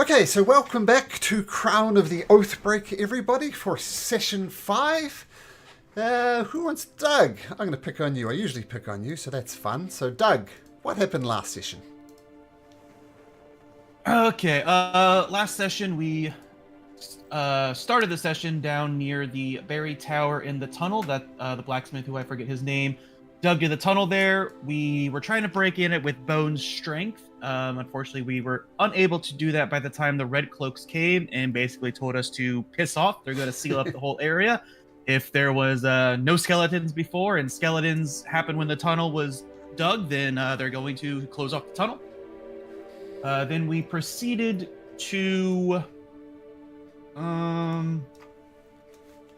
Okay, so welcome back to Crown of the Oathbreaker, everybody, for session 5. Who wants Doug? I'm going to pick on you. I usually pick on you, so that's fun. So, Doug, what happened last session? Okay, last session we started the session down near the Berry Tower in the tunnel that the blacksmith, who I forget his name, dug in the tunnel there. We were trying to break in it with Bone's strength. Unfortunately, we were unable to do that by the time the Red Cloaks came and basically told us to piss off. They're going to seal up the whole area. If there was no skeletons before and skeletons happened when the tunnel was dug, then they're going to close off the tunnel. Then we proceeded to I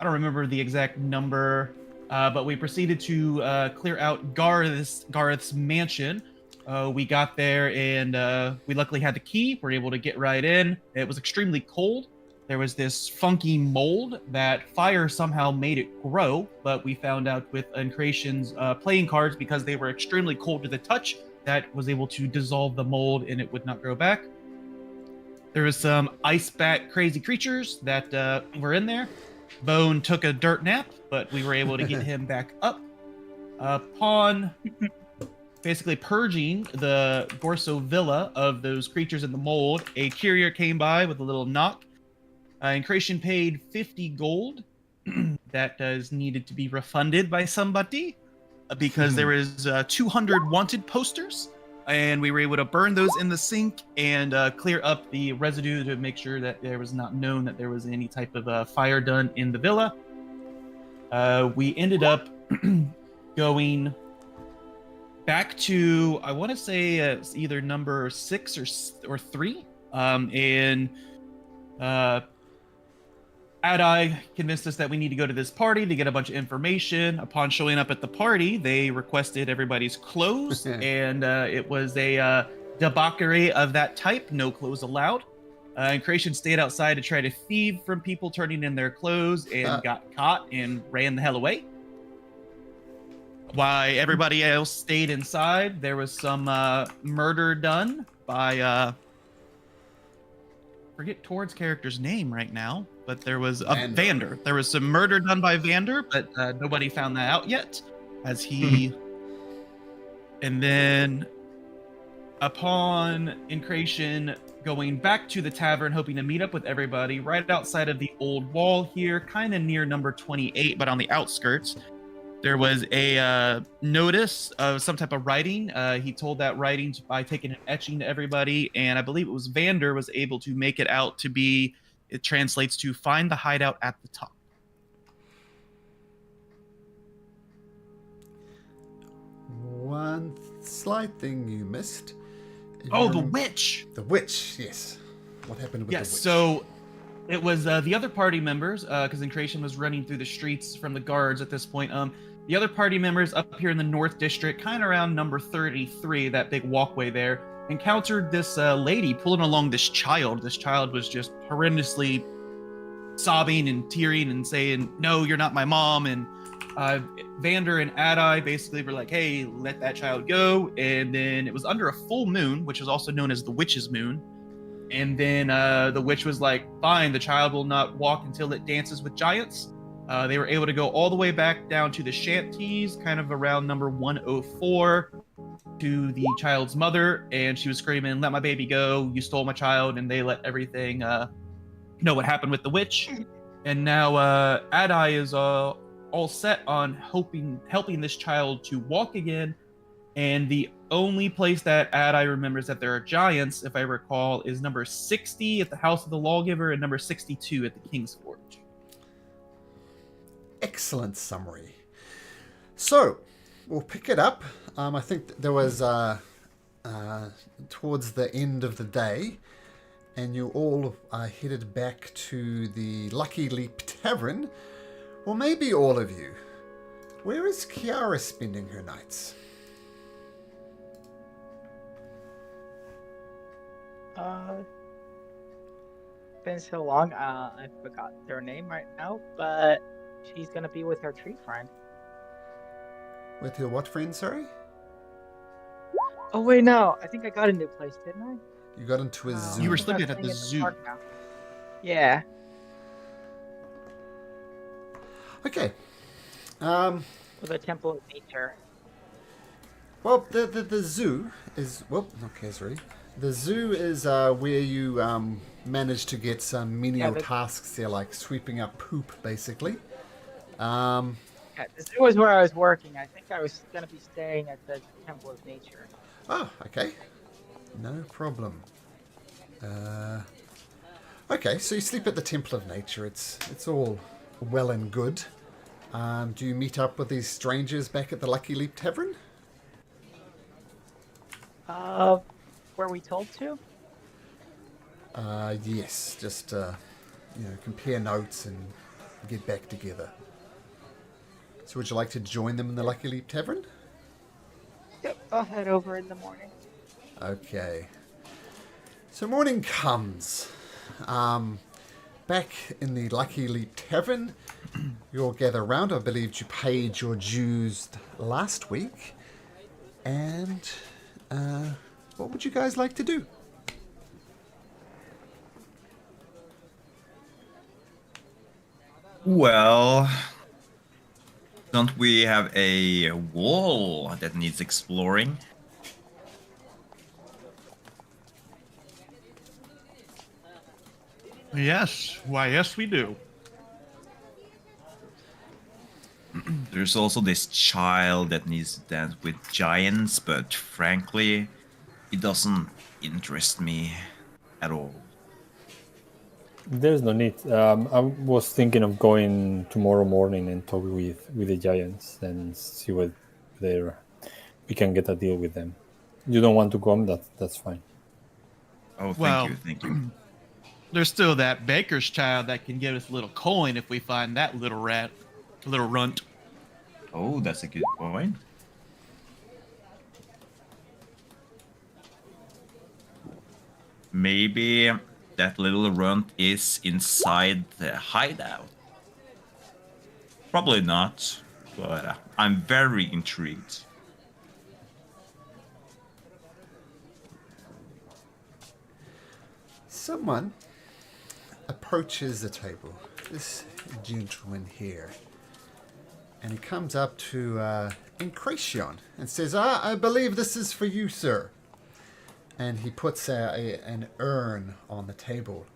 don't remember the exact number, but we proceeded to clear out Gareth's mansion. We got there and we luckily had the key. We're able to get right in. It was extremely cold. There was this funky mold that fire somehow made it grow, but we found out with Uncreation's playing cards, because they were extremely cold to the touch, that was able to dissolve the mold and it would not grow back. There was some ice bat crazy creatures that were in there. Bone took a dirt nap, but we were able to get him back up. Upon basically purging the Gorso Villa of those creatures in the mold, a courier came by with a little knock. Creation paid 50 gold. That is needed to be refunded by somebody because there is 200 wanted posters, and we were able to burn those in the sink and clear up the residue to make sure that there was not known that there was any type of fire done in the villa. We ended up going back to, I want to say either number 6 or 3, and Adai convinced us that we need to go to this party to get a bunch of information. Upon showing up at the party, they requested everybody's clothes, and it was a debauchery of that type. No clothes allowed. And Creation stayed outside to try to thieve from people turning in their clothes and got caught and ran the hell away. While everybody else stayed inside, there was some murder done by... forget Tord's character's name right now, but there was Vander. There was some murder done by Vander, but nobody found that out yet, as he... And then, upon Increation going back to the tavern, hoping to meet up with everybody, right outside of the old wall here, kind of near number 28, but on the outskirts, there was a notice of some type of writing. He told that writing by taking an etching to everybody, and I believe it was Vander was able to make it out to be, it translates to find the hideout at the top. One slight thing you missed. The witch! The witch, yes. What happened with the witch? Yes, so it was the other party members, because Increation was running through the streets from the guards at this point. The other party members up here in the North District, kind of around number 33, that big walkway there, encountered this lady pulling along this child. This child was just horrendously sobbing and tearing and saying, "No, you're not my mom." And Vander and Adai basically were like, "Hey, let that child go." And then it was under a full moon, which is also known as the witch's moon. And then the witch was like, "Fine, the child will not walk until it dances with giants." They were able to go all the way back down to the shanties, kind of around number 104, to the child's mother, and she was screaming, "Let my baby go, you stole my child," and they let everything know what happened with the witch. And now Adai is all set on helping this child to walk again, and the only place that Adai remembers that there are giants, if I recall, is number 60 at the House of the Lawgiver and number 62 at the King's Forge. Excellent summary. So, we'll pick it up. I think there was towards the end of the day, and you all headed back to the Lucky Leap Tavern. Well, maybe all of you. Where is Kiara spending her nights? Been so long, I forgot their name right now, but she's gonna be with her tree friend. With your what friend, sorry? Oh wait, no, I think I got a new place, didn't I? You got into a zoo. You were I'm sleeping staying at the in zoo. park now. Yeah. Okay. With a temple of nature. Well, the zoo is... Well, okay, sorry. The zoo is where you manage to get some menial tasks there, like sweeping up poop, basically. Yeah, the zoo is where I was working. I think I was going to be staying at the temple of nature. Oh, okay. No problem. Okay, so you sleep at the Temple of Nature. It's all well and good. Do you meet up with these strangers back at the Lucky Leap Tavern? Were we told to? Yes. Just compare notes and get back together. So would you like to join them in the Lucky Leap Tavern? Yep, I'll head over in the morning. Okay. So morning comes. Back in the Lucky Leap Tavern, you all gather around. I believe you paid your dues last week. And what would you guys like to do? Well, don't we have a wall that needs exploring? Yes. Why, yes, we do. There's also this child that needs to dance with giants, but frankly, it doesn't interest me at all. There's no need. I was thinking of going tomorrow morning and talk with the giants and see whether we can get a deal with them. You don't want to come? That's fine. Oh, Well- thank you. There's still that baker's child that can give us a little coin if we find that little runt. Oh, that's a good point. Maybe that little runt is inside the hideout. Probably not, but I'm very intrigued. Someone approaches the table. This gentleman here. And he comes up to Incration and says, I believe this is for you, sir. And he puts an urn on the table.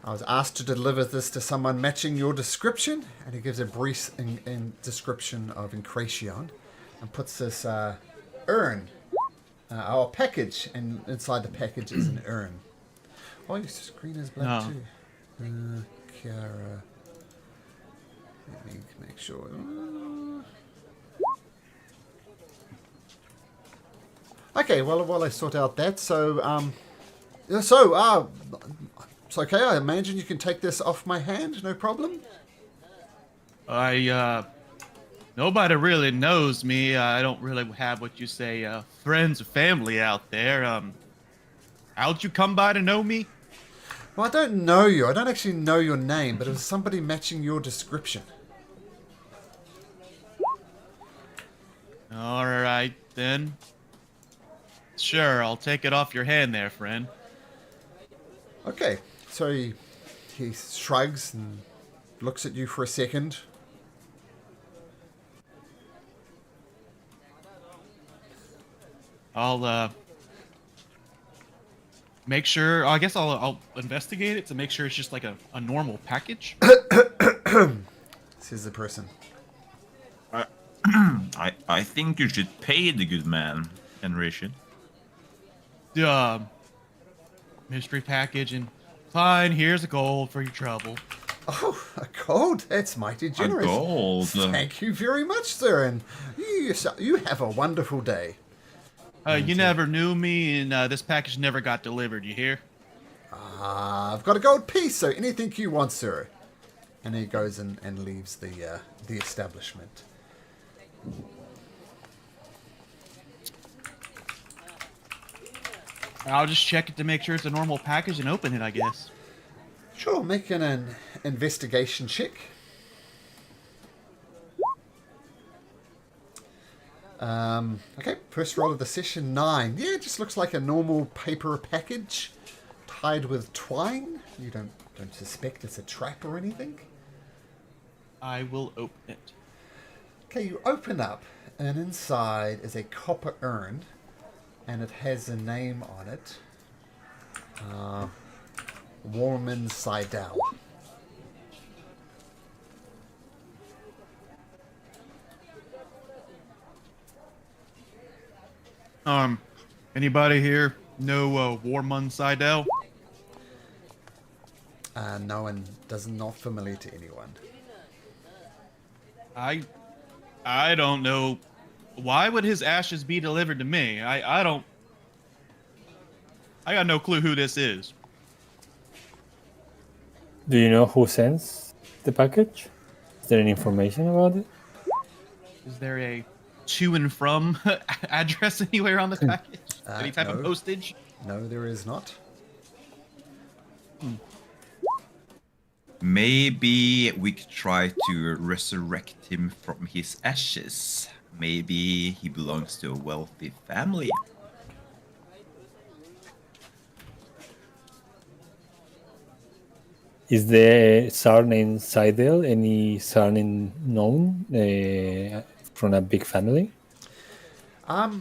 I was asked to deliver this to someone matching your description. And he gives a brief description of Incration and puts this urn, or package, and inside the package is an urn. Oh, your screen is black too. Kiara. Let me make sure. Okay, well, while I sort out that, it's okay. I imagine you can take this off my hand, no problem. Nobody really knows me. I don't really have what you say, friends or family out there. How'd you come by to know me? Well, I don't know you. I don't actually know your name, but it was somebody matching your description. All right, then. Sure, I'll take it off your hand there, friend. Okay, so he shrugs and looks at you for a second. I'll make sure. I guess I'll investigate it to make sure it's just like a normal package. Says the person. I think you should pay the good man, Enration. Mystery package, and fine. Here's a gold for your trouble. Oh, a gold? That's mighty generous. A gold. Thank you very much, sir, and you have a wonderful day. You never knew me, and this package never got delivered. You hear? I've got a gold piece, so anything you want, sir. And he goes and leaves the establishment. I'll just check it to make sure it's a normal package and open it, I guess. Sure, make an investigation check. Okay, first roll of the session, 9. Yeah, it just looks like a normal paper package tied with twine. You don't suspect it's a trap or anything? I will open it. Okay, you open up, and inside is a copper urn, and it has a name on it. Warman Seidel. Anybody here know Warman Seidel? No one does not familiar to anyone. I don't know. Why would his ashes be delivered to me? I got no clue who this is. Do you know who sends the package? Is there any information about it? Is there a to and from address anywhere on the package? Any type of No. postage? No, there is not. Maybe we could try to resurrect him from his ashes. Maybe he belongs to a wealthy family. Is the surname Seidel any surname known from a big family? No.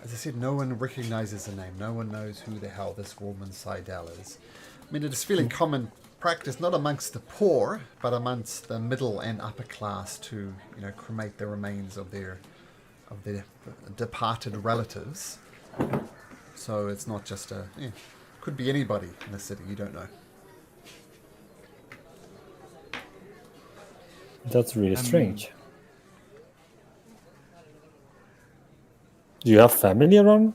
As I said, no one recognizes the name. No one knows who the hell this woman Seidel is. I mean, it is fairly common practice, not amongst the poor, but amongst the middle and upper class to, cremate the remains of their departed relatives. So it's not just could be anybody in the city, you don't know. That's really strange. Do you have family around?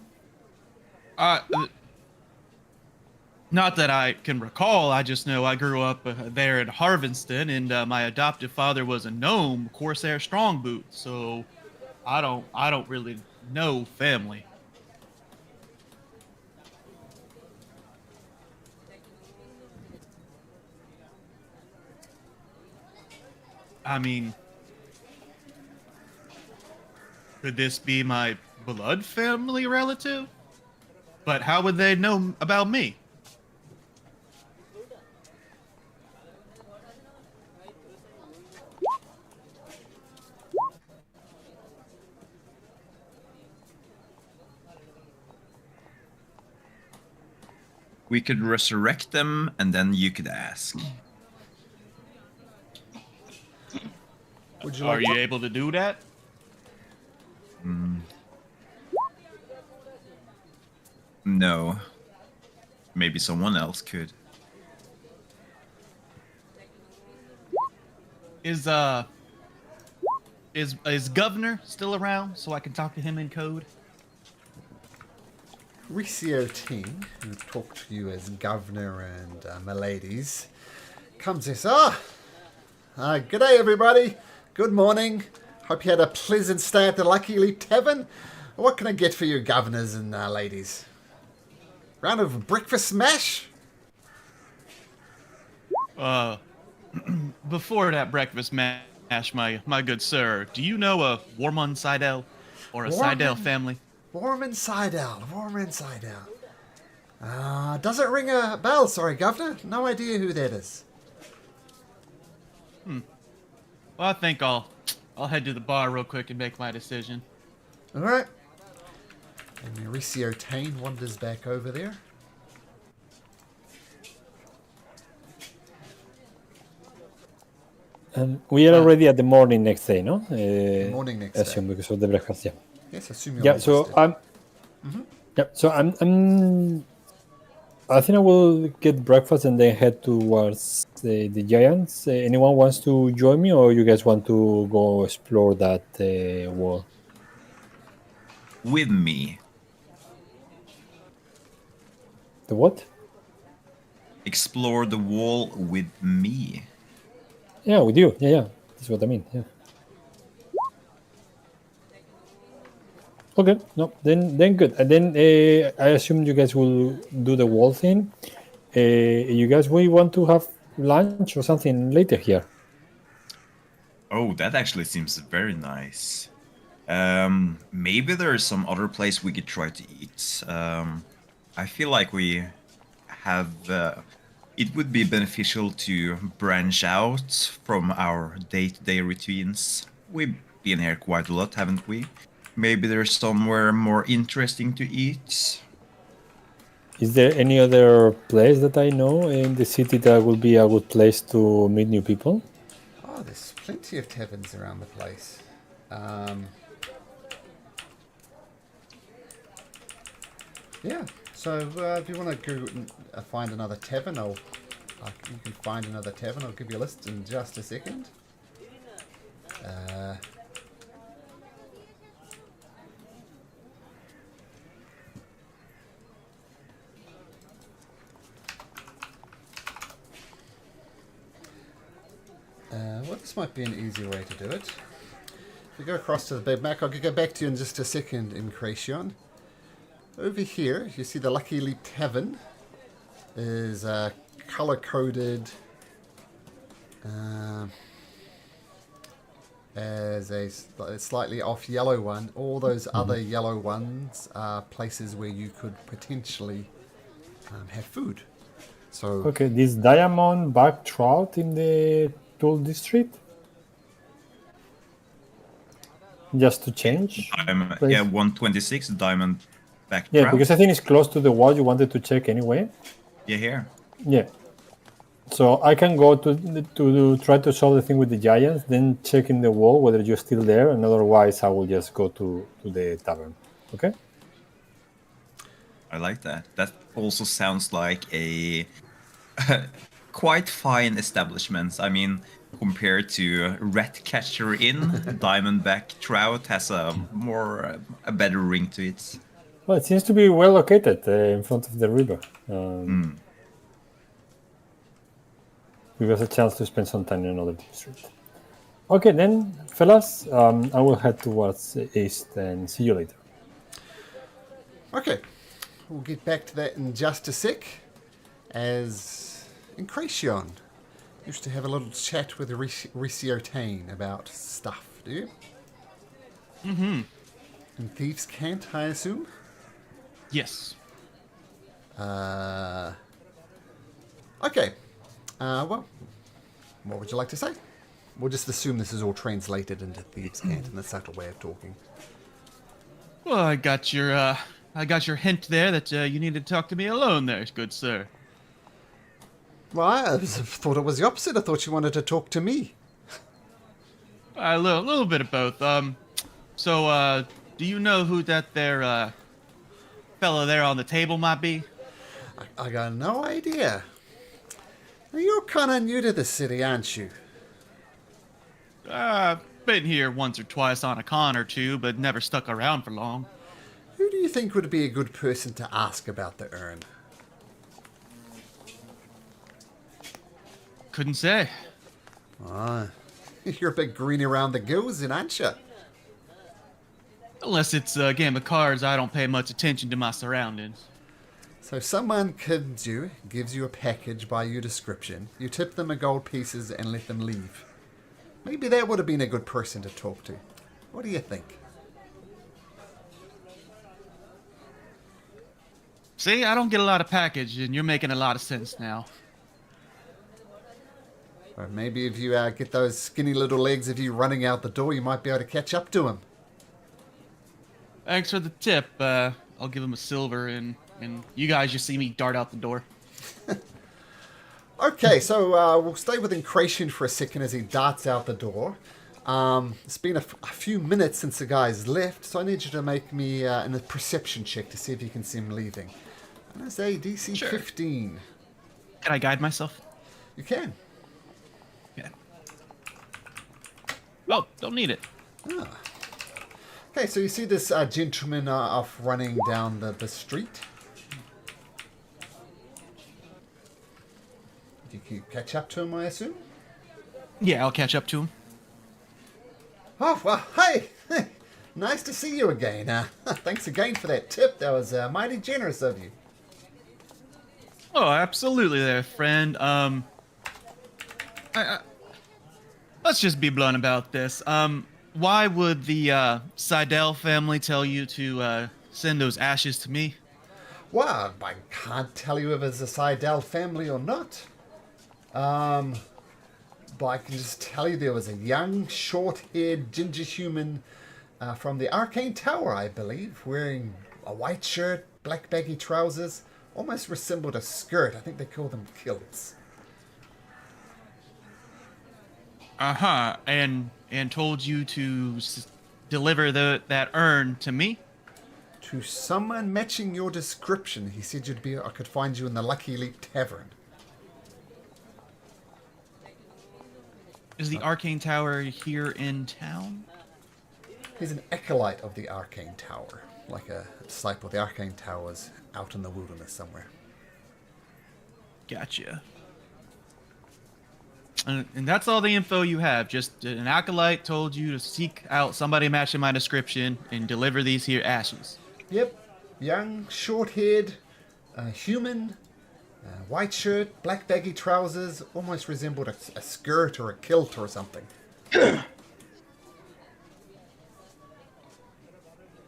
Not that I can recall. I just know I grew up there in Harveston, and my adoptive father was a gnome, Corsair Strongboot. So I don't really know family. I mean, could this be my blood family relative? But how would they know about me? We could resurrect them, and then you could ask. Would you Are like you able to do that? No. Maybe someone else could. Is Governor still around so I can talk to him in code? Ricio Teen, who talked to you as Governor and Miladies, comes and says, good day everybody. Good morning. Hope you had a pleasant stay at the Lucky Elite Tavern. What can I get for you, governors and ladies? Round of breakfast smash? Before that breakfast mash, my good sir, do you know a Warman Seidel or a Seidel family? Warman Seidel. Does it ring a bell? Sorry, Governor. No idea who that is. Well, I think I'll head to the bar real quick and make my decision. All right. And Mauricio Tane wanders back over there. We are already at the morning next day, no? Morning next assume day. because of the breakfast, yeah. Yes, assume you're Yeah, so I think I will get breakfast and then head towards the Giants. Anyone wants to join me, or you guys want to go explore that wall? With me. The what? Explore the wall with me. Yeah, with you. Yeah. That's what I mean. Yeah. Okay. No. Then good. And then I assume you guys will do the wall thing. You guys will want to have lunch or something later here. Oh, that actually seems very nice. Maybe there's some other place we could try to eat. I feel like we have. It would be beneficial to branch out from our day-to-day routines. We've been here quite a lot, haven't we? Maybe there's somewhere more interesting to eat. Is there any other place that I know in the city that would be a good place to meet new people? Oh, there's plenty of taverns around the place. Yeah, so if you want to go and find another tavern, you can find another tavern. I'll give you a list in just a second. Well, this might be an easier way to do it. If we go across to the big map, I'll go back to you in just a second, Incration. Over here, you see the Lucky Leap Tavern is color-coded as a slightly off yellow one. All those other yellow ones are places where you could potentially have food. So Okay, this diamond back trout in the Tool District? Just to change? Place? Yeah, 126 diamond back. Yeah, trout. because I think it's close to the wall you wanted to check anyway. Yeah, here. Yeah. So I can go to try to solve the thing with the giants, then check in the wall whether you're still there, and otherwise I will just go to the tavern. Okay? I like that. That also sounds like a quite fine establishment. I mean, compared to Ratcatcher Inn, Diamondback Trout has a better ring to it. Well, it seems to be well located in front of the river. Give us a chance to spend some time in another district. Okay, then, fellas, I will head towards the east and see you later. okay, we'll get back to that in just a sec. As Incration used to have a little chat with Riciotain about stuff, do you? Mm-hmm. In Thieves' Cant, I assume? Yes. Okay. Well, what would you like to say? We'll just assume this is all translated into Thieves' Cant in the subtle way of talking. Well, I got your hint there that you needed to talk to me alone there, good sir. Well, I thought it was the opposite. I thought you wanted to talk to me. A little bit of both. So, do you know who that there, fella there on the table might be? I got no idea. Now, you're kind of new to the city, aren't you? Been here once or twice on a con or two, but never stuck around for long. Who do you think would be a good person to ask about the urn? Couldn't say. Ah, you're a bit green around the gills, aren't you? Unless it's a game of cards, I don't pay much attention to my surroundings. So someone gives you a package by your description, you tip them a gold pieces and let them leave. Maybe that would have been a good person to talk to. What do you think? See, I don't get a lot of package, and you're making a lot of sense now. Or maybe if you get those skinny little legs of you running out the door, you might be able to catch up to him. Thanks for the tip. I'll give him a silver, and you guys just see me dart out the door. Okay, so we'll stay with Incration for a second as he darts out the door. It's been a few minutes since the guy's left, so I need you to make me a perception check to see if you can see him leaving. And I say DC Sure. 15. Can I guide myself? You can. Yeah. Oh, don't need it. Okay, so you see this gentleman off running down the street. You can catch up to him, I assume? Yeah, I'll catch up to him. Oh, well, hey! Nice to see you again. Thanks again for that tip. That was mighty generous of you. Oh, absolutely there, friend. let's just be blunt about this. Why would the Seidel family tell you to send those ashes to me? Well, I can't tell you if it's a Seidel family or not. But I can just tell you there was a young, short-haired, ginger human from the Arcane Tower, I believe, wearing a white shirt, black baggy trousers, almost resembled a skirt. I think they call them kilts. Uh-huh. And told you to deliver that urn to me? To someone matching your description, he said I could find you in the Lucky Leap Tavern. Is the Arcane Tower here in town? He's an acolyte of the Arcane Tower, like a disciple. The Arcane Tower's out in the wilderness somewhere. Gotcha. And that's all the info you have. Just an acolyte told you to seek out somebody matching my description and deliver these here ashes. Yep. Young, short-haired, human, white shirt, black baggy trousers, almost resembled a skirt or a kilt or something.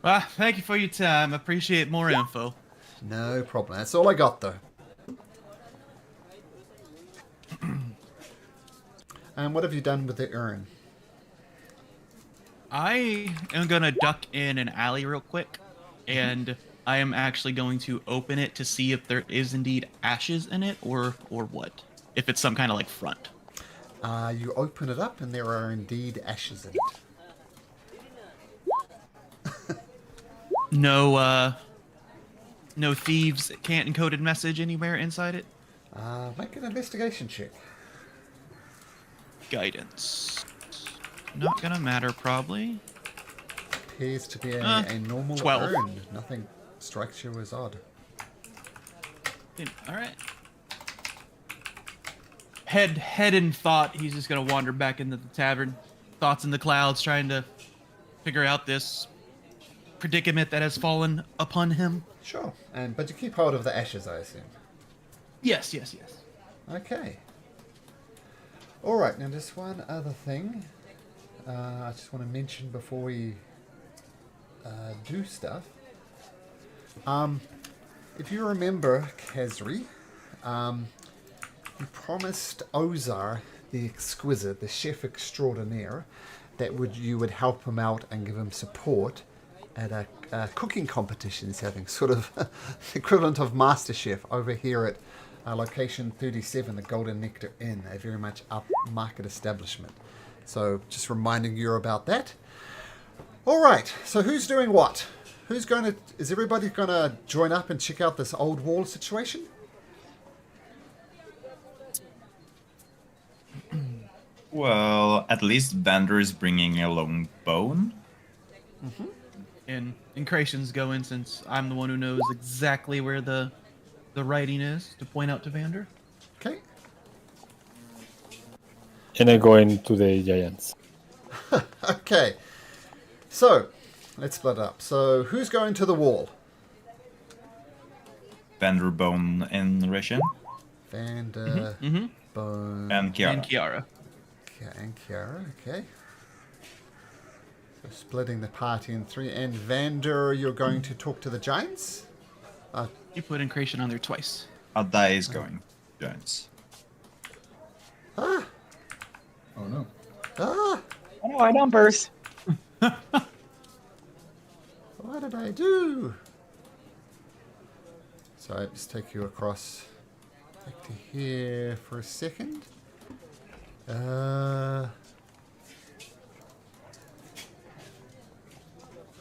Well, thank you for your time. Appreciate more info. No problem. That's all I got, though. And what have you done with the urn? I am gonna duck in an alley real quick, and I am actually going to open it to see if there is indeed ashes in it, or what. If it's some kind of like front. You open it up, and there are indeed ashes in it. No thieves can't encoded message anywhere inside it. Make an investigation check. Guidance. Not gonna matter, probably. Appears to be a normal 12. urn. Nothing strikes you as odd. All right. Head in thought, he's just gonna wander back into the tavern. Thoughts in the clouds, trying to figure out this predicament that has fallen upon him. Sure. But you keep hold of the ashes, I assume. Yes. Okay. Alright, now just one other thing. I just want to mention before we do stuff. If you remember Kazri, you promised Ozar, the exquisite, the chef extraordinaire, that you would help him out and give him support at a cooking competition he's having, sort of the equivalent of MasterChef over here at location 37, the Golden Nectar Inn, a very much upmarket establishment. So just reminding you about that. All right, so who's doing what? Is everybody going to join up and check out this old wall situation? Well, at least Vander is bringing a long bone. Mm-hmm. And Kration's going, since I'm the one who knows exactly where the writing is to point out to Vander. Okay. And I go into the giants. Okay. So, let's split up. So, who's going to the wall? Vander, Bone, and Ration. Vander, Bone, And Kiara. And Kiara. and Kiara. Okay. So, splitting the party in three. And Vander, you're going to talk to the giants? You put in Kration on there twice. Adai is going. Giants. Ah! Oh no. Ah! Oh no, our numbers. What did I do? So I just take you across back to here for a second.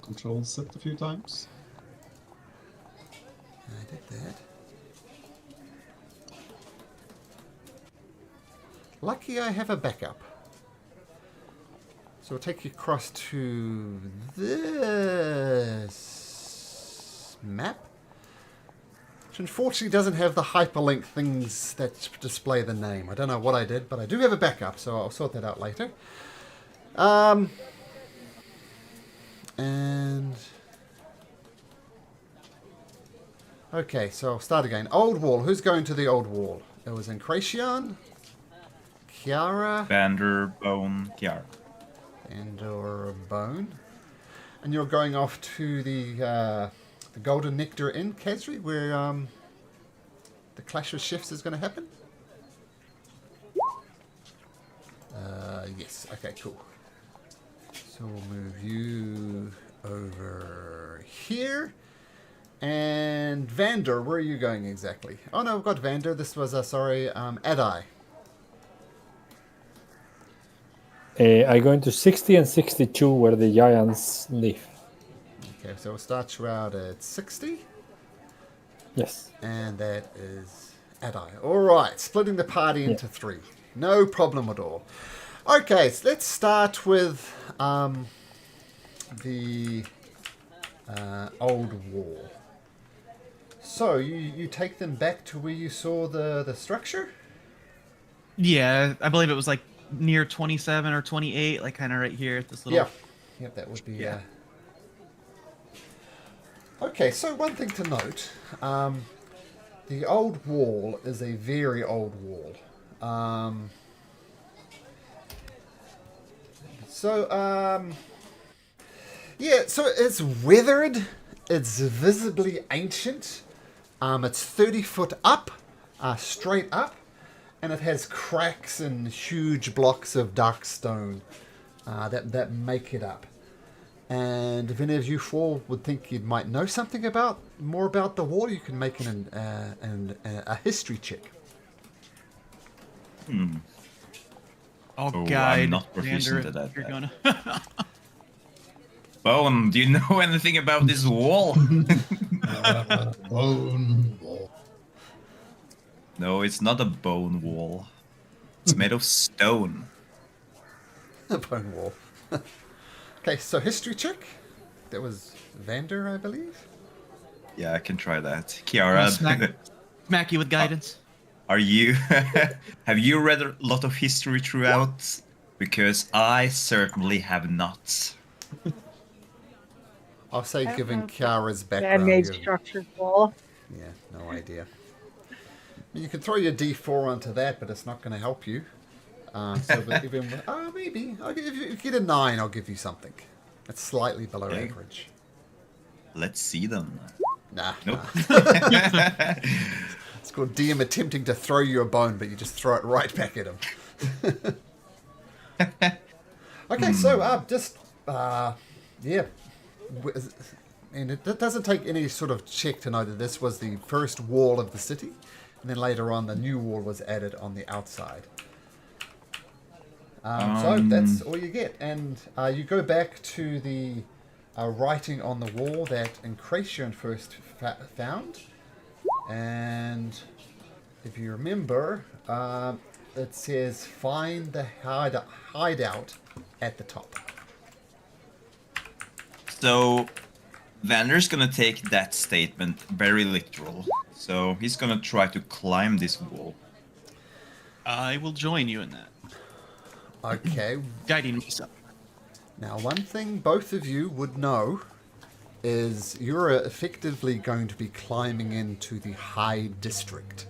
Control set a few times. I did that. Lucky I have a backup. So we'll take you across to this map, which unfortunately doesn't have the hyperlink things that display the name. I don't know what I did, but I do have a backup, so I'll sort that out later. And okay, so I'll start again. Old wall. Who's going to the old wall? It was Encration, Kiara Vanderbone, Kiara. and or Bone. And you're going off to the Golden Nectar Inn, Khazri, where the Clash of Chefs is going to happen? Yes. Okay, cool. So we'll move you over here. And Vander, where are you going exactly? Oh no, we've got Vander. This was, Adai. I go into 60 and 62 where the giants live. Okay, so we'll start you out at 60. Yes. And that is Adai. Alright, splitting the party into three. No problem at all. Okay, so let's start with the old wall. So, you take them back to where you saw the structure? Yeah, I believe it was like near 27 or 28, like kind of right here at this little. Yeah. Yep, that would be... Yeah. Okay, so one thing to note. The old wall is a very old wall. Yeah, so it's weathered. It's visibly ancient. It's 30 foot up, straight up. And it has cracks and huge blocks of dark stone that make it up. And if any of you four would think you might know something more about the wall, you can make a history check. Oh, Oh, guide. I'm not proficient Vander, at that. You're gonna. Bone, do you know anything about this wall? Bone wall. No, it's not a bone wall. It's made of stone. A bone wall. Okay, so history check. That was Vander, I believe. Yeah, I can try that. Kiara, Smack you with guidance. are you... have you read a lot of history throughout? Because I certainly have not. I'll say, I given have Kiara's background, Man-made you- structured wall. yeah, no idea. You can throw your D4 onto that, but it's not going to help you. So even maybe if you get a 9, I'll give you something. It's slightly below Okay. average. Let's see them. Nah. Nope. Nah. It's called DM attempting to throw you a bone, but you just throw it right back at him. Okay, so yeah. And it doesn't take any sort of check to know that this was the first wall of the city, and then later on the new wall was added on the outside. So that's all you get, and you go back to the writing on the wall that Incration first found, and if you remember, it says find the hideout at the top. So, Vander's gonna take that statement very literal. So, he's gonna try to climb this wall. I will join you in that. Okay, Guiding myself. now one thing both of you would know is you're effectively going to be climbing into the High District.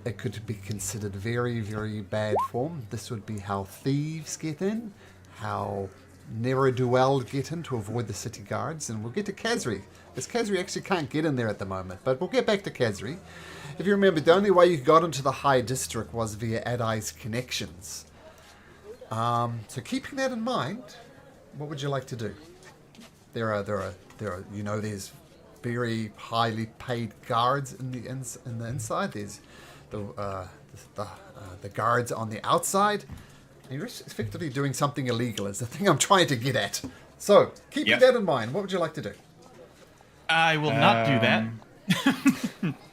It could be considered very, very bad form. This would be how thieves get in, how ne'er-do-well get in to avoid the city guards, and we'll get to Khazri, because Khazri actually can't get in there at the moment, but we'll get back to Khazri. If you remember, the only way you got into the High District was via Adai's connections. So keeping that in mind, what would you like to do? There are there's very highly paid guards in the inside. There's the guards on the outside. And you're effectively doing something illegal is the thing I'm trying to get at. So, keeping that in mind, what would you like to do? I will not do that.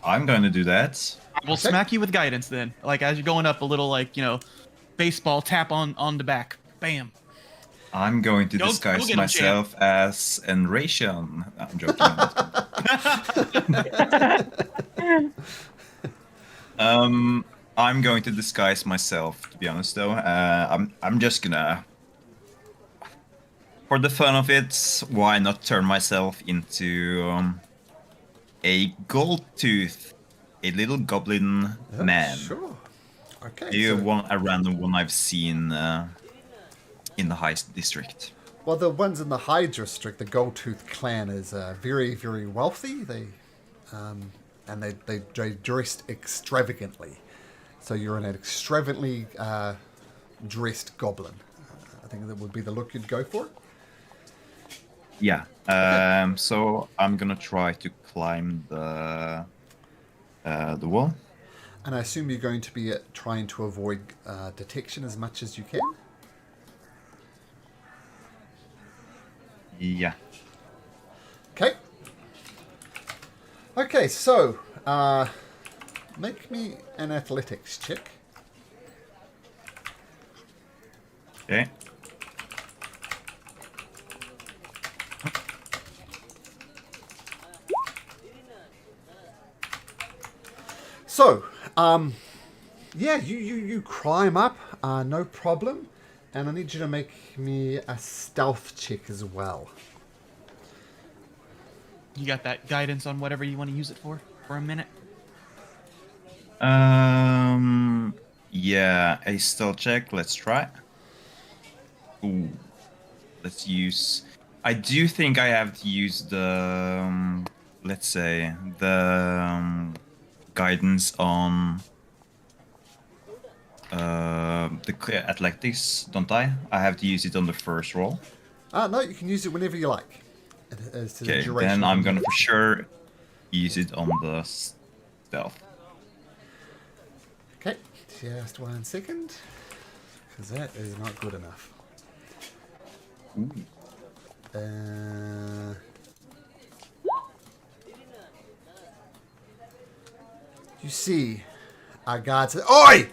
I'm going to do that. I will smack you with guidance then. Like as you're going up a little, like, baseball tap on the back. Bam. I'm going to Go disguise get him, myself as Enration. I'm joking. I'm going to disguise myself, to be honest, though. I'm just gonna... For the fun of it, why not turn myself into a gold tooth, a little goblin man. Sure. Okay. You So, one a random one I've seen in the High District. well, the ones in the High District, the Goldtooth clan is very, very wealthy. And they dressed extravagantly. So you're an extravagantly dressed goblin. I think that would be the look you'd go for. Yeah. So I'm gonna try to climb the wall. And I assume you're going to be trying to avoid detection as much as you can. Yeah. Okay. Okay, so make me an athletics check. Okay. So, yeah, you climb up, no problem. And I need you to make me a stealth check as well. You got that guidance on whatever you want to use it for a minute? Yeah, a stealth check. Let's try. Ooh. Let's use. I do think I have to use the. Let's say the guidance on. The athletics, don't I? I have to use it on the first roll. No, you can use it whenever you like. As to the Okay, duration then of I'm the gonna move. for sure use it on the stealth. Okay, just 1 second. Because that is not good enough. Ooh. You see, our guard says, "Oi!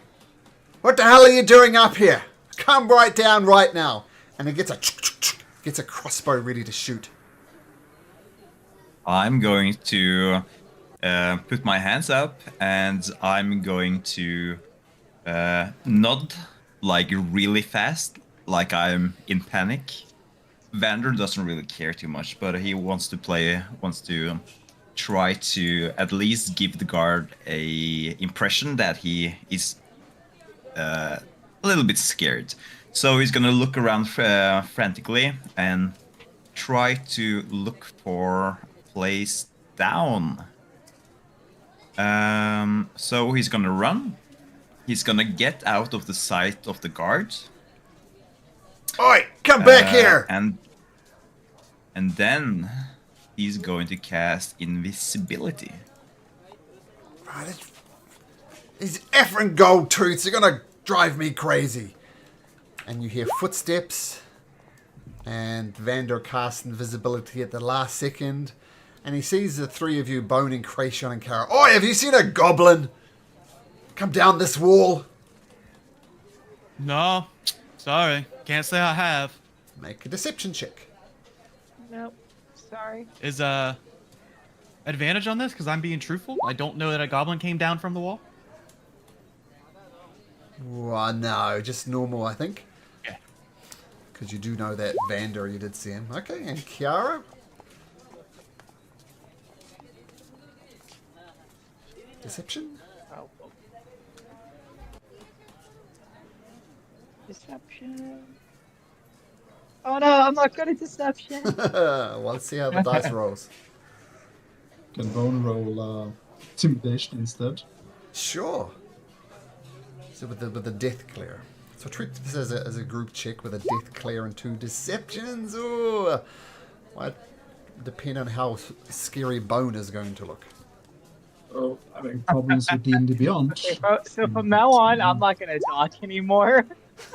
What the hell are you doing up here? Come right down right now!" And he gets a crossbow ready to shoot. I'm going to put my hands up and I'm going to nod like really fast, like I'm in panic. Vander doesn't really care too much, but he wants to try to at least give the guard a impression that he is a little bit scared. So he's gonna look around frantically and try to look for a place down. So he's gonna run. He's gonna get out of the sight of the guard. Oi! Come back here! And then he's going to cast invisibility. Right, these effing gold tooths are gonna drive me crazy. And you hear footsteps, and Vander casts invisibility at the last second, and he sees the three of you boning Krayshawn and Kara. Oi, have you seen a goblin come down this wall? No, sorry, can't say I have. Make a deception check. Nope. Sorry. Is advantage on this because I'm being truthful? I don't know that a goblin came down from the wall. Well, no, just normal, I think. Yeah. Because you do know that Vander, you did see him. Okay, and Kiara? Deception? Oh. Deception. Oh no, I'm not good at deception. Well, let's see how the dice rolls. Can bone roll intimidation instead. Sure. So with the death clear. So treat this as a group check with a death clear and 2 deceptions. Ooh. Might depend on how scary Bone is going to look. Oh, having problems with D&D Beyond. Okay, so from now on, I'm not gonna talk anymore.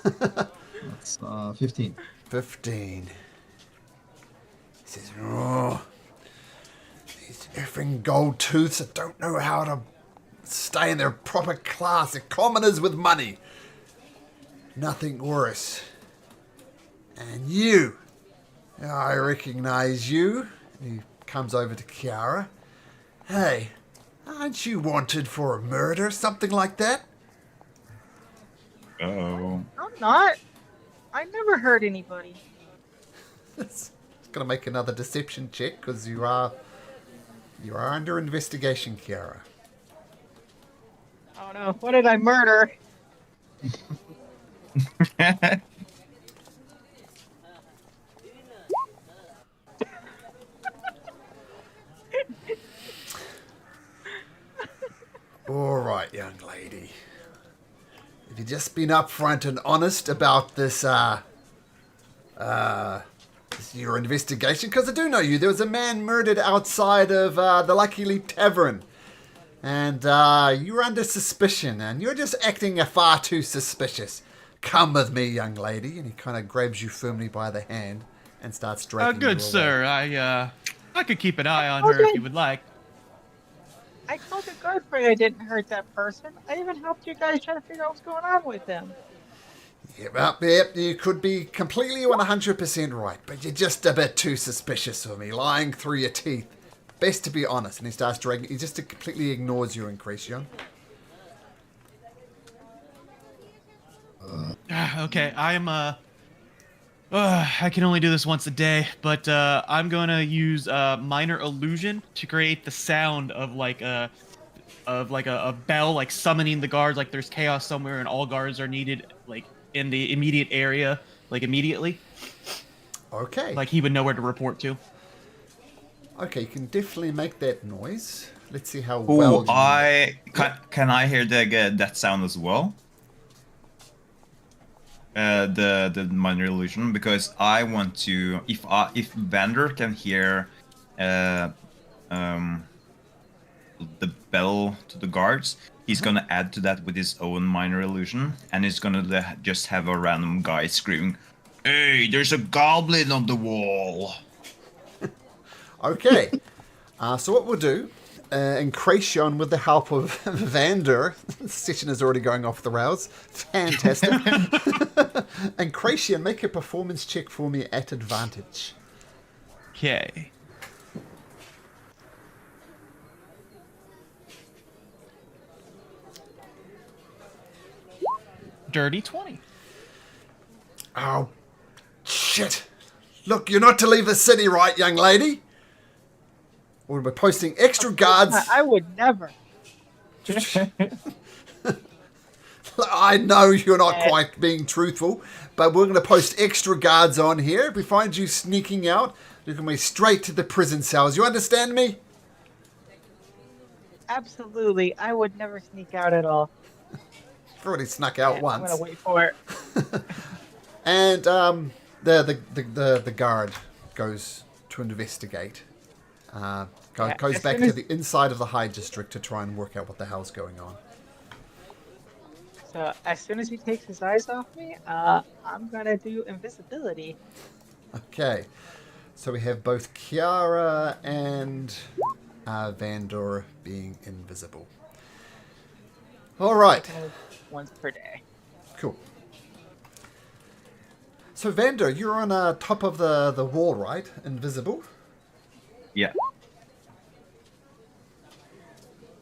That's 15. 15. He says, "Oh, these effing gold tooths that don't know how to stay in their proper class. They're commoners with money. Nothing worse. And you, I recognize you." He comes over to Kiara. "Hey, aren't you wanted for a murder, something like that?" Oh. I'm not. I never hurt anybody. It's gonna make another deception check because you are under investigation, Kiara. Oh no, what did I murder? All right, young lady. If you'd just been upfront and honest about this your investigation, because I do know you. There was a man murdered outside of the Lucky Leap Tavern. And you were under suspicion, and you're just acting far too suspicious. Come with me, young lady. And he kind of grabs you firmly by the hand and starts dragging you away. Good sir, I could keep an eye on her if you would like. I told your girlfriend I didn't hurt that person. I even helped you guys try to figure out what's going on with him. Yep, you could be completely 100% right, but you're just a bit too suspicious of me, lying through your teeth. Best to be honest. And he starts dragging. He just completely ignores you, Incretion. Okay, I can only do this once a day, but I'm gonna use minor illusion to create the sound of like a bell, like summoning the guards, like there's chaos somewhere and all guards are needed, like in the immediate area, like immediately. Okay. Like he would know where to report to. Okay, you can definitely make that noise. Let's see how Ooh, well can I hear that sound as well? The minor illusion, because I want to, if Vander can hear the bell to the guards, he's gonna add to that with his own minor illusion, and he's gonna just have a random guy screaming, "Hey, there's a goblin on the wall!" Okay. So what we'll do, Incretion with the help of Vander, the session is already going off the rails. Fantastic. Incretion, make a performance check for me at advantage. Okay. Dirty 20. Oh, shit. Look, you're not to leave the city, right, young lady? We're posting extra guards. I would never. I know you're not quite being truthful, but we're going to post extra guards on here. If we find you sneaking out, you're going to be straight to the prison cells. You understand me? Absolutely. I would never sneak out at all. I've already snuck out once. I'm going to wait for it. And the guard goes to investigate. Goes back to the inside of the High District to try and work out what the hell's going on. So as soon as he takes his eyes off me, I'm going to do invisibility. Okay. So we have both Kiara and Vander being invisible. All right. Once per day. Cool. So Vander, you're on top of the wall, right? Invisible? Yeah.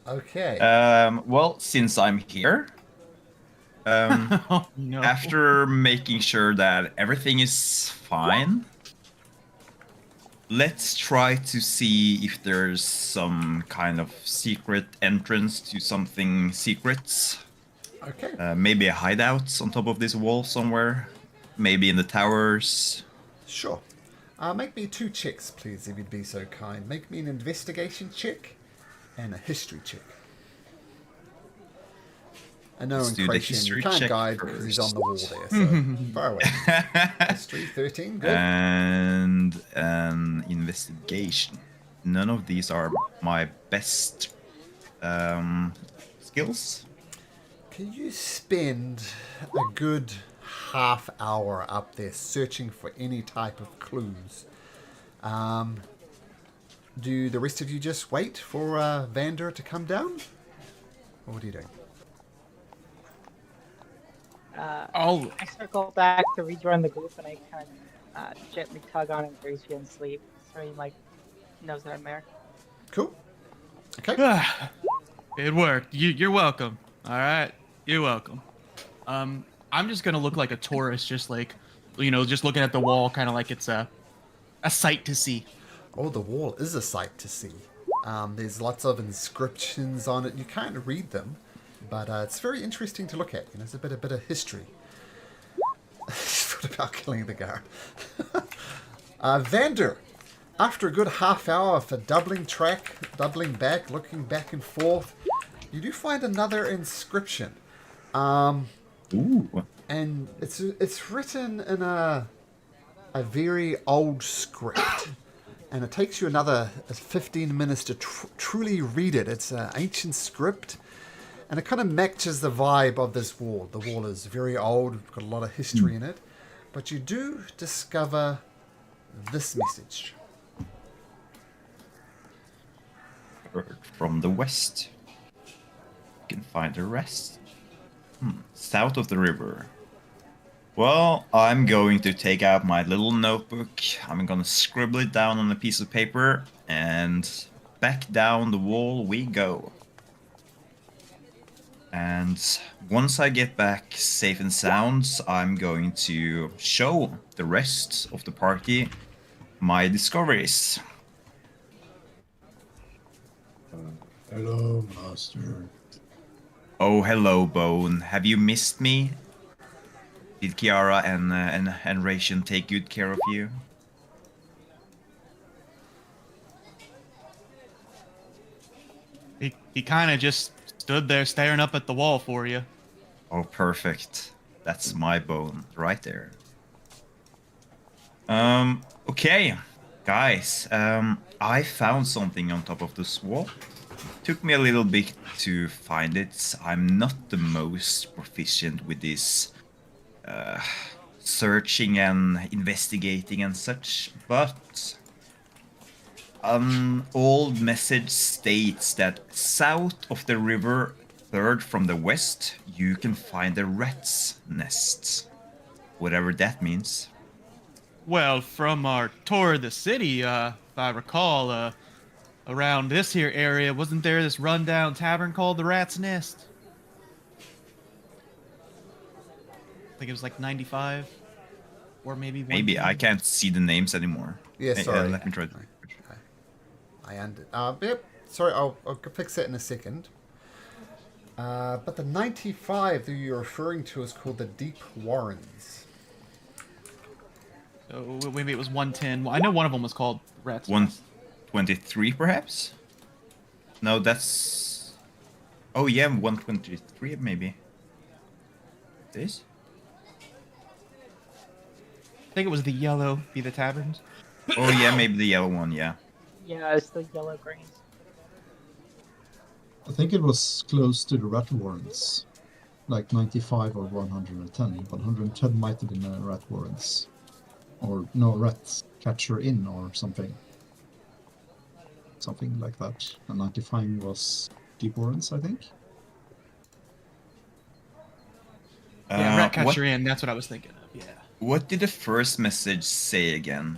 Okay. Well, since I'm here, Oh, no. after making sure that everything is fine, let's try to see if there's some kind of secret entrance to something secrets. Okay. Maybe a hideout on top of this wall somewhere. Maybe in the towers. Sure. Make me 2 checks, please, if you'd be so kind. Make me an investigation check and a history check. I know Let's in do the Creation you history can't check guide because he's on the wall first. there, so far away. History 13, good. And an investigation. None of these are my best skills. Can you spend a good half hour up there searching for any type of clues? Do the rest of you just wait for Vander to come down? Or what are you doing? I circle back to rejoin the group and I kind of gently tug on Ingratian's sleeve so he like knows that I'm there. Cool. Okay. It worked. You're welcome. All right. You're welcome. I'm just gonna look like a tourist, just like, just looking at the wall, kind of like it's a sight to see. Oh, the wall is a sight to see. There's lots of inscriptions on it. You can't read them, but it's very interesting to look at. You know, there's a bit of history. Thought about killing the guard. Vander, after a good half hour of a doubling track, doubling back, looking back and forth, you do find another inscription. Ooh. And it's written in a very old script, and it takes you another 15 minutes to truly read it. It's an ancient script, and it kind of matches the vibe of this wall. The wall is very old, got a lot of history in it, but you do discover this message. From the west. You can find the rest. South of the river. Well, I'm going to take out my little notebook. I'm gonna scribble it down on a piece of paper, and back down the wall we go. And once I get back safe and sound, I'm going to show the rest of the party my discoveries. Hello, master. Oh, hello, Bone. Have you missed me? Did Kiara and Ration take good care of you? He kind of just stood there staring up at the wall for you. Oh, perfect. That's my Bone right there. Okay, guys. I found something on top of this wall. Took me a little bit to find it. I'm not the most proficient with this searching and investigating and such, but an old message states that south of the river, third from the west, you can find a rat's nest. Whatever that means. Well, from our tour of the city, if I recall, around this here area, wasn't there this rundown tavern called the Rat's Nest? I think it was like 95, or maybe Maybe 110. I can't see the names anymore. Yeah, Hey, sorry. let me try. Yep. Sorry, I'll fix that in a second. But the 95 that you're referring to is called the Deep Warrens. So maybe it was 110. Well, I know one of them was called Rat's Nest. 123, perhaps? No, that's... Oh, yeah, 123, maybe. This? I think it was the yellow, be the taverns. Oh, yeah, maybe the yellow one, yeah. Yeah, it's the yellow grains. I think it was close to the rat warrants, like 95 or 110. 110 might have been rat warrants, or no, rat catcher inn or something like that. And 95 was deep warrants, I think. Yeah, Uh, Ratcatcher what, Inn, that's what I was thinking of, yeah. what did the first message say again?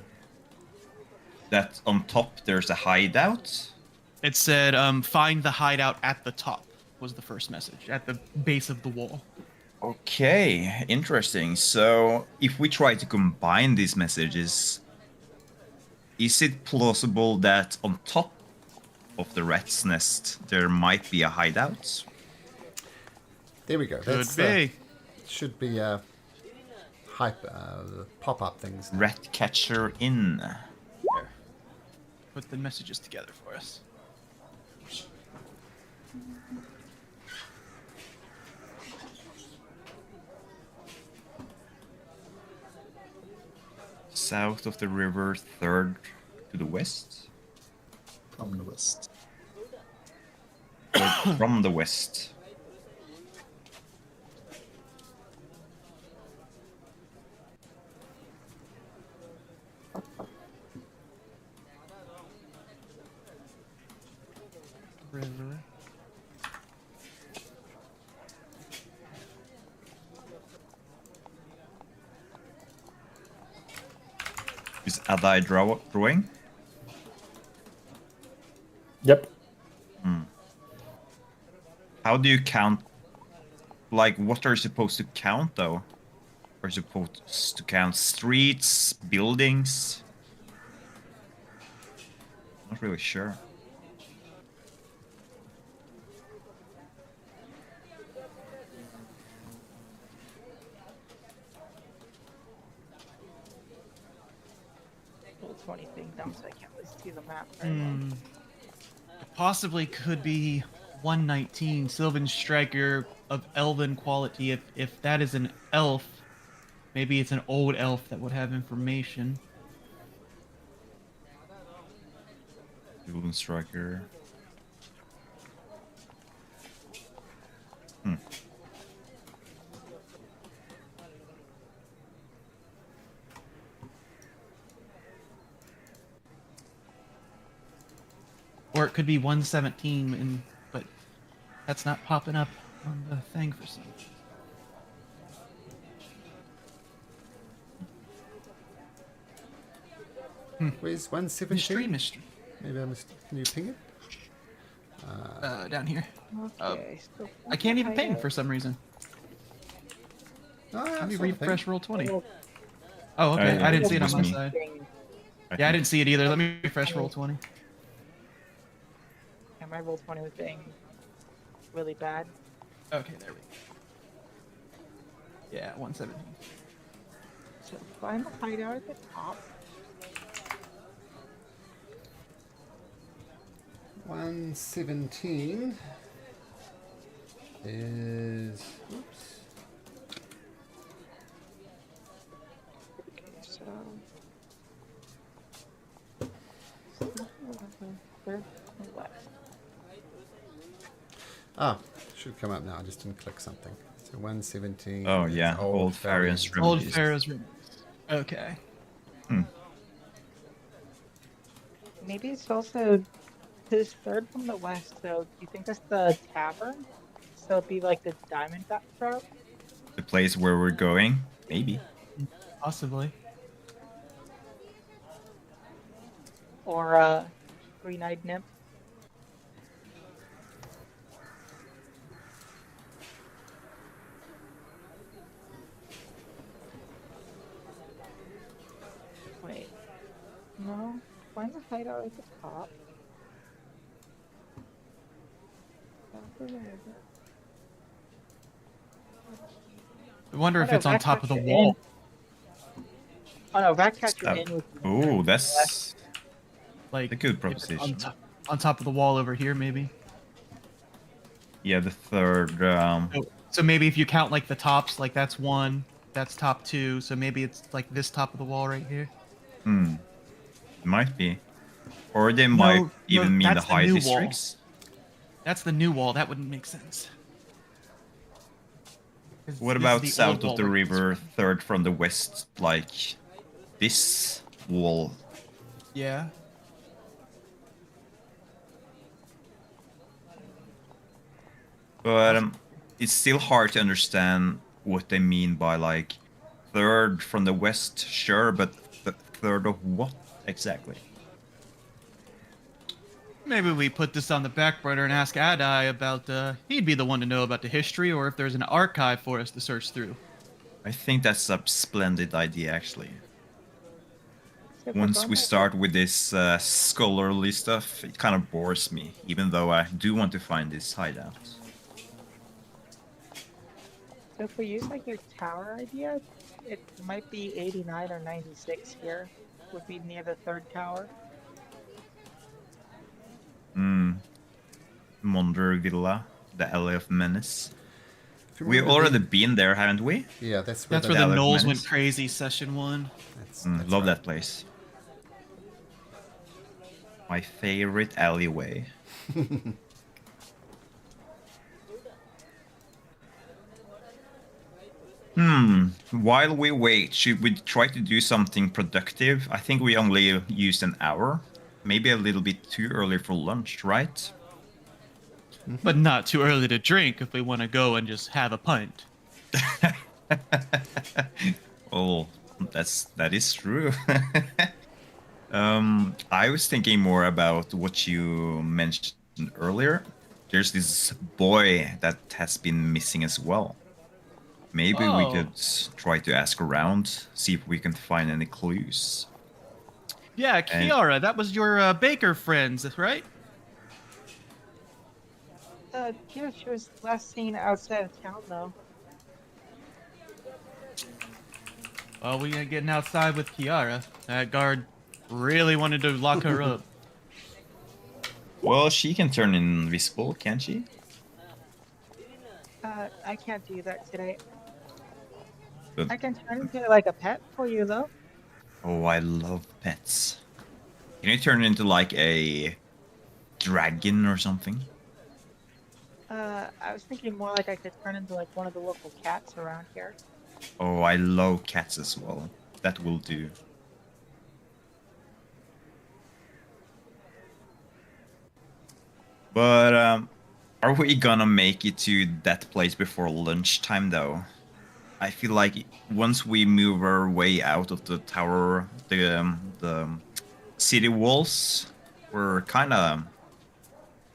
That on top there's a hideout? It said, find the hideout at the top, was the first message, at the base of the wall. Okay, interesting. So, if we try to combine these messages, is it plausible that on top of the rat's nest there might be a hideout? There we go. Could be. Should be pop-up things. Ratcatcher Inn. There. Put the messages together for us. South of the river, third to the west. From the west. Or from the west. River. Is Adai drawing? Yep. How do you count? Like, what are you supposed to count, though? Are you supposed to count streets, buildings? Not really sure. 20 thing down, so I can't really see the map very well. It possibly could be 119 Sylvan Striker of elven quality. If that is an elf, maybe it's an old elf that would have information. Golden Striker. Or it could be 117, but that's not popping up on the thing for some reason. Where's Mystery, 117? mystery. Maybe I missed. Can you ping it? Down here. Okay, still I can't even ping hideout. for some reason. Oh, yeah, Let me sort of thing. refresh roll 20. Well, Oh, okay. yeah, I didn't it see it on was my me. side. thing- Yeah, I didn't see it either. Let me refresh roll 20. Yeah, my roll 20 was being really bad. Okay, there we go. Yeah, 117. So find the hideout at the top. 117 is. Oops. Okay, so. Third from the left. Ah, should come up now. I just didn't click something. So 117. Oh is yeah, old Farian's Old remedies. Pharaoh's Remedies. Okay. Maybe it's also this third from the west. So do you think that's the tavern? So it'd be like the Diamondback route? The place where we're going, maybe. Possibly. Or Green-Eyed Nymph? Wait. No. Find the hideout at the top. I wonder if Oh, no, it's on top of the Ratcatcher wall. Inn. Oh no, Ratcatcher Inn was Oh, that's Like a good if it's proposition. on top of the wall over here, maybe. Yeah, the third. So maybe if you count like the tops, like that's one, that's top two. So maybe it's like this top of the wall right here. Might be, or they might even mean the that's the high new wall. districts. That's the new wall. That wouldn't make sense. 'Cause What this is about the south old of the wall. river, third from the west, like this wall? Yeah. But it's still hard to understand what they mean by like third from the west, sure, but third of what exactly? Maybe we put this on the back burner and ask Adai about. He'd be the one to know about the history, or if there's an archive for us to search through. I think that's a splendid idea, actually. So if we're Once going we that start with this scholarly stuff, it kind of bores me, even though I do want to find this hideout. So if we use like your tower idea, it might be 89 or 96 here. Would be near the third tower. Monder Villa, the Alley of Menace. If you We've remember already the- been there, haven't we? Yeah, that's where That's where the Alley of Knolls went Menace. crazy. Session 1. That's Love right. that place. My favorite alleyway. While we wait, should we try to do something productive? I think we only used an hour. Maybe a little bit too early for lunch, right? But not too early to drink if we want to go and just have a pint. Oh, that is true. I was thinking more about what you mentioned earlier. There's this boy that has been missing as well. Maybe we Oh. could try to ask around, see if we can find any clues. Yeah, And- Kiara, that was your baker friends, right? Yeah, she was last seen outside of town though. Well, we ain't getting outside with Kiara. That guard Really wanted to lock her up. Well, she can turn invisible, can't she? I can't do that today. But, I can turn into like a pet for you though. oh, I love pets. Can you turn into like a dragon or something? I was thinking more like I could turn into like one of the local cats around here. Oh, I love cats as well. That will do. But are we gonna make it to that place before lunchtime though? I feel like once we move our way out of the tower, the city walls, we're kind of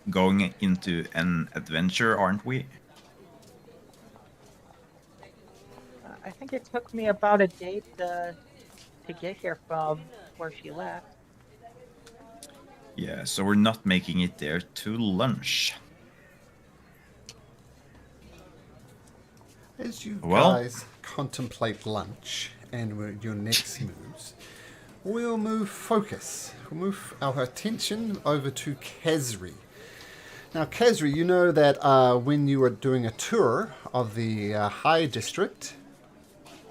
going into an adventure, aren't we? I think it took me about a day to get here from where she left. Yeah, so we're not making it there to lunch. As you Well- guys contemplate lunch and your next moves, we'll move focus. We'll move our attention over to Kesri. Now, Kesri, you know that when you were doing a tour of the High District,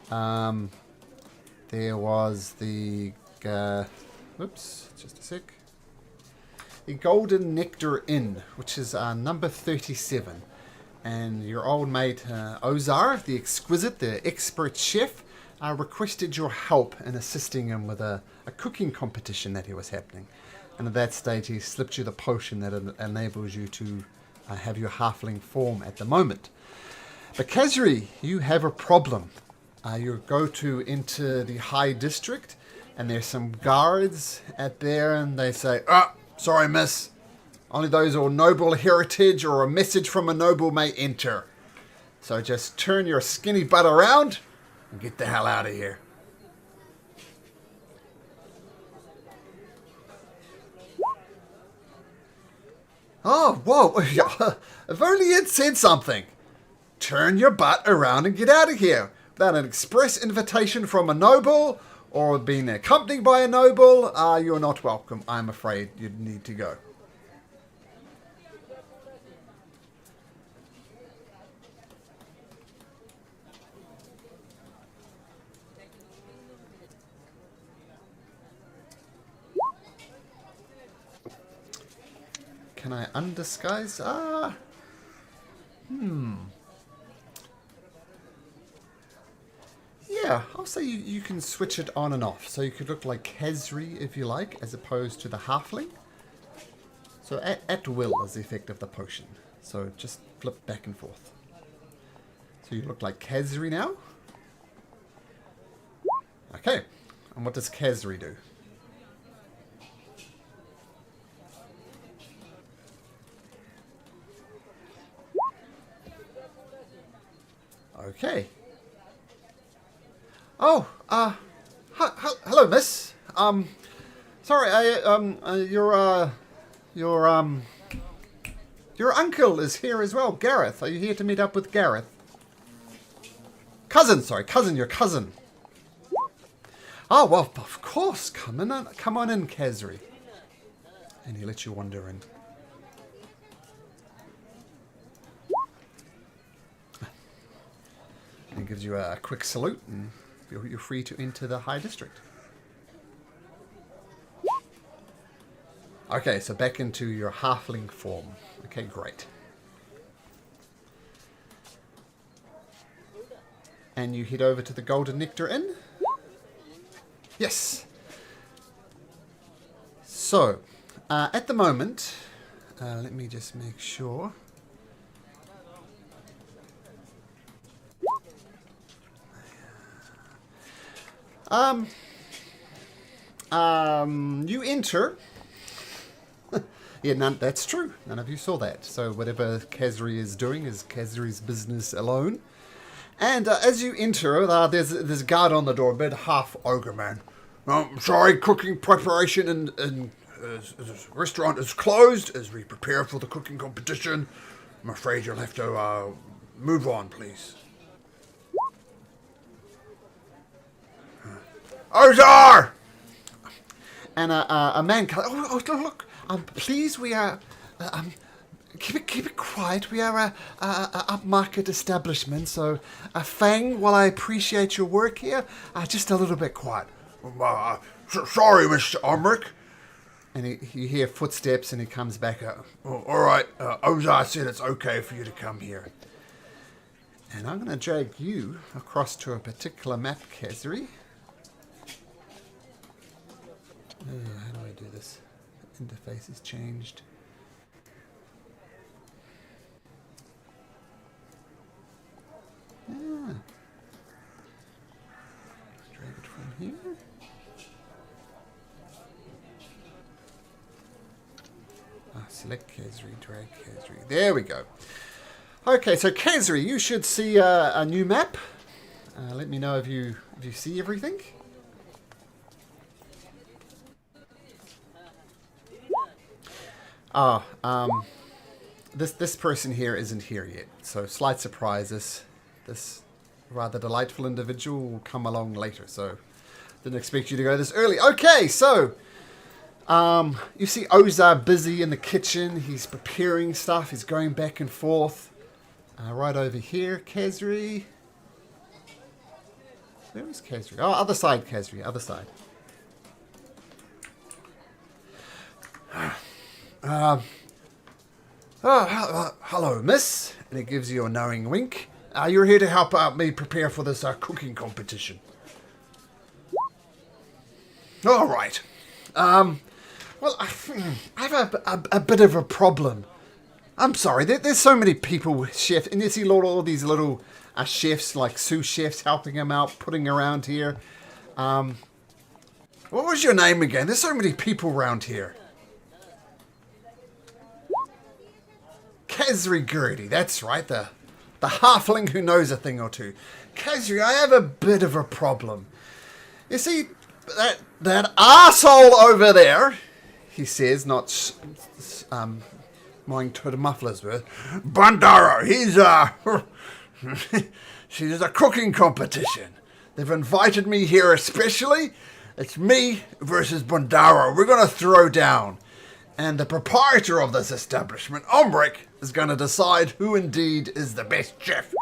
there was the... whoops, just a sec. The Golden Nectar Inn, which is number 37. And your old mate Ozar, the exquisite, the expert chef, requested your help in assisting him with a cooking competition that he was happening. And at that stage, he slipped you the potion that enables you to have your halfling form at the moment. But Kazri, you have a problem. You go to enter the High District, and there's some guards at there, and they say, "Oh, sorry, miss. Only those of noble heritage or a message from a noble may enter. So just turn your skinny butt around and get the hell out of here." Oh, whoa. If only you'd said something. Turn your butt around and get out of here. Without an express invitation from a noble or being accompanied by a noble, you're not welcome. I'm afraid you'd need to go. Can I undisguise? Yeah, I'll say you can switch it on and off. So you could look like Kesri, if you like, as opposed to the halfling. So at will is the effect of the potion. So just flip back and forth. So you look like Kesri now. Okay, and what does Kesri do? Okay. Oh, hello, miss. Sorry, your uncle is here as well, Gareth. Are you here to meet up with Gareth? Cousin, your cousin. Oh, well, of course. Come on in, Kesri. And he lets you wander in. And gives you a quick salute, and you're free to enter the High District. Okay, so back into your halfling form. Okay, great. And you head over to the Golden Nectar Inn? Yes. So, at the moment, let me just make sure. You enter. Yeah, that's true. None of you saw that. So whatever Kesri is doing is Kesri's business alone. And as you enter, there's a guard on the door, a bit half ogre man. Sorry, cooking preparation in restaurant is closed as we prepare for the cooking competition. I'm afraid you'll have to move on, please. Ozar! and a man comes. Oh, look! Please, we are. Keep it quiet. We are a upmarket establishment, so Fang, while I appreciate your work here, just a little bit quiet. Sorry, Mr. Umrick. And you hear footsteps, and he comes back up. Oh, all right, Ozar said it's okay for you to come here. And I'm going to drag you across to a particular map, Kazri. How do I do this? The interface has changed. Yeah. Drag it from here. Select Kazri, drag Kazri. There we go. Okay, so Kazri, you should see a new map. Let me know if you see everything. This person here isn't here yet, so slight surprises. This rather delightful individual will come along later, so didn't expect you to go this early. Okay, so you see Ozar busy in the kitchen. He's preparing stuff. He's going back and forth. Right over here, Kazri. Where is Kazri? Oh, other side, Kazri. Other side. Hello, miss. And it gives you a knowing wink. You're here to help me prepare for this cooking competition. All right. Well, I have a bit of a problem. I'm sorry. There's so many people with chefs, and you see all these little chefs, like sous chefs, helping him out, putting around here. What was your name again? There's so many people around here. Kazri Gertie, that's right, the halfling who knows a thing or two. Kazri, I have a bit of a problem. You see, that arsehole over there, he says, not mind to the mufflers with, Bandara, there's a cooking competition. They've invited me here especially. It's me versus Bandara. We're going to throw down. And the proprietor of this establishment, Umrick, is going to decide who indeed is the best chef.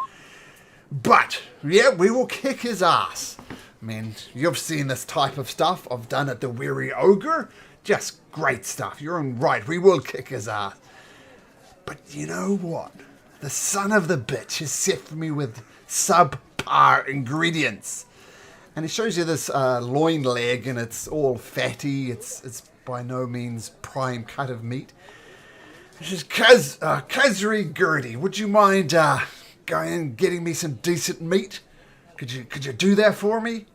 But, yeah, we will kick his ass. I mean, you've seen this type of stuff I've done at the Weary Ogre. Just great stuff. You're right, we will kick his ass. But you know what? The son of the bitch has set me with subpar ingredients. And he shows you this loin leg, and it's all fatty. It's by no means prime cut of meat. This is Kazri Gertie. Would you mind going and getting me some decent meat? Could you do that for me?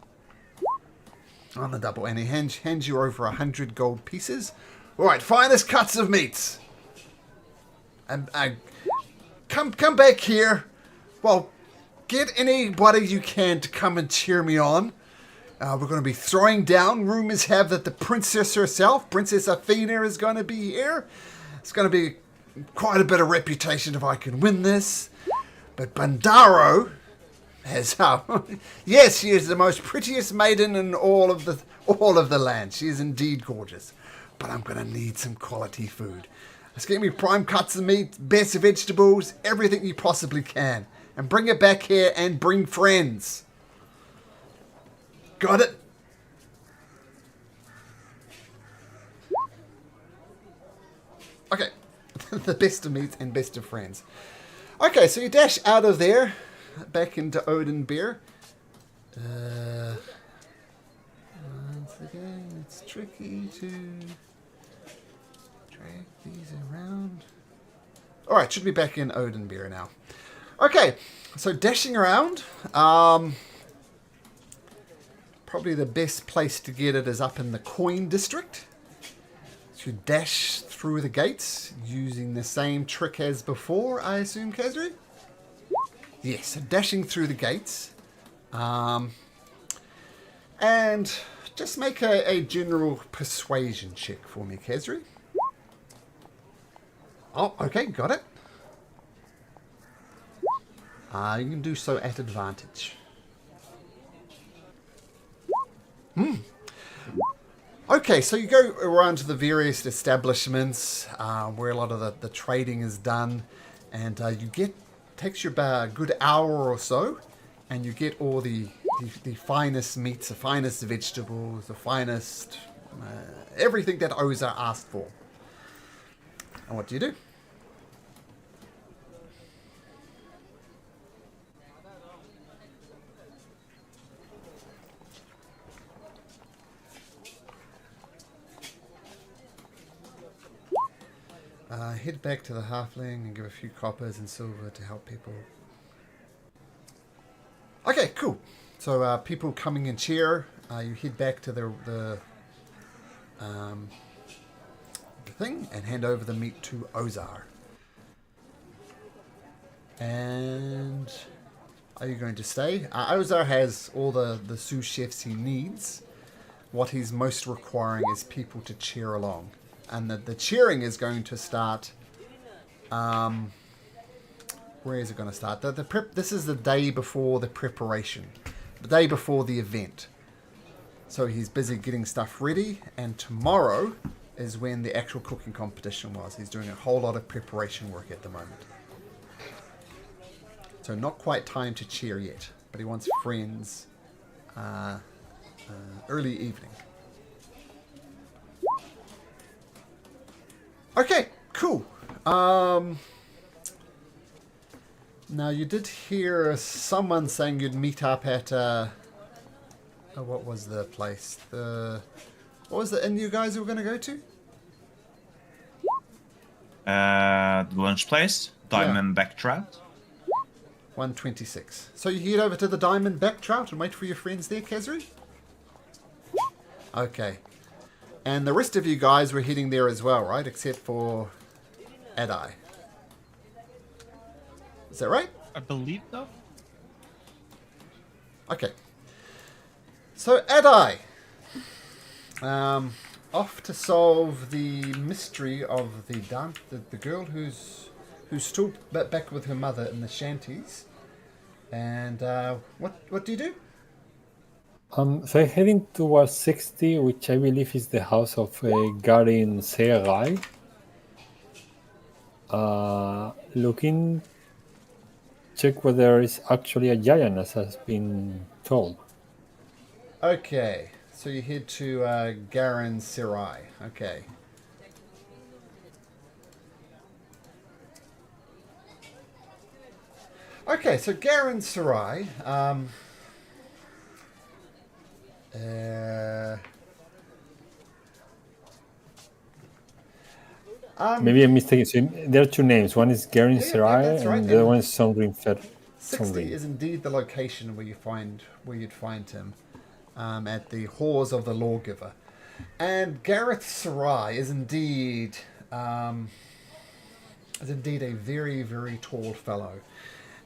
On the double, and he hands you over 100 gold pieces. All right, finest cuts of meats. And come back here. Well, get anybody you can to come and cheer me on. We're going to be throwing down. Rumors have that the princess herself, Princess Athena, is going to be here. It's going to be quite a bit of reputation if I can win this. But Bandaro has, yes, she is the most prettiest maiden in all of the land. She is indeed gorgeous. But I'm going to need some quality food. Let's get me prime cuts of meat, best vegetables, everything you possibly can. And bring it back here and bring friends. Got it? Okay. The best of meat and best of friends. Okay, so you dash out of there, back into Oathbreaker. Once again, it's tricky to drag these around. Alright, should be back in Oathbreaker now. Okay, so dashing around. Probably the best place to get it is up in the coin district. So you dash through the gates using the same trick as before, I assume, Kazri? Yes, so dashing through the gates. And just make a general persuasion check for me, Kazri. Oh, okay, got it. You can do so at advantage. Okay, so you go around to the various establishments where a lot of the trading is done, and you get takes you about a good hour or so, and you get all the finest meats, the finest vegetables, the finest everything that Ozar asked for. And what do you do? Head back to the halfling and give a few coppers and silver to help people. Okay, cool. So people coming in cheer. You head back to the thing and hand over the meat to Ozar. And are you going to stay? Ozar has all the sous chefs he needs. What he's most requiring is people to cheer along. And the cheering is going to start. Where is it going to start? The prep. This is the day before the preparation, the day before the event. So he's busy getting stuff ready, and tomorrow is when the actual cooking competition was. He's doing a whole lot of preparation work at the moment. So not quite time to cheer yet, but he wants friends early evening. Okay, cool. Now you did hear someone saying you'd meet up at what was the place? What was the inn you guys were going to go to? The lunch place, Diamond Back Trout. 126. So you head over to the Diamond Back Trout and wait for your friends there, Kazri? Okay. And the rest of you guys were heading there as well, right? Except for Adai. Is that right? I believe so. Okay. So Adai, off to solve the mystery of the girl who's still back with her mother in the shanties. And what do you do? So heading towards 60, which I believe is the house of Garin Serai. Looking, check whether it's actually a giant, as has been told. Okay, so you head to Garin Serai. Okay. Okay, so Garin Serai. Maybe I'm mistaken. So there are two names. One is Garin Yeah, Serai, that's right. and the other one is Somrin Fer. 60 is indeed the location where you'd find him, at the halls of the lawgiver, and Gareth Sarai is indeed a very, very tall fellow,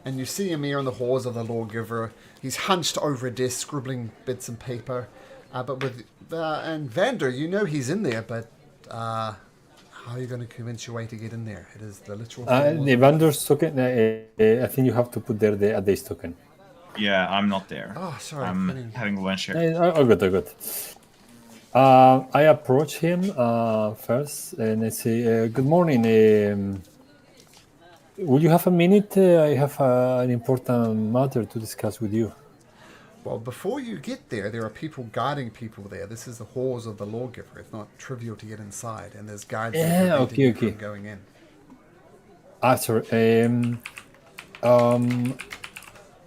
and you see him here in the halls of the lawgiver. He's hunched over a desk, scribbling bits of paper, and Vander, you know he's in there, but how are you going to convince your way to get in there? It is the literal. The vendor's token, I think you have to put there the Adays token. Yeah, I'm not there. Oh, sorry. I'm having lunch here. Oh, good. I approach him first and I say, good morning. Will you have a minute? I have an important matter to discuss with you. Well, before you get there, there are people guarding people there. This is the halls of the lawgiver. It's not trivial to get inside, and there's guards okay. from going in. Sorry.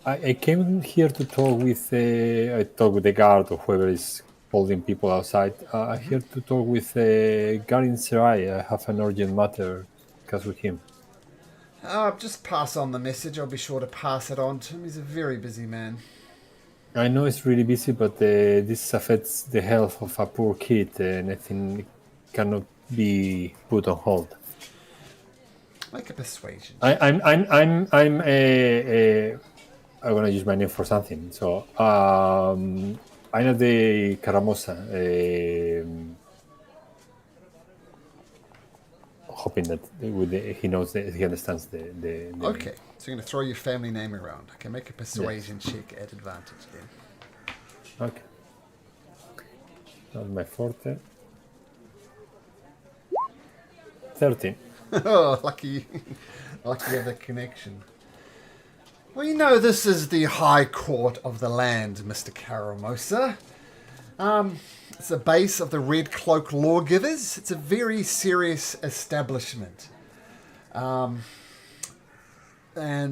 I came here to talk with the guard or whoever is holding people outside. I'm here to talk with Garin Serai. I have an urgent matter to discuss with him. Just pass on the message. I'll be sure to pass it on to him. He's a very busy man. I know it's really busy, but this affects the health of a poor kid, and I think it cannot be put on hold. Make a persuasion. I'm gonna use my name for something. So Aina de Caramosa. Hoping that he knows that he understands the Okay, so you're going to throw your family name around. Okay, make a persuasion check at advantage then. Not my forte. 13. Oh, lucky. Lucky you have the connection. Well, you know, this is the High Court of the land, Mr. Caramosa. It's the base of the Red Cloak Lawgivers. It's a very serious establishment. And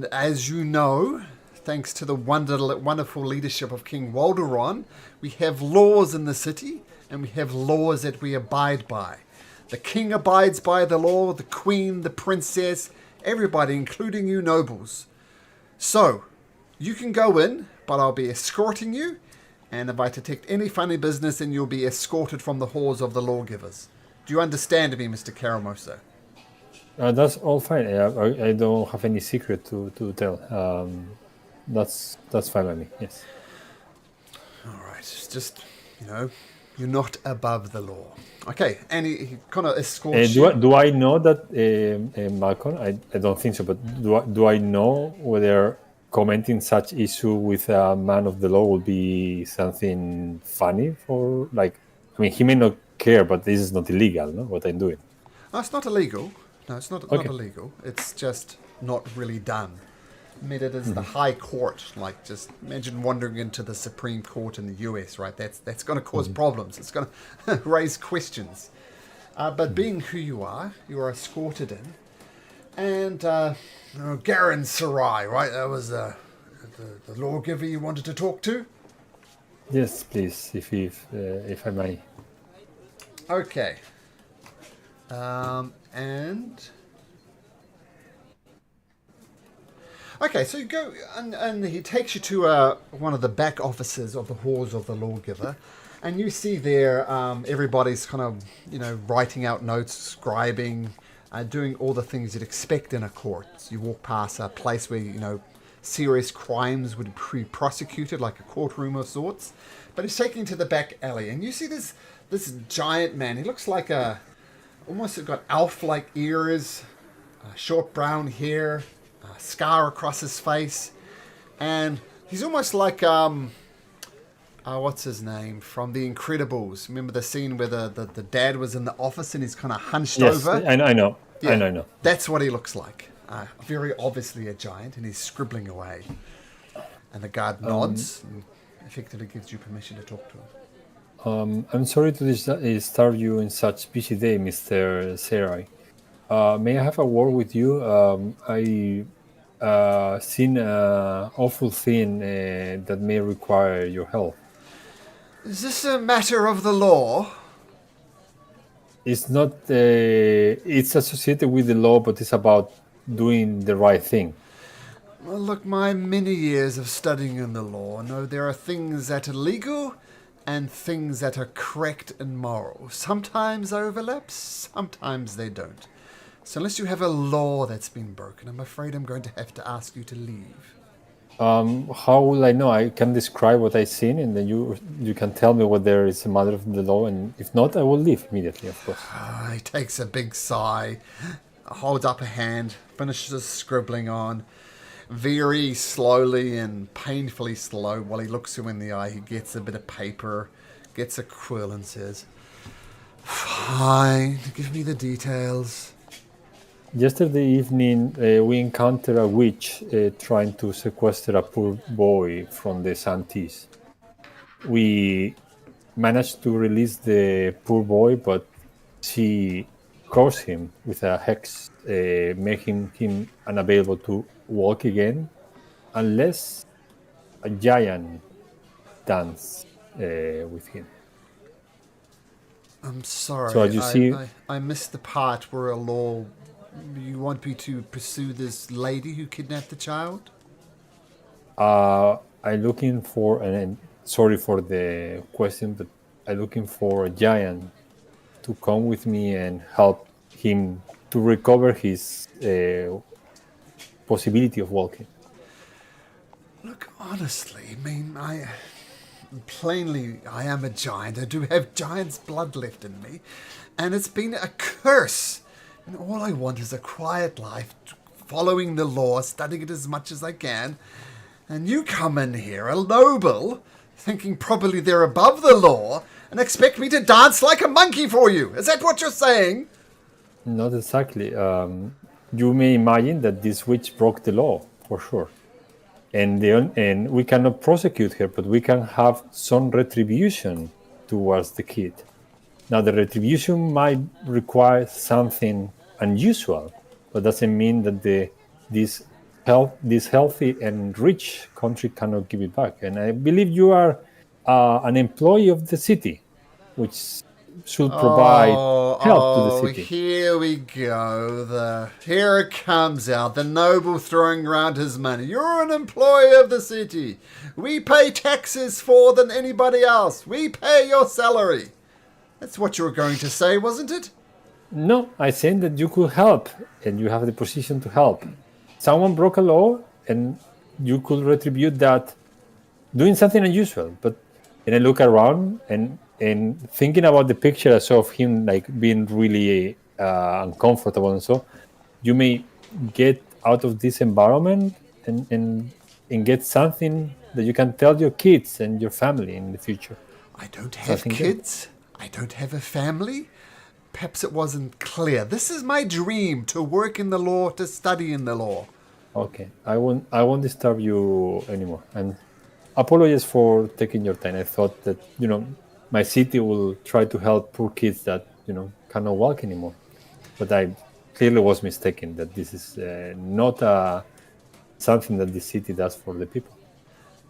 as you know, thanks to the wonderful leadership of King Walderon, we have laws in the city, and we have laws that we abide by. The king abides by the law, the queen, the princess, everybody, including you nobles. So, you can go in, but I'll be escorting you, and if I detect any funny business, then you'll be escorted from the halls of the lawgivers. Do you understand me, Mr. Caramoso? That's all fine. I don't have any secret to tell. That's fine by me, yes. All right, it's just, you know, you're not above the law. Okay, and he kind of escorts you. Do I know that, Malcolm? I don't think so, but do I know whether commenting such issue with a man of the law will be something funny for, like, I mean, he may not care, but this is not illegal, no? What I'm doing. No, it's not illegal. No, it's not Okay. illegal. It's just not really done. I mean, it is the High Court. Like, just imagine wandering into the Supreme Court in the US, right? That's going to cause problems. It's going to raise questions. But being who you are escorted in. And Garin Sarai, right? That was the lawgiver you wanted to talk to? Yes, please, if I may. Okay. And... Okay, so you go, and he takes you to one of the back offices of the halls of the lawgiver, and you see there everybody's kind of, you know, writing out notes, scribing, doing all the things you'd expect in a court. So you walk past a place where, you know, serious crimes would be prosecuted, like a courtroom of sorts, but he's taking you to the back alley, and you see this giant man. He looks like almost got elf-like ears, short brown hair, scar across his face, and he's almost like what's his name from The Incredibles? Remember the scene where the dad was in the office and he's kind of hunched over? Yes, I know. Yeah, I know. that's what he looks like. Very obviously a giant, and he's scribbling away. And the guard nods and effectively gives you permission to talk to him. I'm sorry to disturb you in such busy day, Mr. Sarai. May I have a word with you? I seen an awful thing that may require your help. Is this a matter of the law? It's not. It's associated with the law, but it's about doing the right thing. Well, look, my many years of studying in the law know there are things that are legal and things that are correct and moral. Sometimes overlaps, sometimes they don't. So unless you have a law that's been broken, I'm afraid I'm going to have to ask you to leave. How will I know? I can describe what I've seen, and then you can tell me whether it's a matter of the law, and if not, I will leave immediately, of course. He takes a big sigh, holds up a hand, finishes scribbling on. Very slowly and painfully slow, while he looks you in the eye, he gets a bit of paper, gets a quill and says, "Fine, give me the details." Yesterday evening, we encountered a witch trying to sequester a poor boy from the Santis. We managed to release the poor boy, but she cursed him with a hex, making him unavailable to walk again, unless a giant dance with him. I'm sorry, So as you see, I missed the part where a law... You want me to pursue this lady who kidnapped the child? I'm looking for, and sorry for the question, but I'm looking for a giant to come with me and help him to recover his possibility of walking. Look, honestly, I mean, plainly, I am a giant. I do have giant's blood left in me, and it's been a curse. And all I want is a quiet life, following the law, studying it as much as I can. And you come in here, a noble, thinking probably they're above the law, and expect me to dance like a monkey for you. Is that what you're saying? Not exactly. You may imagine that this witch broke the law, for sure. And we cannot prosecute her, but we can have some retribution towards the kid. Now, the retribution might require something unusual, but doesn't mean that this healthy and rich country cannot give it back. And I believe you are an employee of the city, which should provide help to the city. Here we go. Here it comes out. The noble throwing around his money. You're an employee of the city. We pay taxes more than anybody else. We pay your salary. That's what you were going to say, wasn't it? No, I said that you could help, and you have the position to help. Someone broke a law, and you could retribute that doing something unusual. And I look around and thinking about the picture I saw of him like being really uncomfortable and so, you may get out of this environment and get something that you can tell your kids and your family in the future. I don't have kids. I don't have a family. Perhaps it wasn't clear. This is my dream, to work in the law, to study in the law. Okay, I won't disturb you anymore. And apologies for taking your time. I thought that, my city will try to help poor kids that, cannot walk anymore. But I clearly was mistaken that this is not something that the city does for the people.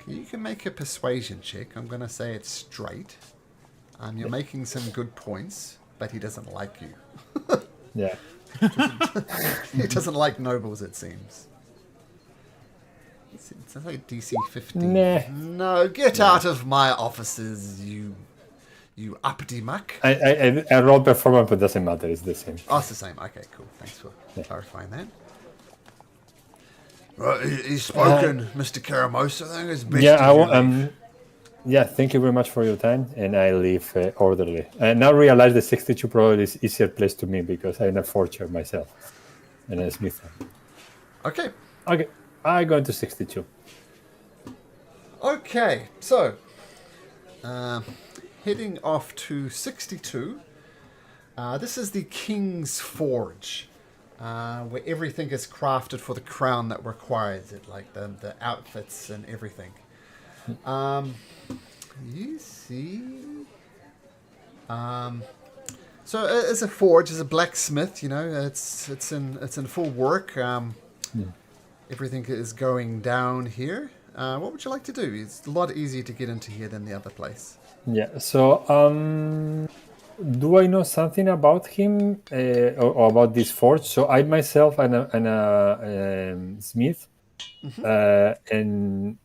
You can make a persuasion check. I'm going to say it's straight. You're making some good points, but he doesn't like you. Yeah. He doesn't like nobles, it seems. It's like DC 15. Nah. No, get out of my offices, you uppity muck. I rolled performance, but it doesn't matter. It's the same. Oh, it's the same. Okay, cool. Thanks for clarifying that. Right, he's spoken, Mr. Karamosa. I think it's best thank you very much for your time, and I leave orderly. I now realize the 62 probably is easier place to me because I'm a forger myself, and a smith. Okay, I go into 62. Okay, so heading off to 62. This is the King's Forge, where everything is crafted for the crown that requires it, like the outfits and everything. You see. So as a forge, as a blacksmith, it's in full work. Everything is going down here. What would you like to do? It's a lot easier to get into here than the other place. Yeah. So, do I know something about him or about this forge? So I myself am a smith, and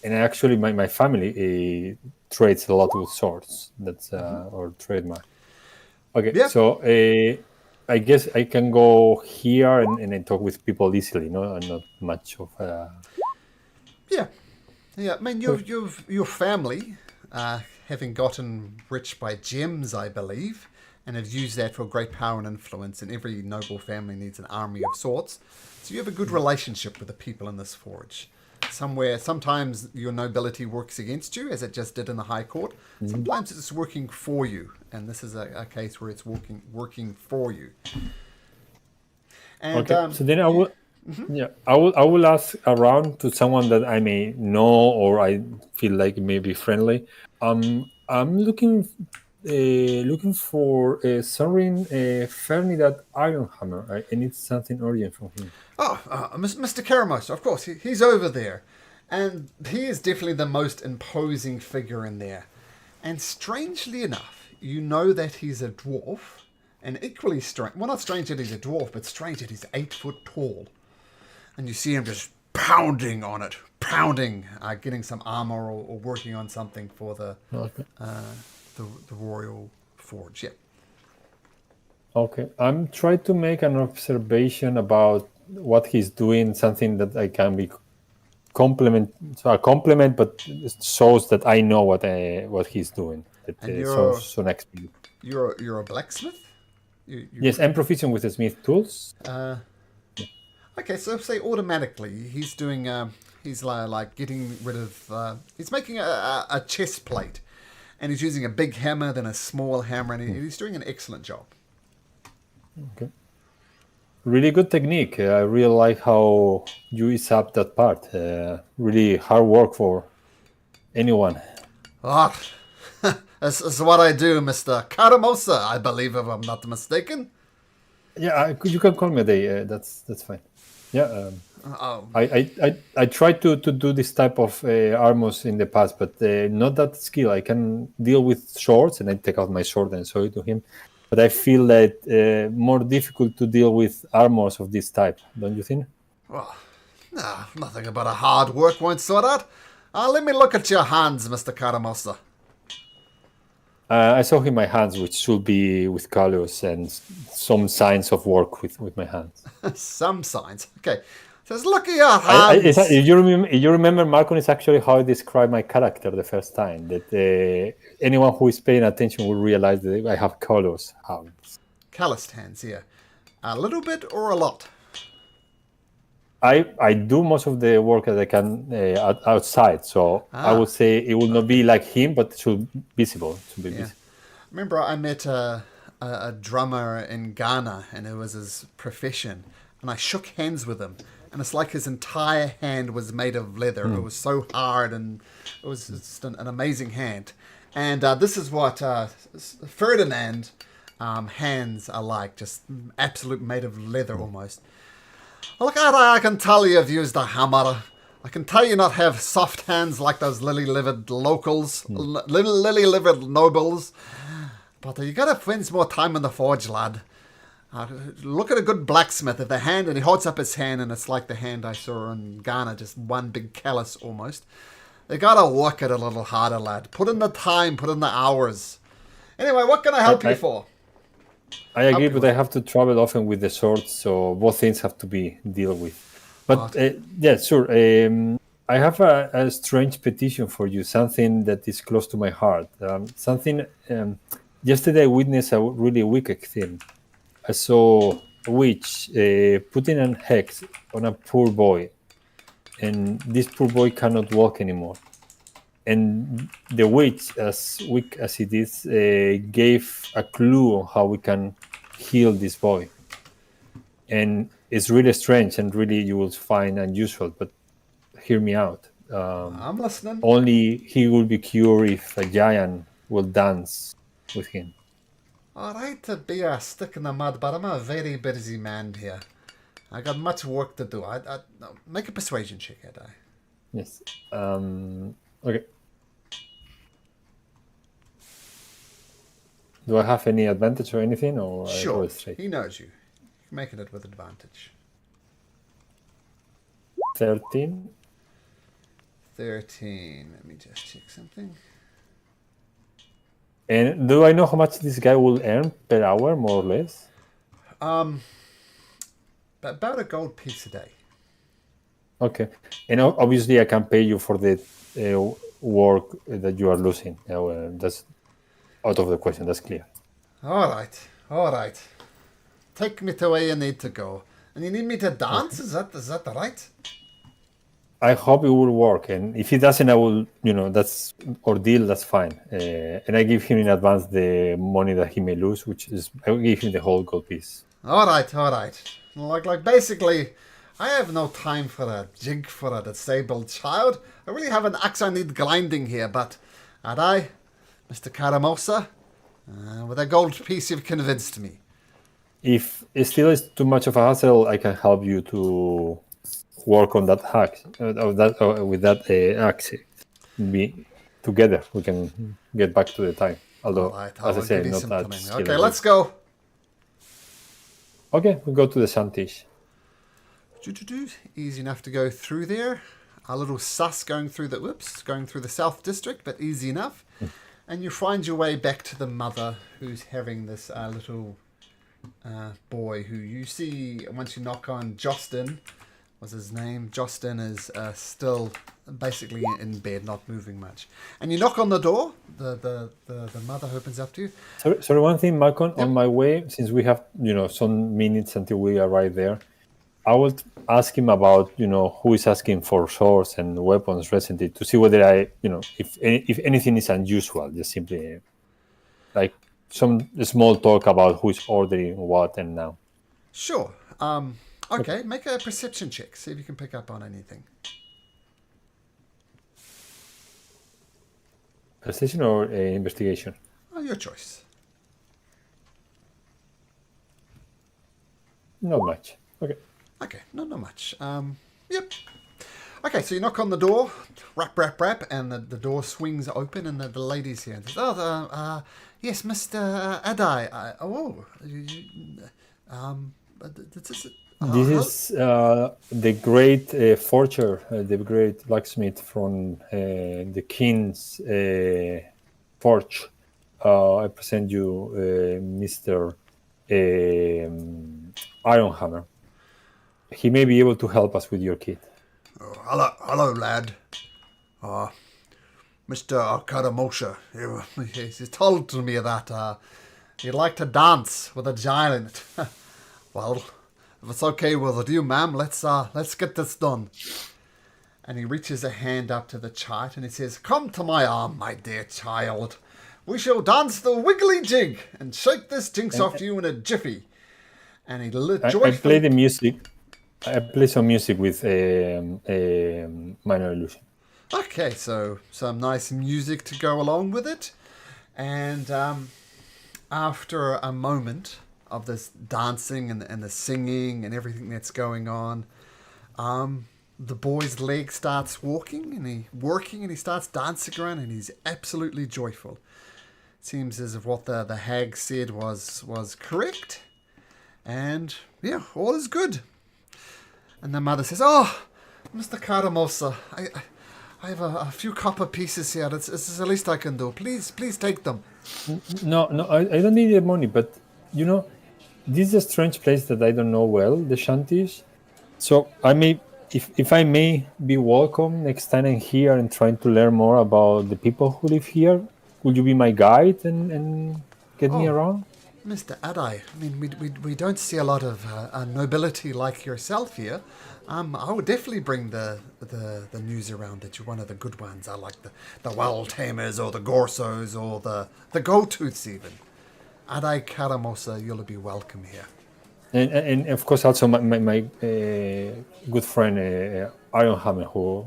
actually my family trades a lot with swords. That's our trademark. Okay. Yeah. So I guess I can go here and talk with people easily, and not much of Yeah. I mean, your family, having gotten rich by gems, I believe, and have used that for great power and influence, and every noble family needs an army of sorts. So you have a good relationship with the people in this forge. Sometimes your nobility works against you, as it just did in the High Court. Sometimes it's working for you, and this is a case where it's working for you. And, okay. So then I will, I will ask around to someone that I may know or I feel like may be friendly. I'm looking for Sorin Fernidad Ironhammer. I need something urgent from him. Mr. Karamos, of course, he's over there. And he is definitely the most imposing figure in there. And strangely enough, you know that he's a dwarf. And equally strange, well, not strange that he's a dwarf, but strange that he's 8 foot tall. And you see him just pounding on it, getting some armor or working on something for the royal forge. Yeah. Okay, I'm trying to make an observation about what he's doing, something that I can be compliment, but it shows that I know what he's doing. So next to you. You're a blacksmith? Yes, I'm proficient with the smith tools. Okay, so say automatically he's doing He's like getting rid of. He's making a chest plate, and he's using a big hammer, then a small hammer, and he's doing an excellent job. Okay. Really good technique. I really like how you ease up that part. Really hard work for anyone. Ah, this is what I do, Mr. Karamosa, I believe, if I'm not mistaken. Yeah, you can call me Day. That's fine. Yeah. I tried to do this type of armors in the past, but not that skill. I can deal with swords, and I take out my sword and show it to him. But I feel that more difficult to deal with armors of this type, don't you think? Well, nah, nothing about a hard work won't sort out. Let me look at your hands, Mr. Karamosa. I saw in my hands, which should be with colors and some signs of work with my hands. Some signs. Okay. Says, look at your hands. If you remember, Malcolm, is actually how I described my character the first time. That anyone who is paying attention will realize that I have colors hands. Calloused hands here. A little bit or a lot? I do most of the work that I can outside, so I would say it will not be like him, but it should be visible. Remember, I met a drummer in Ghana, and it was his profession, and I shook hands with him, and it's like his entire hand was made of leather. It was so hard, and it was just an amazing hand. And this is what Ferdinand hands are like, just absolute made of leather almost. Look at I can tell you've used a hammer. I can tell you not have soft hands like those lily-livered locals, lily-livered nobles. But you gotta spend more time in the forge, lad. Look at a good blacksmith. If the hand, and he holds up his hand, and it's like the hand I saw in Ghana, just one big callus almost. You gotta work it a little harder, lad. Put in the time, put in the hours. Anyway, what can I help you for? I agree, but I have to travel often with the sword, so both things have to be dealt with. But yeah, sure. I have a strange petition for you, something that is close to my heart. Yesterday I witnessed a really wicked thing. I saw a witch putting a hex on a poor boy, and this poor boy cannot walk anymore. And the witch, as weak as it is, gave a clue on how we can heal this boy. And it's really strange and really you will find unusual, but hear me out. I'm listening. Only he will be cured if a giant will dance with him. All right to be a stick in the mud, but I'm a very busy man here. I got much work to do. No, make a persuasion check, Ed. Yes. Okay. Do I have any advantage or anything? Or sure. He knows you. You're making it with advantage. 13. 13. Let me just check something. And do I know how much this guy will earn per hour, more or less? About a gold piece a day. Okay. And obviously I can pay you for the work that you are losing. That's out of the question. That's clear. All right. Take me to where you need to go. And you need me to dance? Is that right? I hope it will work. And if it doesn't, I will, that's ordeal. That's fine. And I give him in advance the money that he may lose, which is I will give him the whole gold piece. All right. Like basically, I have no time for a jig for a disabled child. I really have an axe I need grinding here, but I, Mr. Karamosa, with a gold piece you've convinced me. If it still is too much of a hassle, I can help you to work on that hack, with that axe. Together, we can get back to the time. Although, as I said, not that skill. Okay, let's go. Okay, we go to the Santish. Easy enough to go through there. A little sus going through the South District, but easy enough. And you find your way back to the mother who's having this little boy who you see once you knock on Justin. Was his name? Justin is still basically in bed, not moving much. And you knock on the door. The mother opens up to you. Sorry, one thing, Malcolm. Yep. On my way, since we have some minutes until we arrive there, I would ask him about, who is asking for swords and weapons recently to see whether if anything is unusual, just simply like some small talk about who is ordering what and now. Sure. Okay, make a perception check. See if you can pick up on anything. Perception or investigation? Oh, your choice. Not much. Okay. Okay, not much. Yep. Okay, so you knock on the door, rap, rap, rap, and the door swings open, and the lady's here. And says, yes, Mr. Adai. This is the great forger, the great blacksmith from the king's forge. I present you Mr. Ironhammer. He may be able to help us with your kit. Hello, lad. Mr. Karamosha, He's told to me that you'd like to dance with a giant. Well, if it's okay with you, ma'am, let's get this done. And he reaches a hand up to the child and he says, "Come to my arm, my dear child. We shall dance the wiggly jig and shake this jinx off you in a jiffy." And he joyfully... I play the music. I play some music with minor illusion. Okay, so some nice music to go along with it. And after a moment of this dancing and the singing and everything that's going on, the boy's leg starts working and he starts dancing around and he's absolutely joyful. Seems as if what the hag said was correct. And yeah, all is good. And the mother says, "Oh, Mr. Caramosa, I have a few copper pieces here. It's the least I can do. Please take them." No, I don't need the money, but this is a strange place that I don't know well, the shanties. So I may, if I may be welcome next time I'm here and trying to learn more about the people who live here, would you be my guide and get me around? Mr. Adai, I mean, we don't see a lot of nobility like yourself here. I would definitely bring the news around that you're one of the good ones. I like the Wild Tamers or the Gorsos or the Goldtooths even. Adai Karamosa, you'll be welcome here. And of course also my good friend Ironhammer, who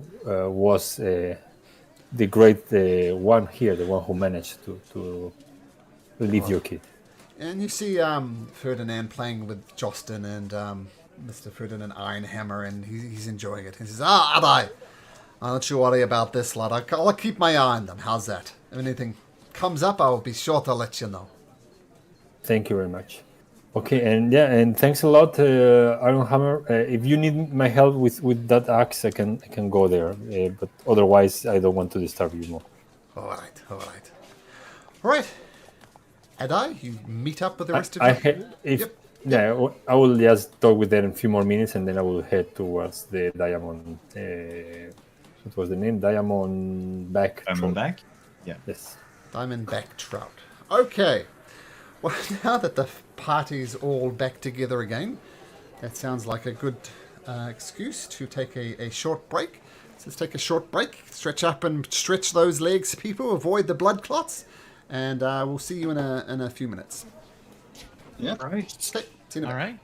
was the great one here, the one who managed to leave your kid. And you see Ferdinand playing with Justin and Mr. Ferdinand Ironhammer, and he's enjoying it. He says, Adai, don't you worry about this, lad. I'll keep my eye on them. How's that? If anything comes up, I'll be sure to let you know. Thank you very much. Okay, and thanks a lot, Ironhammer. If you need my help with that axe, I can go there. But otherwise, I don't want to disturb you more. All right. Adai, you meet up with the rest of you? Yeah, I will just talk with them a few more minutes, and then I will head towards the Diamond. What was the name? Diamondback. Diamondback? Yeah. Yes. Diamondback trout. Okay. Well, now that the party's all back together again, that sounds like a good excuse to take a short break. So let's take a short break, stretch up and stretch those legs, people, avoid the blood clots, and we'll see you in a few minutes. Yeah. All right. Okay, see you in a All bit. right.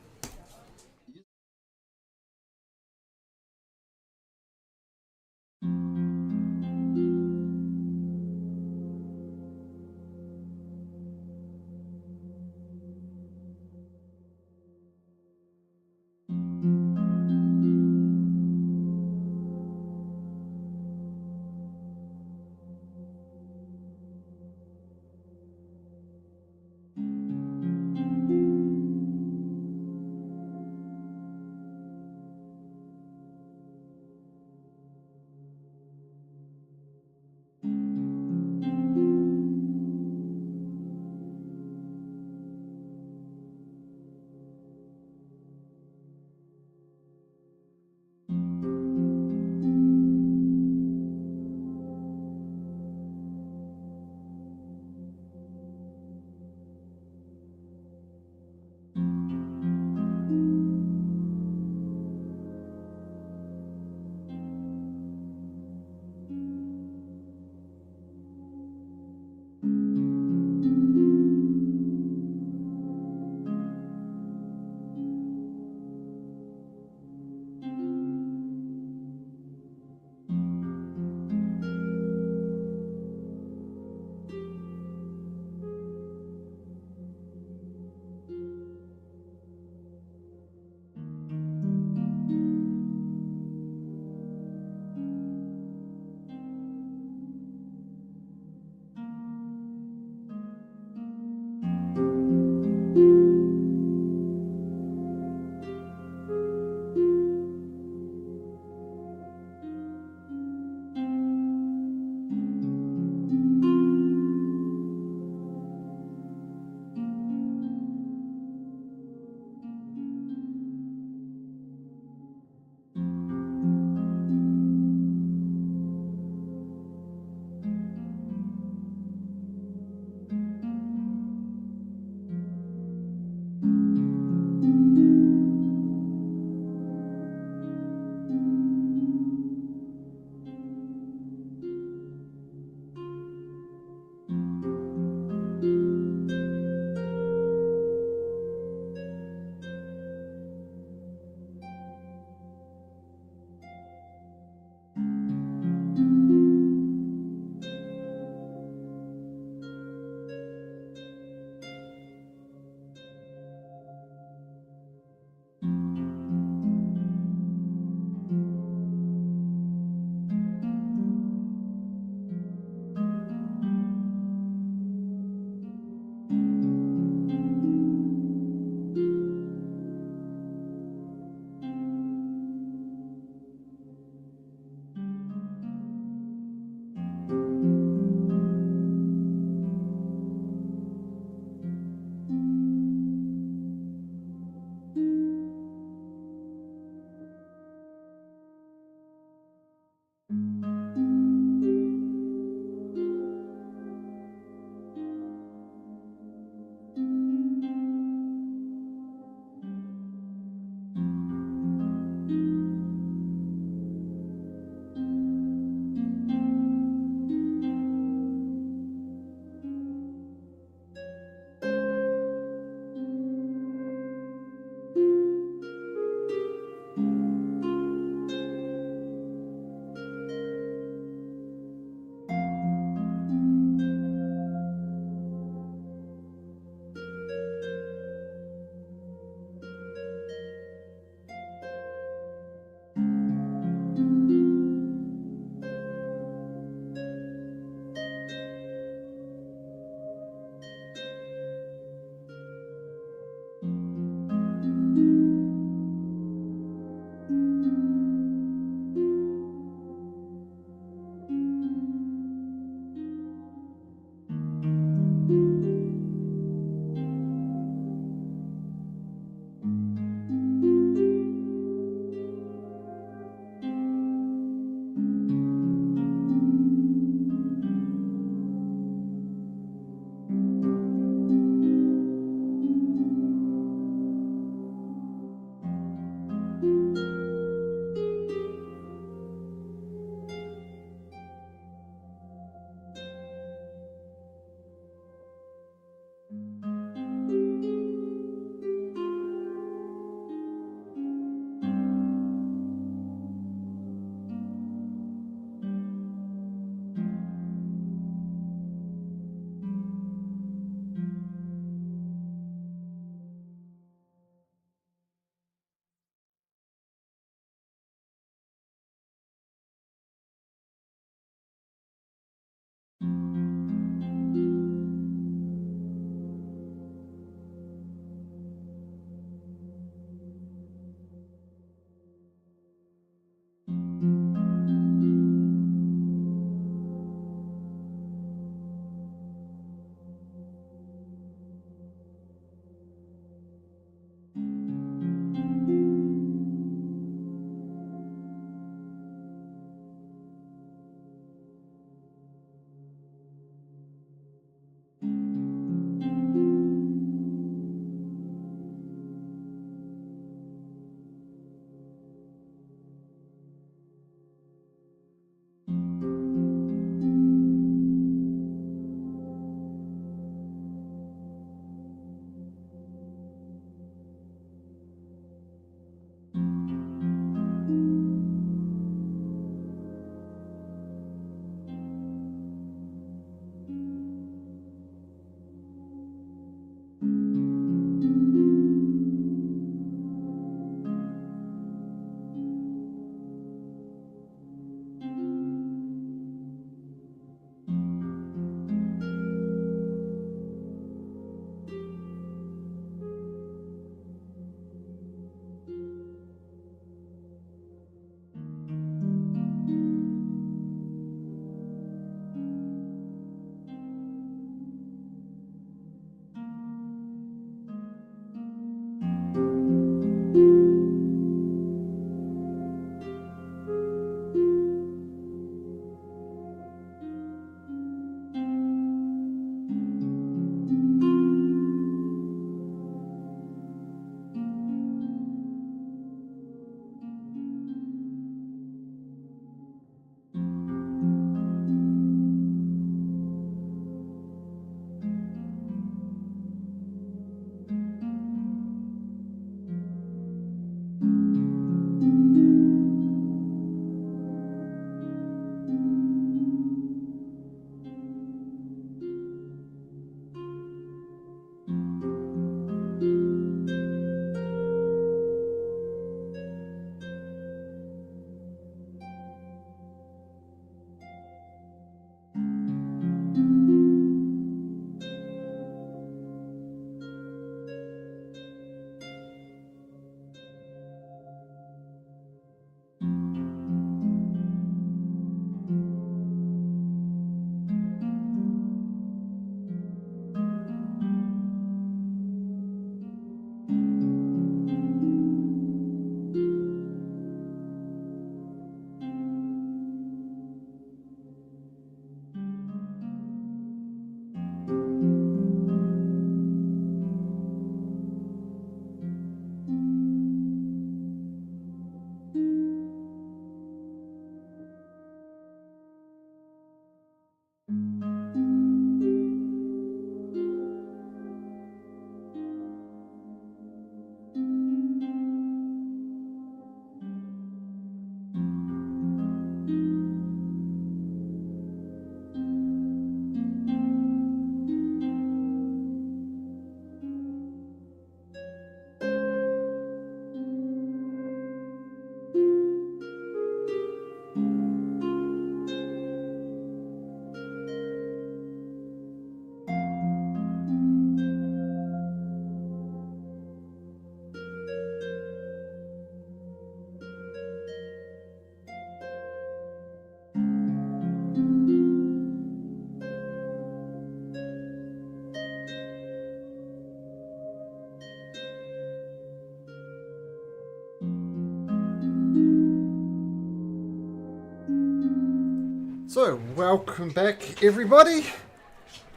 So, welcome back, everybody,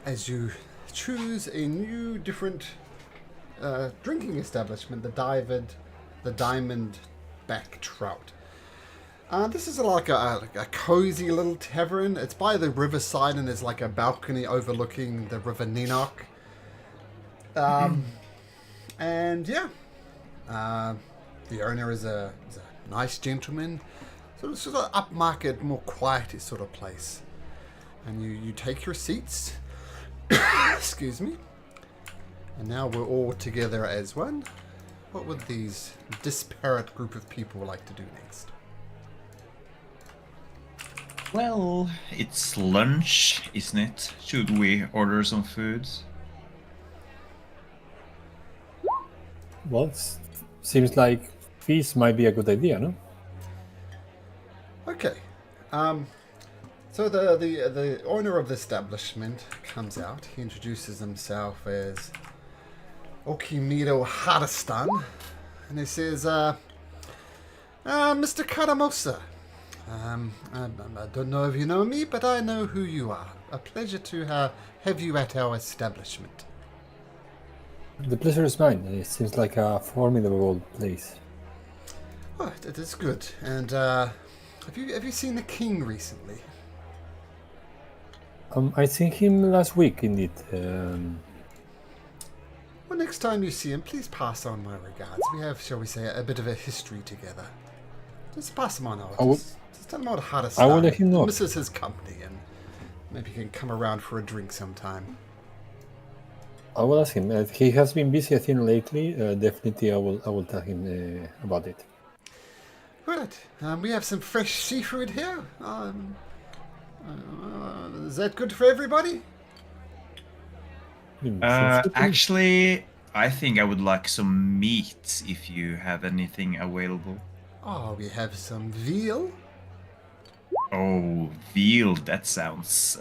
as you choose a new, different drinking establishment, the Diamond Back Trout. This is like a cozy little tavern. It's by the riverside, and there's like a balcony overlooking the River Nenok. And yeah, the owner is a nice gentleman. Sort of upmarket, more quiet sort of place. And you take your seats. Excuse me. And now we're all together as one. What would these disparate group of people like to do next? Well, it's lunch, isn't it? Should we order some food? Well, seems like feast might be a good idea, no? Okay. So the owner of the establishment comes out. He introduces himself as Okimiro Haristan, and he says, Mr. Karamosa, I don't know if you know me, but I know who you are. A pleasure to have you at our establishment. The pleasure is mine. It seems like a formidable place. Oh, it is good. And have you seen the king recently? I seen him last week, indeed. Well, next time you see him, please pass on my regards. We have, shall we say, a bit of a history together. Just pass him on over. Just tell him how to start. I will let him know. Misses his company, and maybe he can come around for a drink sometime. I will ask him. He has been busy, I think, lately. Definitely, I will tell him about it. Right. We have some fresh seafood here. Is that good for everybody? Actually, I think I would like some meat if you have anything available. Oh, we have some veal. Oh, veal, that sounds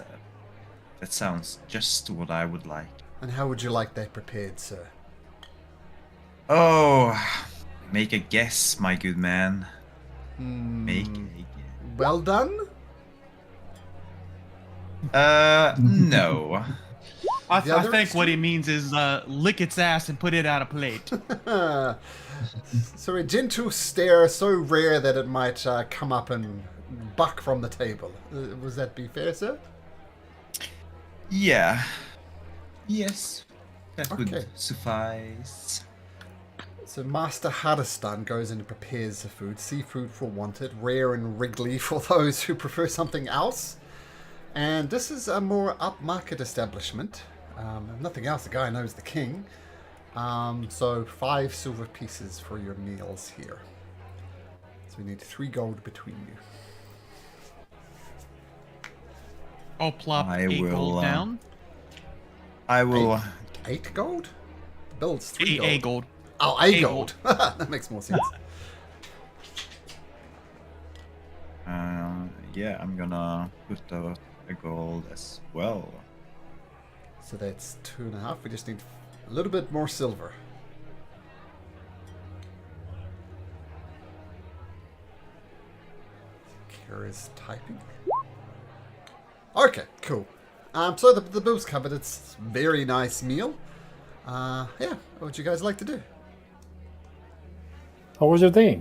just what I would like. And how would you like that prepared, sir? Oh, make a guess, my good man. Make a guess. Well done. No. I The other think what he means is lick its ass and put it on a plate. So a gentle stare, so rare that it might come up and buck from the table. Was that be fair, sir? Yeah. Yes. That Okay. would suffice. So Master Haristan goes in and prepares the food. Seafood for wanted, rare and wriggly for those who prefer something else. And this is a more upmarket establishment. If nothing else, the guy knows the king. So 5 silver pieces for your meals here. So we need 3 gold between you. I'll plop I 8 will, gold down. I will. 8 gold? The bill's 3 gold. A gold. Oh, A gold. That makes more sense. Yeah, I'm gonna put a gold as well. So that's 2.5. We just need a little bit more silver. Kira's typing. Okay, cool. So the bill's covered. It's a very nice meal. Yeah, what would you guys like to do? How was your day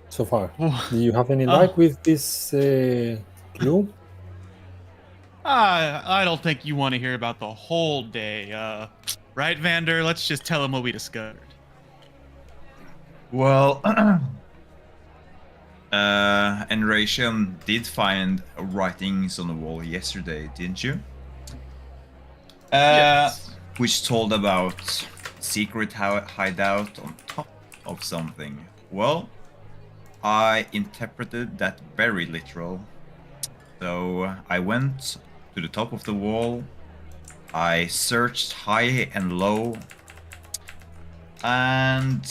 so far? Do you have any luck with this clue? I don't think you want to hear about the whole day. Right, Vander? Let's just tell him what we discovered. Well, Enration did find writings on the wall yesterday, didn't you? Yes. Which told about secret hideout on top of something. Well, I interpreted that very literal. So I went to the top of the wall. I searched high and low. And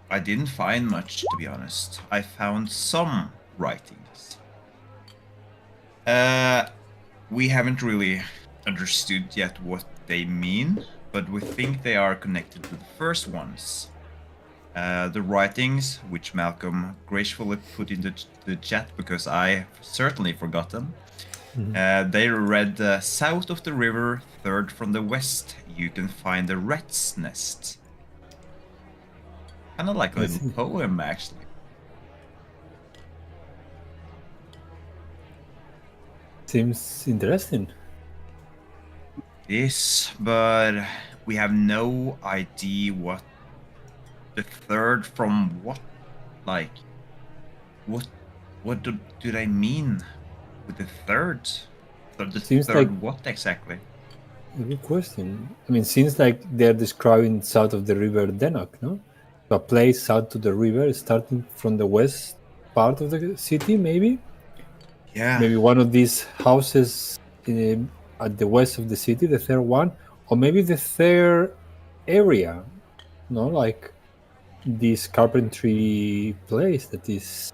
I didn't find much, to be honest. I found some writings. We haven't really understood yet what they mean, but we think they are connected to the first ones. the writings, which Malcolm gracefully put into the chat because I certainly forgot them. They read, south of the river, third from the west, you can find a rat's nest. Kind of like a little poem, actually. Seems interesting. Yes, but we have no idea what the third from what, like, what do they mean with the third? The Seems third like- what exactly? Good question. I mean, seems like they're describing south of the river Denok, no? A place south to the river, starting from the west part of the city, maybe. Yeah. Maybe one of these houses at the west of the city, the third one, or maybe the third area, no, like this carpentry place that is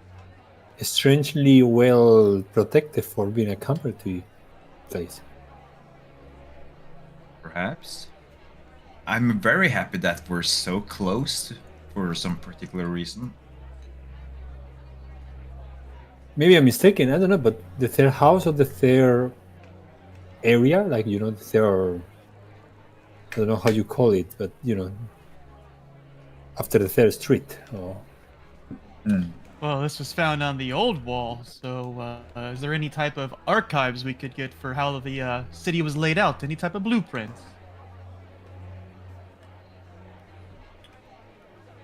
strangely well protected for being a carpentry place. Perhaps. I'm very happy that we're so close for some particular reason. Maybe I'm mistaken, I don't know, but the third house or the third area, like, the third, I don't know how you call it, but, after the third street. Or... Well, this was found on the old wall, so is there any type of archives we could get for how the city was laid out? Any type of blueprints?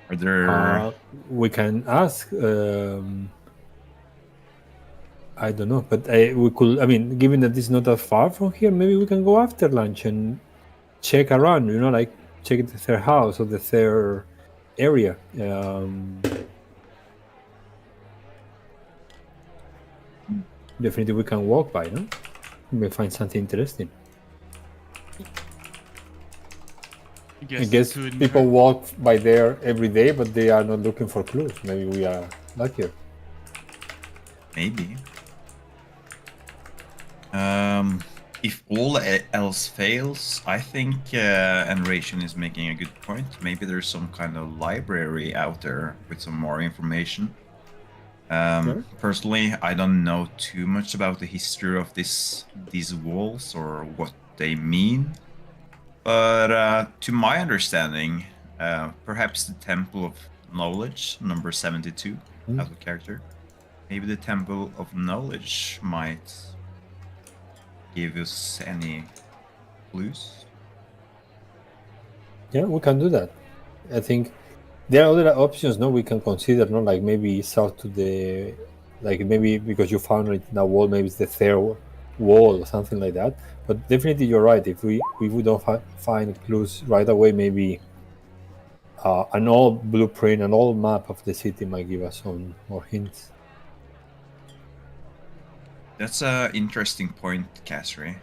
Are there... we can ask. I don't know, but we could. I mean, given that it's not that far from here, maybe we can go after lunch and check around. Like check the third house or the third area. Definitely, we can walk by. No, we may find something interesting. I guess people walk by there every day, but they are not looking for clues. Maybe we are luckier. Maybe. If all else fails, I think Enration is making a good point. Maybe there's some kind of library out there with some more information. Personally, I don't know too much about the history of these walls or what they mean. But to my understanding, perhaps the Temple of Knowledge, number 72, out of character. Maybe the Temple of Knowledge might give us any clues. Yeah, we can do that. I think there are other options, no, we can consider, no, like maybe south to the, like maybe because you found it in a wall, maybe it's the third wall or something like that. But definitely, you're right. If we don't find clues right away, maybe an old blueprint, an old map of the city might give us some more hints. That's an interesting point, Kasri.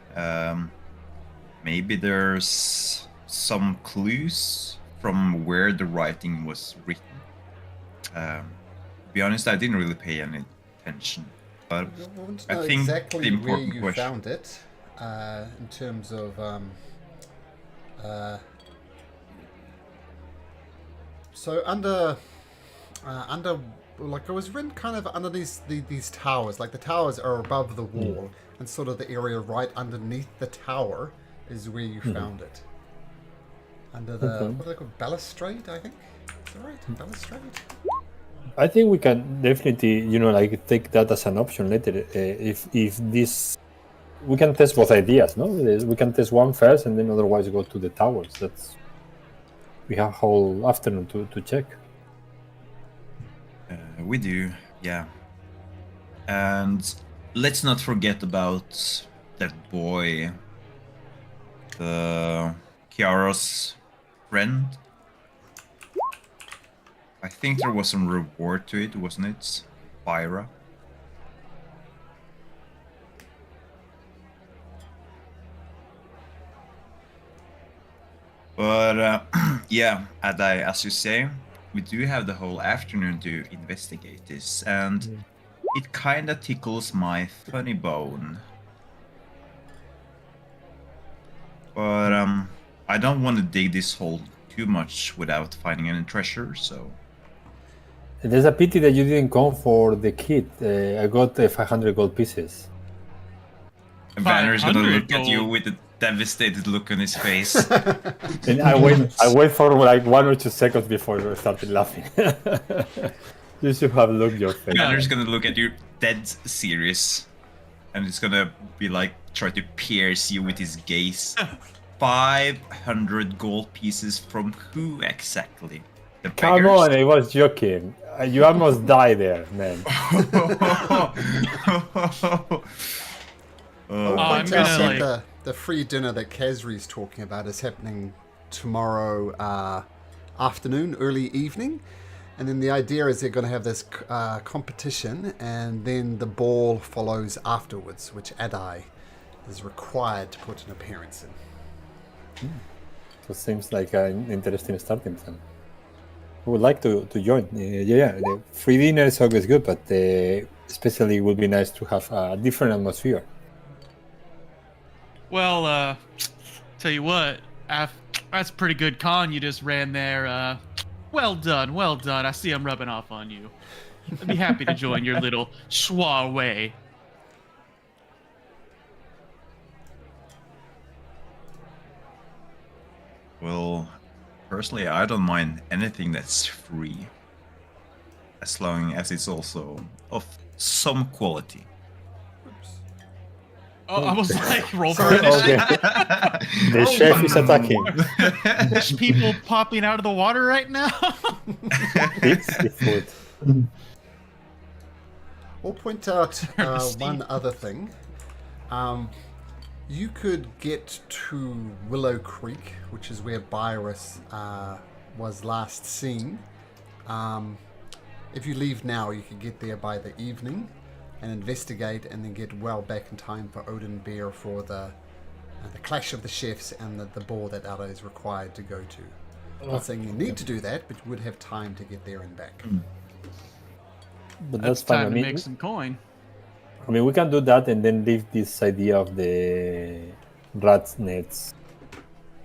Maybe there's some clues from where the writing was written. To be honest, I didn't really pay any attention. But I want to I know think exactly the where important you question... found it, in terms of so under like it was written kind of under these towers. Like the towers are above the wall, and sort of the area right underneath the tower is where you found it. Under the what are they called? Balustrade, I think. Is that right? Balustrade. I think we can definitely, like take that as an option later. If this, we can test both ideas, no? We can test one first, and then otherwise go to the towers. We have whole afternoon to check. We do, yeah. And let's not forget about that boy, the Kiara's friend. I think there was some reward to it, wasn't it? Byra. But yeah, as you say, we do have the whole afternoon to investigate this, and it kind of tickles my funny bone. But I don't want to dig this hole too much without finding any treasure, so There's a pity that you didn't come for the kit. I got 500 gold pieces. And Banner's gonna 500 look at you gold. with a devastated look on his face. And I wait for like 1 or 2 seconds before I started laughing. You should have looked your face. Banner's gonna look at you dead serious. And it's gonna be like, try to pierce you with his gaze. 500 gold pieces from who exactly? The Come beggars? on, I was joking. You almost died there, man. I'll I'm point gonna, out like- that the free dinner that Kazri's talking about is happening tomorrow afternoon, early evening. And then the idea is they're going to have this competition, and then the ball follows afterwards, which Adai is required to put an appearance in. So it seems like an interesting starting plan. I would like to join. The free dinner is always good, but especially it would be nice to have a different atmosphere. Well, tell you what, that's a pretty good con you just ran there. Well done, well done. I see I'm rubbing off on you. I'd be happy to join your little soiree. Well, personally, I don't mind anything that's free. As long as it's also of some quality. Oh, I was like, roll for Sorry, initiative. Okay. The chef is attacking. There's people popping out of the water right now. It's seafood. I'll point out Steve. one other thing. You could get to Willow Creek, which is where Byra was last seen. If you leave now, you could get there by the evening and investigate, and then get well back in time for Odin Beer for the clash of the chefs and the ball that Ada is required to go to. I'm not saying you need to do that, but you would have time to get there and back. But That's that's fine. time I to mean, make some coin. we can do that and then leave this idea of the rat's nets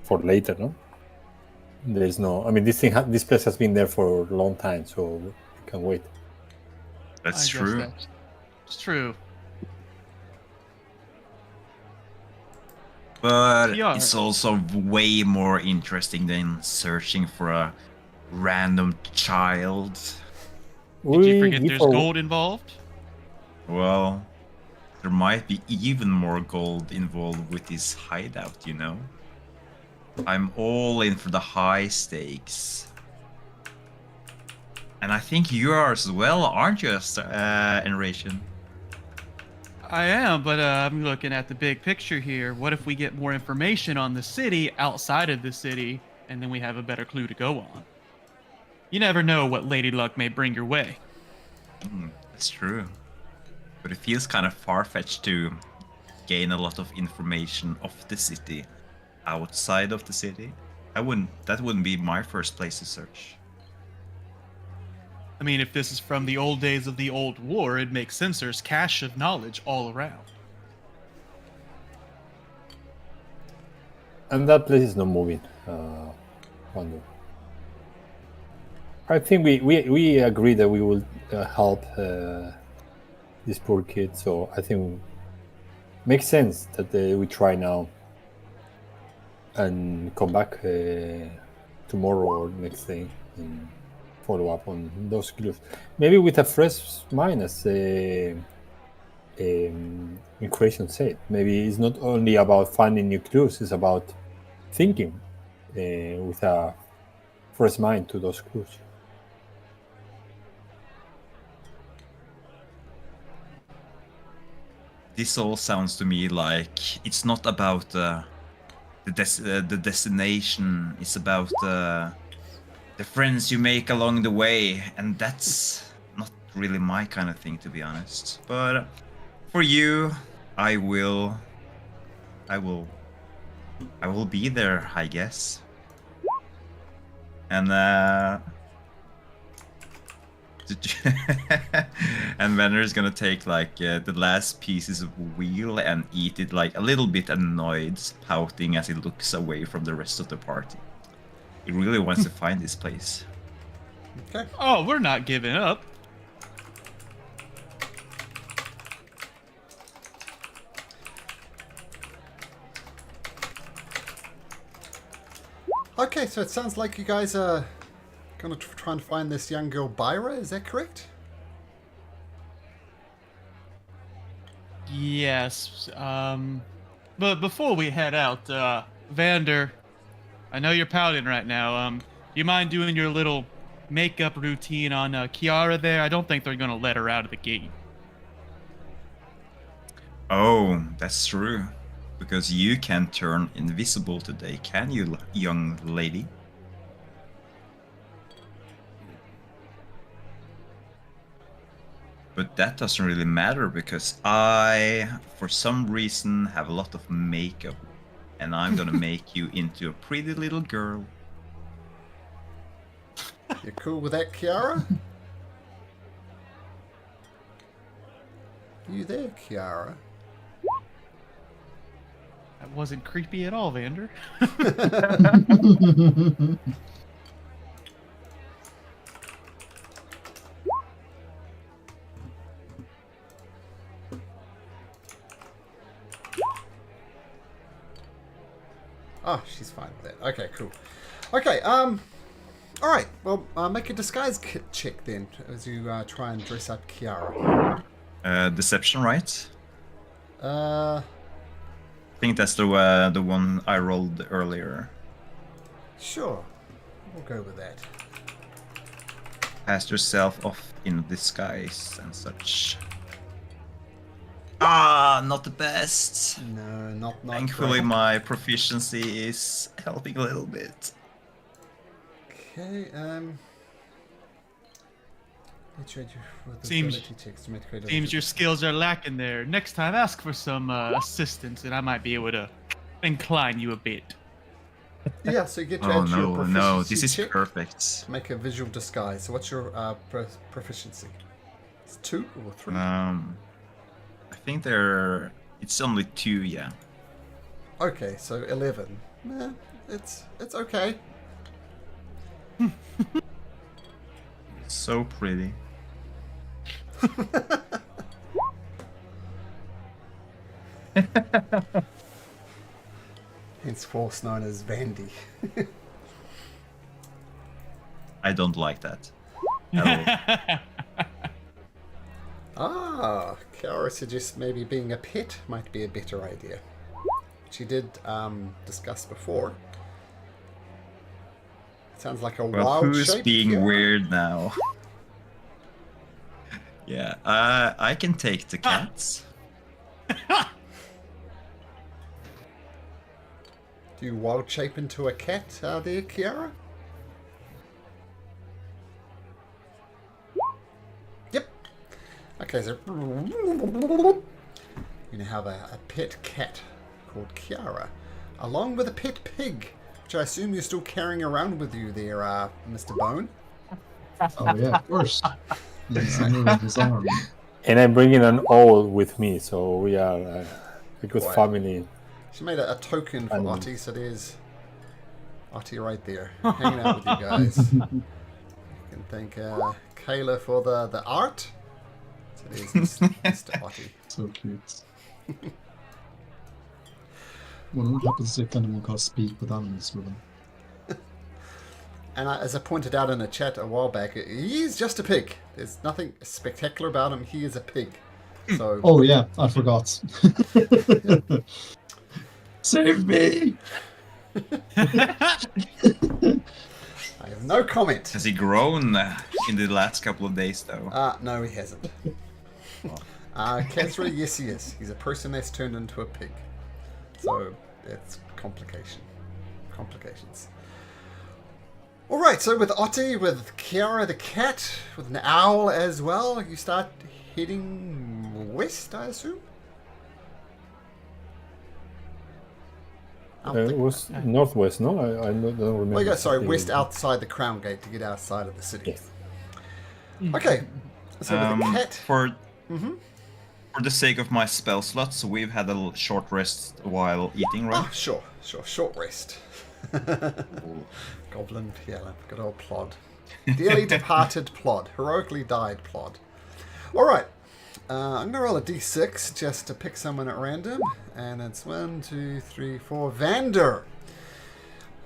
for later, no? There's no. I mean, this place has been there for a long time, so we can wait. That's I guess true. It's true. But Yeah. it's also way more interesting than searching for a random child. Did you forget give there's a- gold involved? Well, there might be even more gold involved with this hideout, you know? I'm all in for the high stakes. And I think you are as well, aren't you, Enration? I am, but I'm looking at the big picture here. What if we get more information on the city outside of the city, and then we have a better clue to go on? You never know what Lady Luck may bring your way. That's true. But it feels kind of far-fetched to gain a lot of information of the city outside of the city. That wouldn't be my first place to search. I mean, if this is from the old days of the old war, it makes sense. There's cache of knowledge all around. And that place is not moving. Wonder. I think we agree that we will help this poor kid. So I think makes sense that we try now and come back tomorrow or next day and follow up on those clues. Maybe with a fresh mind, as Increation said. Maybe it's not only about finding new clues; it's about thinking with a fresh mind to those clues. This all sounds to me like it's not about the destination. It's about the friends you make along the way, and that's not really my kind of thing, to be honest. But for you, I will be there, I guess. And and Venner's gonna take like the last pieces of wheel and eat it, like a little bit annoyed, pouting as he looks away from the rest of the party. He really wants to find this place. Okay. Oh, we're not giving up. Okay, so it sounds like you guys are gonna try and find this young girl Byra, is that correct? Yes. But before we head out, Vander, I know you're pouting right now. Do you mind doing your little makeup routine on Kiara there? I don't think they're gonna let her out of the gate. Oh, that's true. Because you can turn invisible today, can you, young lady? But that doesn't really matter because I, for some reason, have a lot of makeup. And I'm gonna make you into a pretty little girl. You cool with that, Kiara? You there, Kiara? That wasn't creepy at all, Vander. Oh, she's fine with that. Okay, cool. Okay, alright, well, make a disguise check then, as you try and dress up Kiara. Deception, right? Uh, I think that's the one I rolled earlier. sure. We'll go with that. Pass yourself off in disguise and such. Ah, not the best. No, not Thankfully, great. my proficiency is helping a little bit. Okay, Seems your skills are lacking there. Next time, ask for some assistance, and I might be able to incline you a bit. Yeah, so you get to Oh add your no, proficiency no, this is check perfect. to make a visual disguise. So what's your proficiency? It's 2 or 3? I think it's only 2, yeah. Okay, so 11. It's okay. So pretty. Henceforth known as Vandy. I don't like that. At all. Kiara suggests maybe being a pet might be a better idea. She did discuss before. Sounds like a Well, wild who's shape. being Kiara. weird now? Yeah, I can take the cats. Do you wild shape into a cat there, Kiara? Yep. Okay, so you now have a pet cat called Kiara, along with a pet pig, which I assume you're still carrying around with you there, Mr. Bone. Oh yeah, of course. He's under his arm. And I'm bringing an owl with me, so we are a good Boy. family. She made a token for And- Otti, so there's Otti right there, hanging out with you guys. You can thank Kayla for the art. So there's Mr. Otti. So cute. What happens if anyone can't speak with animals with him? And as I pointed out in a chat a while back, he is just a pig. There's nothing spectacular about him. He is a pig. So Oh yeah, I forgot. Save me! I have no comment. Has he grown in the last couple of days, though? No, he hasn't. Kezra, yes, he is. He's a person that's turned into a pig. So that's complications. All right, so with Otti, with Kiara the cat, with an owl as well, you start heading west, I assume? It was northwest, no? I don't remember. Well, yeah, sorry, the- west outside the Crown Gate to get outside of the city. Yes. Okay, so with the cat... For the sake of my spell slots, we've had a short rest while eating, right? Oh, sure. Short rest. Goblin Piella, good old plod. Dearly departed plod. Heroically died plod. Alright. I'm going to roll a d6 just to pick someone at random. And it's 1, 2, 3, 4. Vander.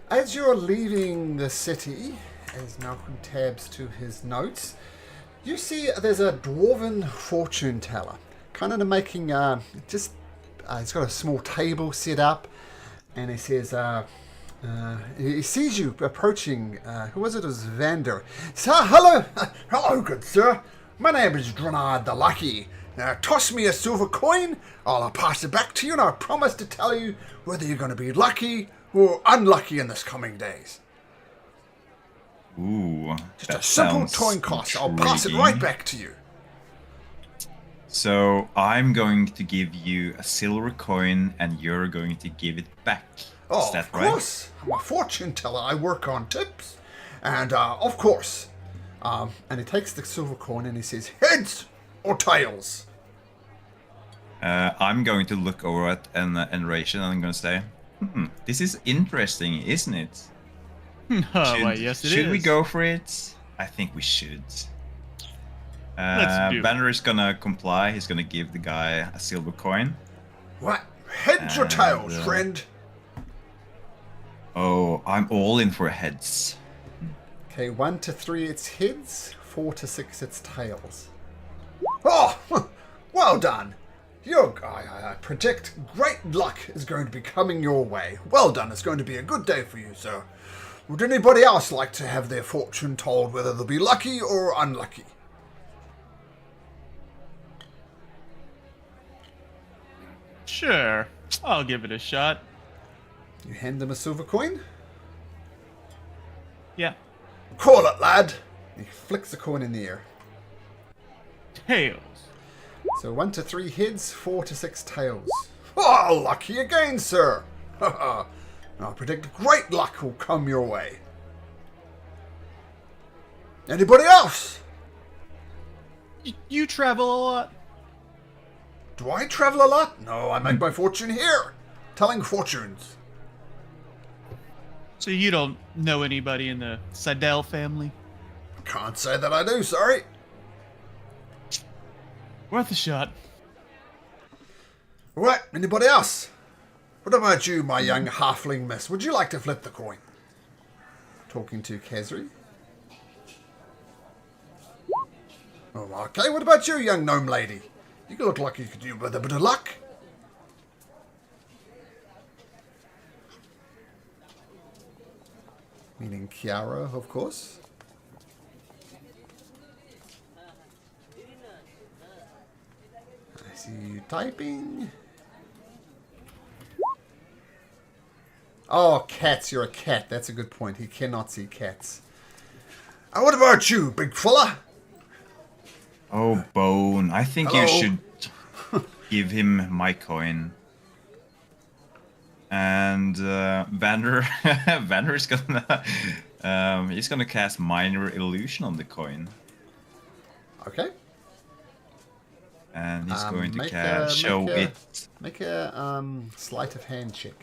As you're leaving the city, as Malcolm tabs to his notes, you see there's a dwarven fortune teller. Kind of making he's got a small table set up. And he says, he sees you approaching. Who was it? It was Vander. Sir, hello. Hello, good sir. My name is Drenard the Lucky. Now, toss me a silver coin. I'll pass it back to you, and I promise to tell you whether you're going to be lucky or unlucky in this coming days. Ooh, Just a simple coin cost. I'll pass it right back to you. So I'm going to give you a silver coin, and you're going to give it back. Oh, Is that of right? course. I'm a fortune teller. I work on tips. And, of course. And he takes the silver coin and he says, heads or tails? I'm going to look over at Enration, and I'm going to say, this is interesting, isn't it? Oh, why, yes, it is. Should we go for it? I think we should. Let's do it. Banner is going to comply. He's going to give the guy a silver coin. What? Heads or tails, friend? Oh, I'm all in for heads. Okay, 1 to 3 it's heads, 4 to 6 it's tails. Oh, well done. I predict great luck is going to be coming your way. Well done, it's going to be a good day for you, sir. Would anybody else like to have their fortune told whether they'll be lucky or unlucky? Sure, I'll give it a shot. You hand them a silver coin. Yeah. Call it, lad. He flicks the coin in the air. Tails. So 1 to 3 heads, 4 to 6 tails. Oh, lucky again, sir. I predict great luck will come your way. Anybody else? You travel a lot? Do I travel a lot? No, I make my fortune here, telling fortunes. So you don't know anybody in the Seidel family? Can't say that I do, sorry. Worth a shot. Right, anybody else? What about you, my young halfling miss? Would you like to flip the coin? Talking to Kazri. Oh, okay, what about you, young gnome lady? You look like you could do with a bit of luck. Meaning Kiara, of course. I see you typing. Oh, cats. You're a cat. That's a good point. He cannot see cats. And what about you, big fella? Oh, Bone. I think Hello. you should give him my coin. And Vander, Vander is gonna, he's gonna cast Minor Illusion on the coin, Okay. and he's going to make cast a- show make a- it Make a sleight of hand check.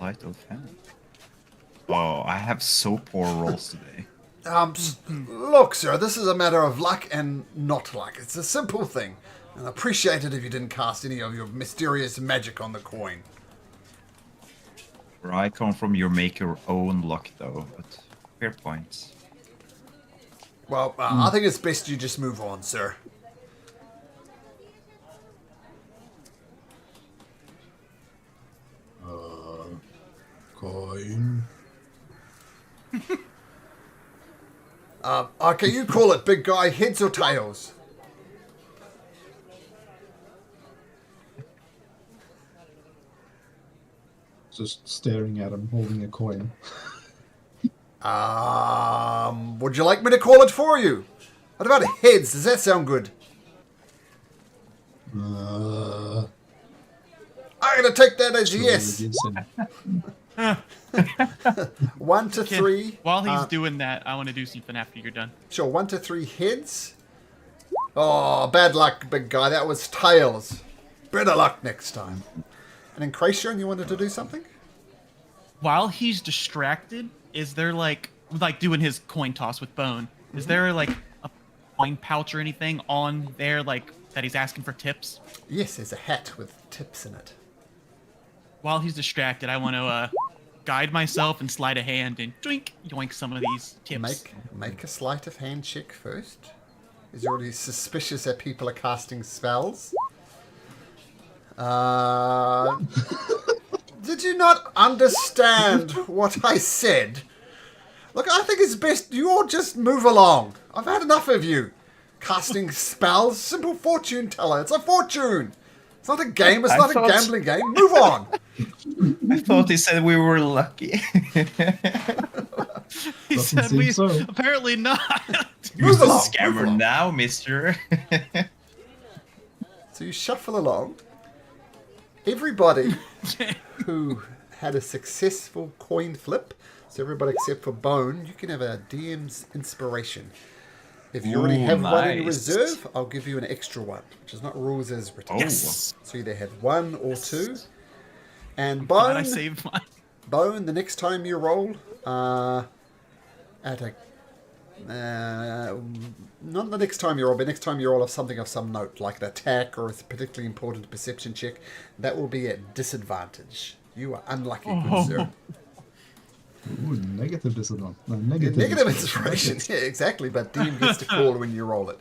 light of hand. Oh, I have so poor rolls today. Look, sir, this is a matter of luck and not luck. It's a simple thing. And I appreciate it if you didn't cast any of your mysterious magic on the coin. Where I come from, you make your own luck, though. But fair points. Well, I think it's best you just move on, sir. Coin. Okay, you call it, big guy. Heads or tails? Just staring at him, holding a coin. Would you like me to call it for you? What about heads? Does that sound good? I'm gonna take that as a yes. 1 to 3. While he's doing that, I want to do something after you're done. Sure, 1 to 3 heads. Oh, bad luck, big guy. That was tails. Better luck next time. And in Kracian, you wanted to do something? While he's distracted, is there like like doing his coin toss with Bone. Is there like a coin pouch or anything on there like that he's asking for tips? Yes, there's a hat with tips in it. While he's distracted, I want to guide myself and slide a hand and yoink some of these tips. Make a sleight of hand check first. Is already suspicious that people are casting spells. Did you not understand what I said? Look, I think it's best you all just move along. I've had enough of you. Casting spells, simple fortune teller. It's a fortune. It's not a game. It's not a gambling game. Move on. I thought he said we were lucky. He Doesn't said seem we so. apparently not. Who's the along, move scammer along. now, mister? So you shuffle along. Everybody who had a successful coin flip, so everybody except for Bone, you can have a DM's inspiration. If you already Ooh, have one in nice. reserve, I'll give you an extra one, which is not rules as written. Yes. So you either have one or two. And Glad I Bone, saved mine. Bone, the next time you roll, at a not the next time you roll, but next time you roll of something of some note, like an attack or a particularly important perception check, that will be at disadvantage. You are unlucky, good sir. Ooh, negative disadvantage. No, Negative inspiration, yeah, exactly, but DM gets to call when you roll it.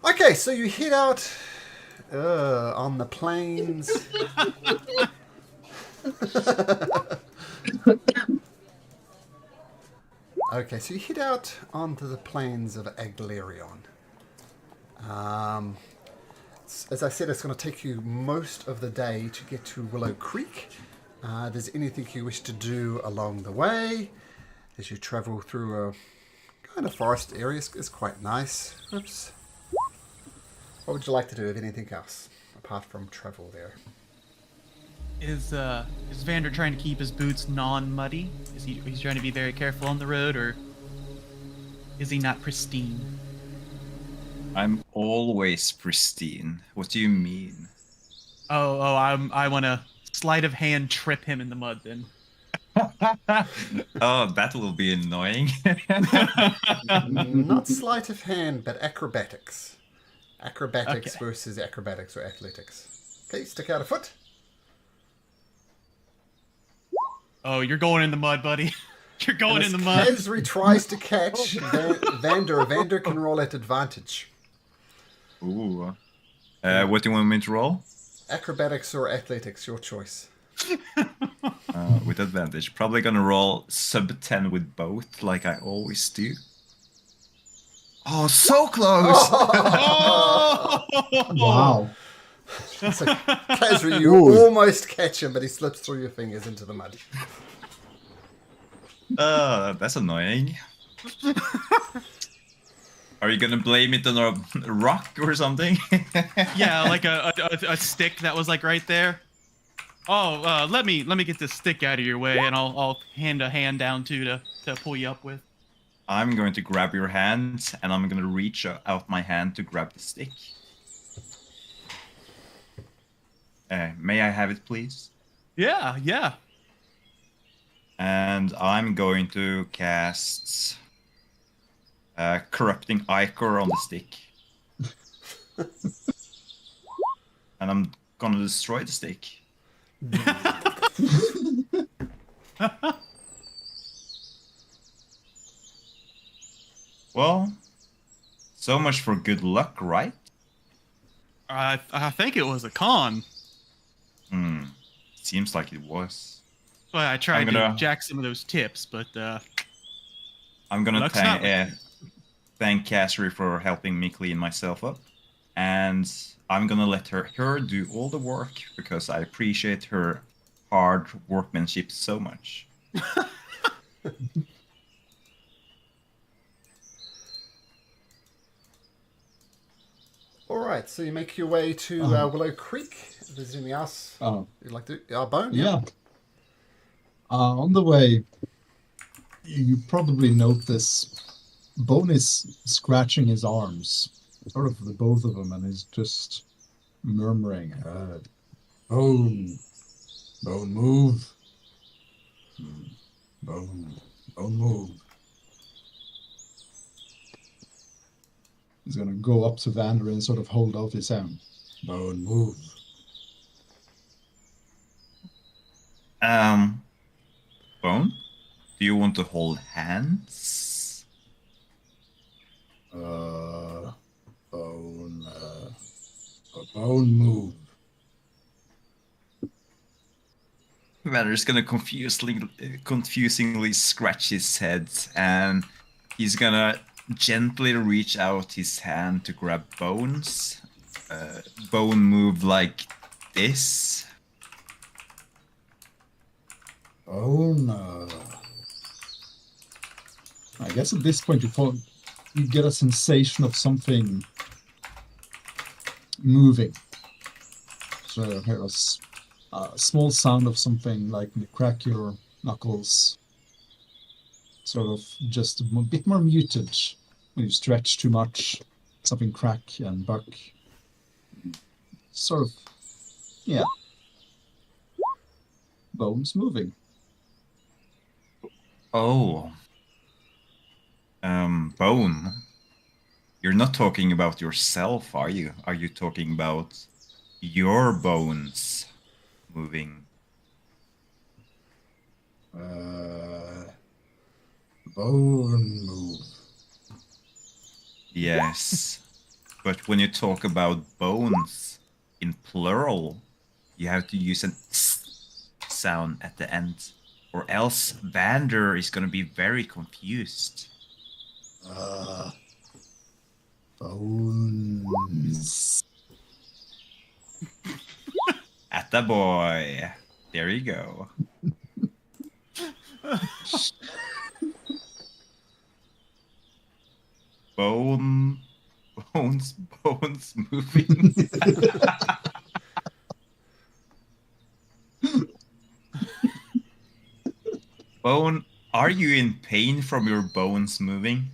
Okay, so you head out on the plains. Okay, so you head out onto the plains of Aglarion. As I said, it's going to take you most of the day to get to Willow Creek. There's anything you wish to do along the way as you travel through a kind of forest area. It's quite nice. Oops. What would you like to do, if anything else, apart from travel there? Is Vander trying to keep his boots non-muddy? He's trying to be very careful on the road, or is he not pristine? I'm always pristine. What do you mean? I want to sleight of hand trip him in the mud then. Oh, that will be annoying. Not sleight of hand, but acrobatics. Acrobatics Okay. versus acrobatics or athletics. Okay, stick out a foot. Oh, you're going in the mud, buddy. You're going And in the as mud. Kesri tries to catch Vander can roll at advantage. Ooh. What do you want me to roll? Acrobatics or athletics, your choice. With advantage. Probably gonna roll sub 10 with both, like I always do. Oh, so close! Wow. So, Kesri, you almost catch him, but he slips through your fingers into the mud. That's annoying. Are you gonna blame it on a rock or something? Yeah, like a stick that was like right there. Oh, let me get this stick out of your way, and I'll hand a hand down to pull you up with. I'm going to grab your hand, and I'm gonna reach out my hand to grab the stick. May I have it, please? Yeah. And I'm going to cast Corrupting Ichor on the stick. And I'm gonna destroy the stick. Well, so much for good luck, right? I think it was a con. Seems like it was. Well, I tried I'm gonna- to jack some of those tips, but I'm gonna Luck's not thank Cassery for helping me clean myself up, and I'm gonna let her do all the work because I appreciate her hard workmanship so much. Alright, so you make your way to Willow Creek. If there's anything else Oh, you'd like to... Bone? yeah. On the way, you probably notice Bone is scratching his arms, sort of the both of them, and he's just murmuring, Bone, move. Bone, Don't move. He's gonna go up to Vander and sort of hold out his hand. Don't move. Bone, do you want to hold hands? Bone move. Vander's gonna confusingly scratch his head, and he's gonna gently reach out his hand to grab Bones. Bone move like this. Bone. I guess at this point you get a sensation of something moving. So you hear a small sound of something like you crack your knuckles. Sort of just a bit more muted when you stretch too much. Something crack and buck. Sort of, yeah. Bones moving. Oh. Bone. You're not talking about yourself, are you? Are you talking about your bones moving? Bone move. Yes. But when you talk about bones in plural, you have to use an s sound at the end, or else Vander is going to be very confused. Bones. Atta boy. There you go. Bones moving. Bone, are you in pain from your bones moving?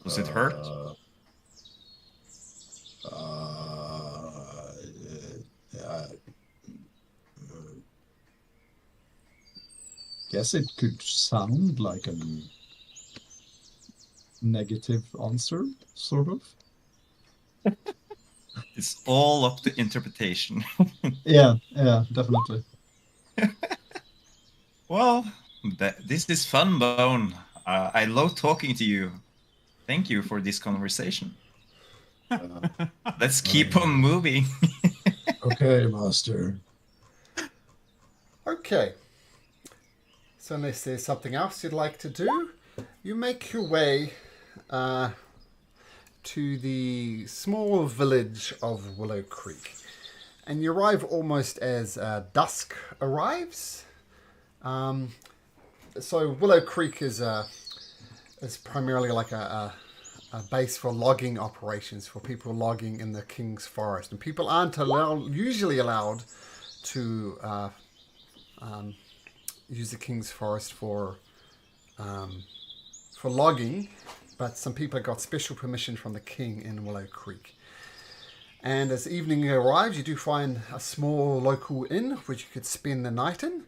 Does it hurt? Guess it could sound like a negative answer, sort of. It's all up to interpretation. Yeah, definitely. Well, this is fun, Bone. I love talking to you. Thank you for this conversation. Let's keep on moving. Okay, master. Okay. So unless there's something else you'd like to do, you make your way to the small village of Willow Creek. And you arrive almost as dusk arrives. So Willow Creek is primarily like a base for logging operations, for people logging in the King's Forest. And people aren't usually allowed to use the King's Forest for logging, but some people got special permission from the King in Willow Creek. And as evening arrives, you do find a small local inn which you could spend the night in.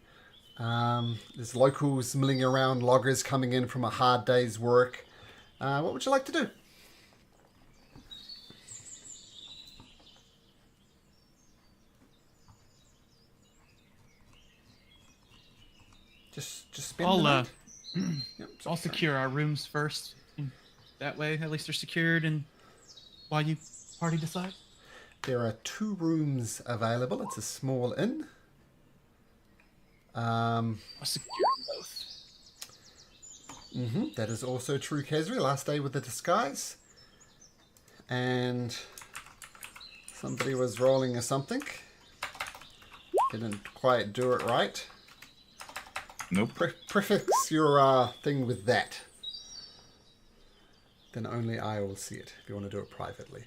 There's locals milling around, loggers coming in from a hard day's work. What would you like to do? Just spend the night? Yep, I'll secure our rooms first. And that way, at least they're secured. And while you party decide. There are 2 rooms available. It's a small inn. I'll secure both. That is also true, Kesri. Last day with the disguise. And somebody was rolling a something. Didn't quite do it right. Nope. Prefix your thing with that. Then only I will see it if you want to do it privately.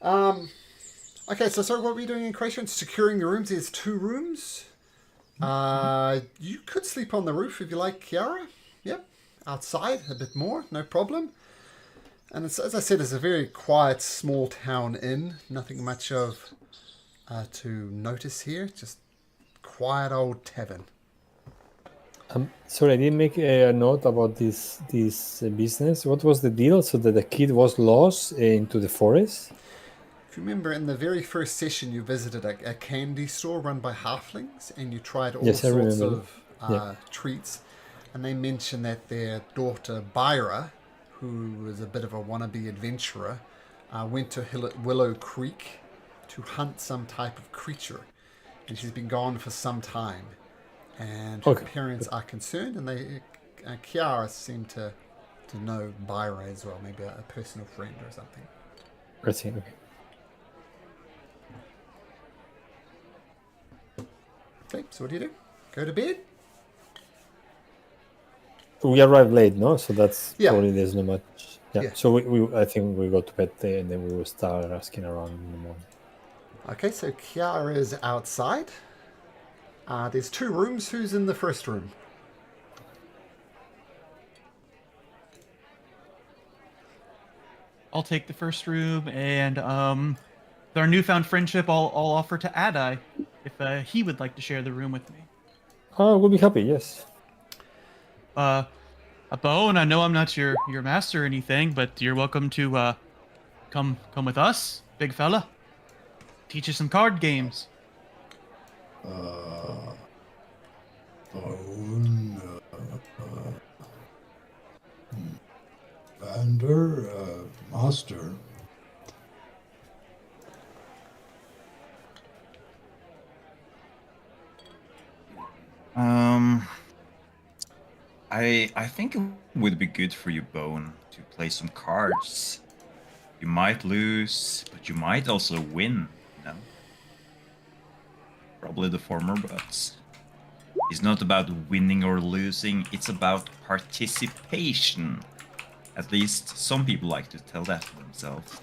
Okay, so what were you doing in Croatia? Securing the rooms. There's 2 rooms. You could sleep on the roof if you like, Kiara. Yep. Outside a bit more, no problem. And it's, as I said, it's a very quiet, small town inn. Nothing much of to notice here. Just quiet old tavern. Sorry, I didn't make a note about this business. What was the deal? So that the kid was lost into the forest? If you remember, in the very first session, you visited a candy store run by halflings, and you tried all Yes, I sorts remember. of Yeah. treats. And they mentioned that their daughter Byra, who was a bit of a wannabe adventurer, went to Willow Creek to hunt some type of creature, and she's been gone for some time. And her Okay. parents are concerned, and they Kiara seemed to know Byra as well, maybe a personal friend or something. I see. Okay. Okay, so what do? Go to bed? We arrived late, no? So that's Yeah. probably there's not much. Yeah. Yeah. So I think we go to bed there, and then we will start asking around in the morning. Okay, so Kiara is outside. There's 2 rooms. Who's in the first room? I'll take the first room, and with our newfound friendship, I'll offer to Adai if he would like to share the room with me. Oh, we'll be happy. Yes. A Bone, I know I'm not your master or anything, but you're welcome to come with us, big fella. Teach you some card games. Bone, Vander, Master. I think it would be good for you, Bone, to play some cards. You might lose, but you might also win, you know? Probably the former, but it's not about winning or losing, it's about participation. At least some people like to tell that to themselves.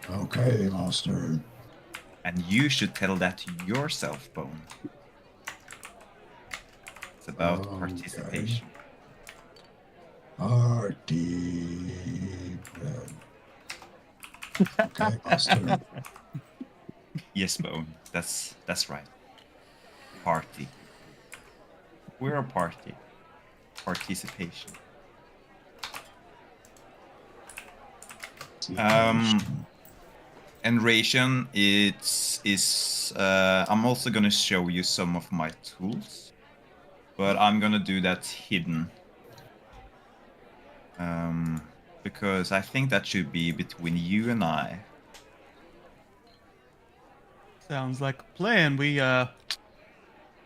Okay, Master. And you should tell that to yourself, Bone. It's about Okay. participation. Party. Okay, Master. Yes, Bone. That's right. Party. We're a party. Participation. And ration, I'm also gonna show you some of my tools, but I'm gonna do that hidden. Because I think that should be between you and I. Sounds like a plan. We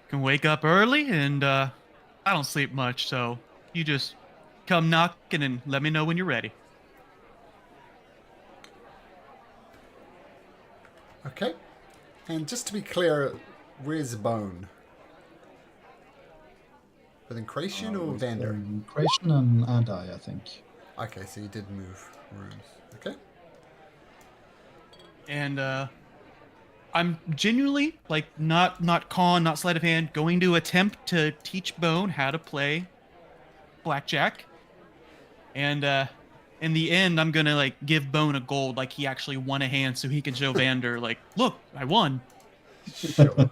can wake up early, and I don't sleep much, so you just come knocking and let me know when you're ready. Okay. And just to be clear, where's Bone? Within Creation or Vander? Creation and Adai, I think. Okay, so you did move rooms. Okay. And I'm genuinely not sleight of hand, going to attempt to teach Bone how to play blackjack. And in the end, I'm gonna give Bone a gold, like he actually won a hand, so he can show Vander look, I won. Sure.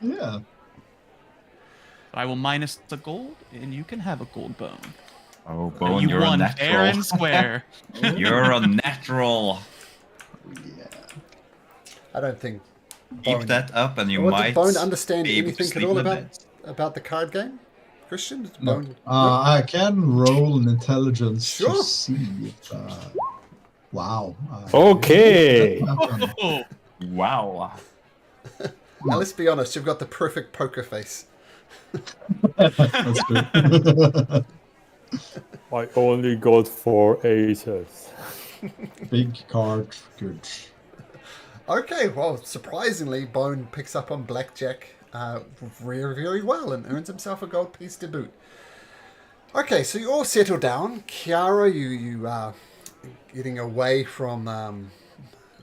Yeah. I will minus the gold, and you can have a gold Bone. Oh, And Bone, you you're a won natural. fair and square. You're a natural. Yeah. I don't think Keep Bone- that up, and you Well, might did Bone understand be able to anything at sleep all in a about bed. the card game? Christian? Did No. Bone... I can roll an intelligence Sure. to see if. Wow. Okay. Oh, Wow. Now, let's be honest, you've got the perfect poker face. That's true. I only got 4 aces. Big card, good. Okay, well, surprisingly, Bone picks up on blackjack very, very well and earns himself a gold piece to boot. Okay, so you all settle down. Kiara, you getting away from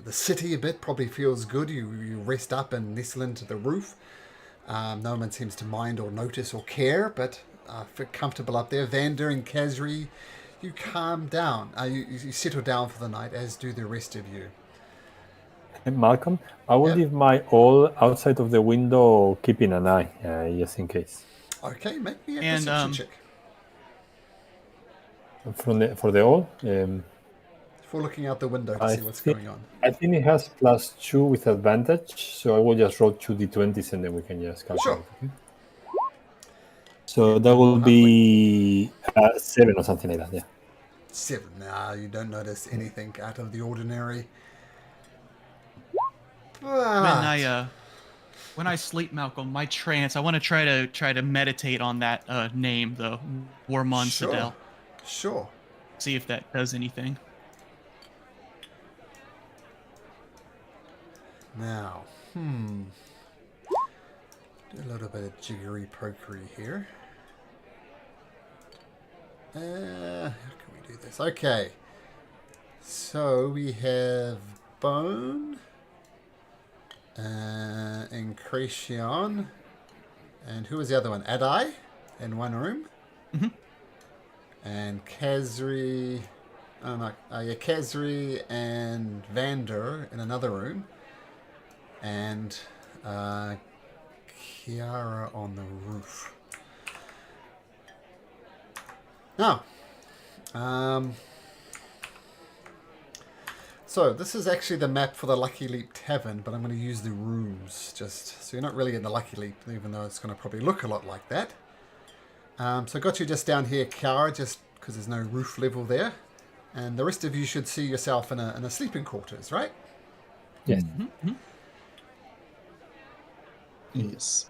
the city a bit probably feels good. You rest up and nestle into the roof. No one seems to mind or notice or care, but feel comfortable up there. Vander and Kazri, you calm down. You settle down for the night, as do the rest of you. And Malcolm, I will Yep. leave my all outside of the window, keeping an eye, just in case. Okay, make me a And, perception check. For the all, For looking out the window to I see what's think going on. I think it has +2 with advantage, so I will just roll 2d20s and then we can just calculate. Sure. Okay? So that will be 7 or something like that. Yeah. 7. Nah, you don't notice anything out of the ordinary. But When I sleep, Malcolm, my trance, I want to try to meditate on that name, though, Wormon Sidel. Sure. See if that does anything. Now, do a little bit of jiggery pokery here. How can we do this? Okay. So we have Bone, Incretion, and who was the other one? Adai in one room. Mhm. And Kazri, Kazri and Vander in another room. And Kiara on the roof. Now, so this is actually the map for the Lucky Leap Tavern, but I'm going to use the rooms just so you're not really in the Lucky Leap, even though it's going to probably look a lot like that. So I got you just down here, Kiara, just because there's no roof level there, and the rest of you should see yourself in a sleeping quarters, right? Yes. Yes.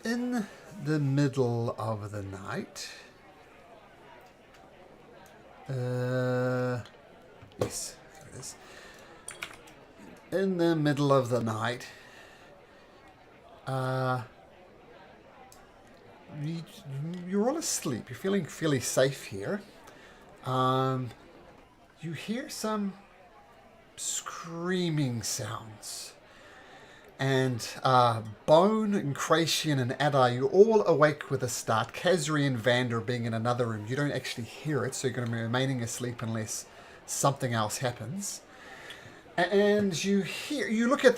In the middle of the night. Yes, there it is. In the middle of the night, you're all asleep. You're feeling fairly safe here. You hear some screaming sounds. And Bone, Incration, and Adai, you're all awake with a start. Kazri and Vander being in another room. You don't actually hear it, so you're going to be remaining asleep unless something else happens. And you look at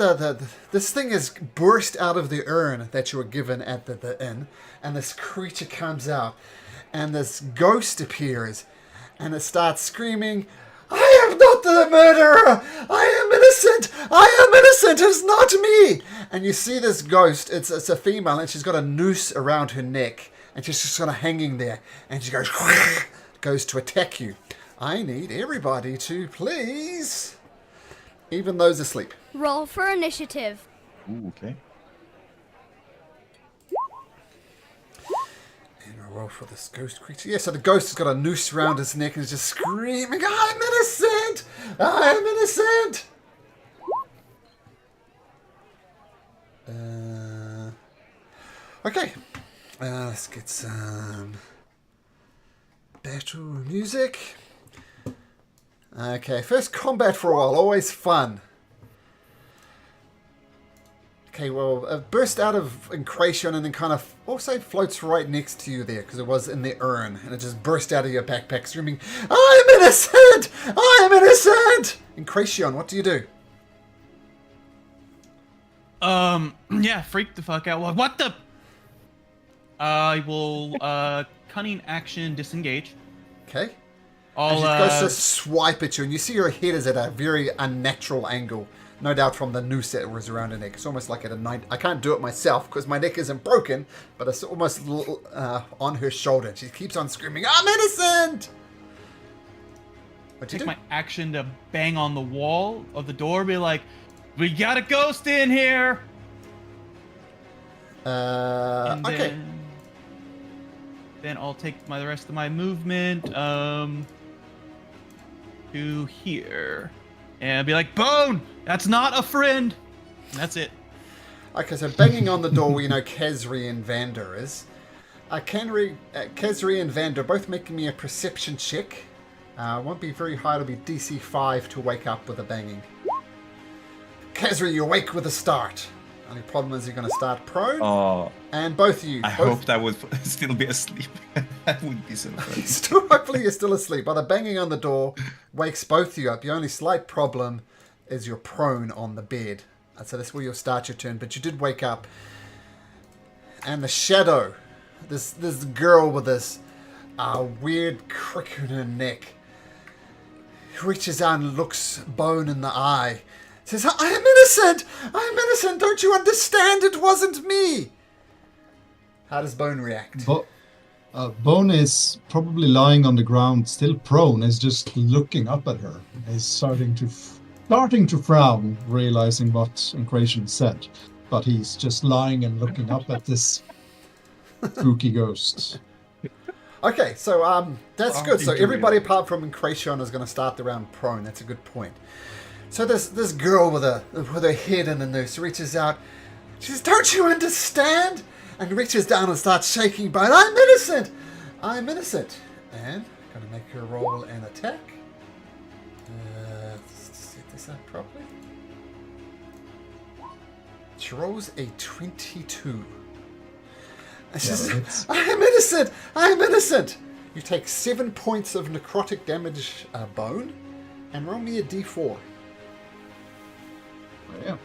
this thing is burst out of the urn that you were given at the inn, and this creature comes out, and this ghost appears, and it starts screaming, "I am not the murderer! I am innocent! I am innocent! It's not me!" And you see this ghost, it's a female, and she's got a noose around her neck, and she's just kind of hanging there, and she goes to attack you. I need everybody to please, even those asleep. Roll for initiative. Ooh, okay. And a roll for this ghost creature. Yeah, so the ghost has got a noose around his neck and is just screaming, "I'm innocent! I'm innocent!" Okay. Let's get some battle music. Okay, first combat for a while, always fun. Okay, well, it burst out of Incration and then kind of also floats right next to you there because it was in the urn and it just burst out of your backpack screaming, "I'm innocent! I'm innocent!" Incration, what do you do? Yeah, freak the fuck out. What the? I will, cunning action disengage. Okay. I'll, She goes to swipe at you, and you see her head is at a very unnatural angle. No doubt from the noose that was around her neck. It's almost like at a night. I can't do it myself because my neck isn't broken, but it's almost on her shoulder. And she keeps on screaming, "I'm innocent!" What do you take do? my action to bang on the wall of the door, be like, "We got a ghost in here!" And Okay. Then I'll take the rest of my movement to here. And be like, "Bone! That's not a friend!" And that's it. Okay, so banging on the door where you know Kazri and Vander is. Kazri and Vander both making me a perception check. Won't be very high, it'll be DC 5 to wake up with a banging. Kazri, you wake with a start. Only problem is you're going to start prone. Oh, And both of you. I both, hope that would still be asleep. That would be so funny. Hopefully you're still asleep. But the banging on the door wakes both of you up. The only slight problem as you're prone on the bed. So that's where you'll start your turn. But you did wake up. And the shadow, this girl with this weird crick in her neck, reaches out and looks Bone in the eye. Says, I am innocent! I am innocent! Don't you understand? It wasn't me! How does Bone react? Bone is probably lying on the ground, still prone, is just looking up at her. Is starting to frown, realizing what Incration said. But he's just lying and looking up at this spooky ghost. Okay, so that's good. So everybody apart from Incration is going to start the round prone. That's a good point. So this girl with her head in the noose reaches out. She says, "Don't you understand?" And reaches down and starts shaking. But I'm innocent. I'm innocent. And I'm going to make her roll an attack. Let's set this up properly. She rolls a 22. And she says, I am innocent! I am innocent! You take 7 points of necrotic damage, Bone, and roll me a d4. Yeah.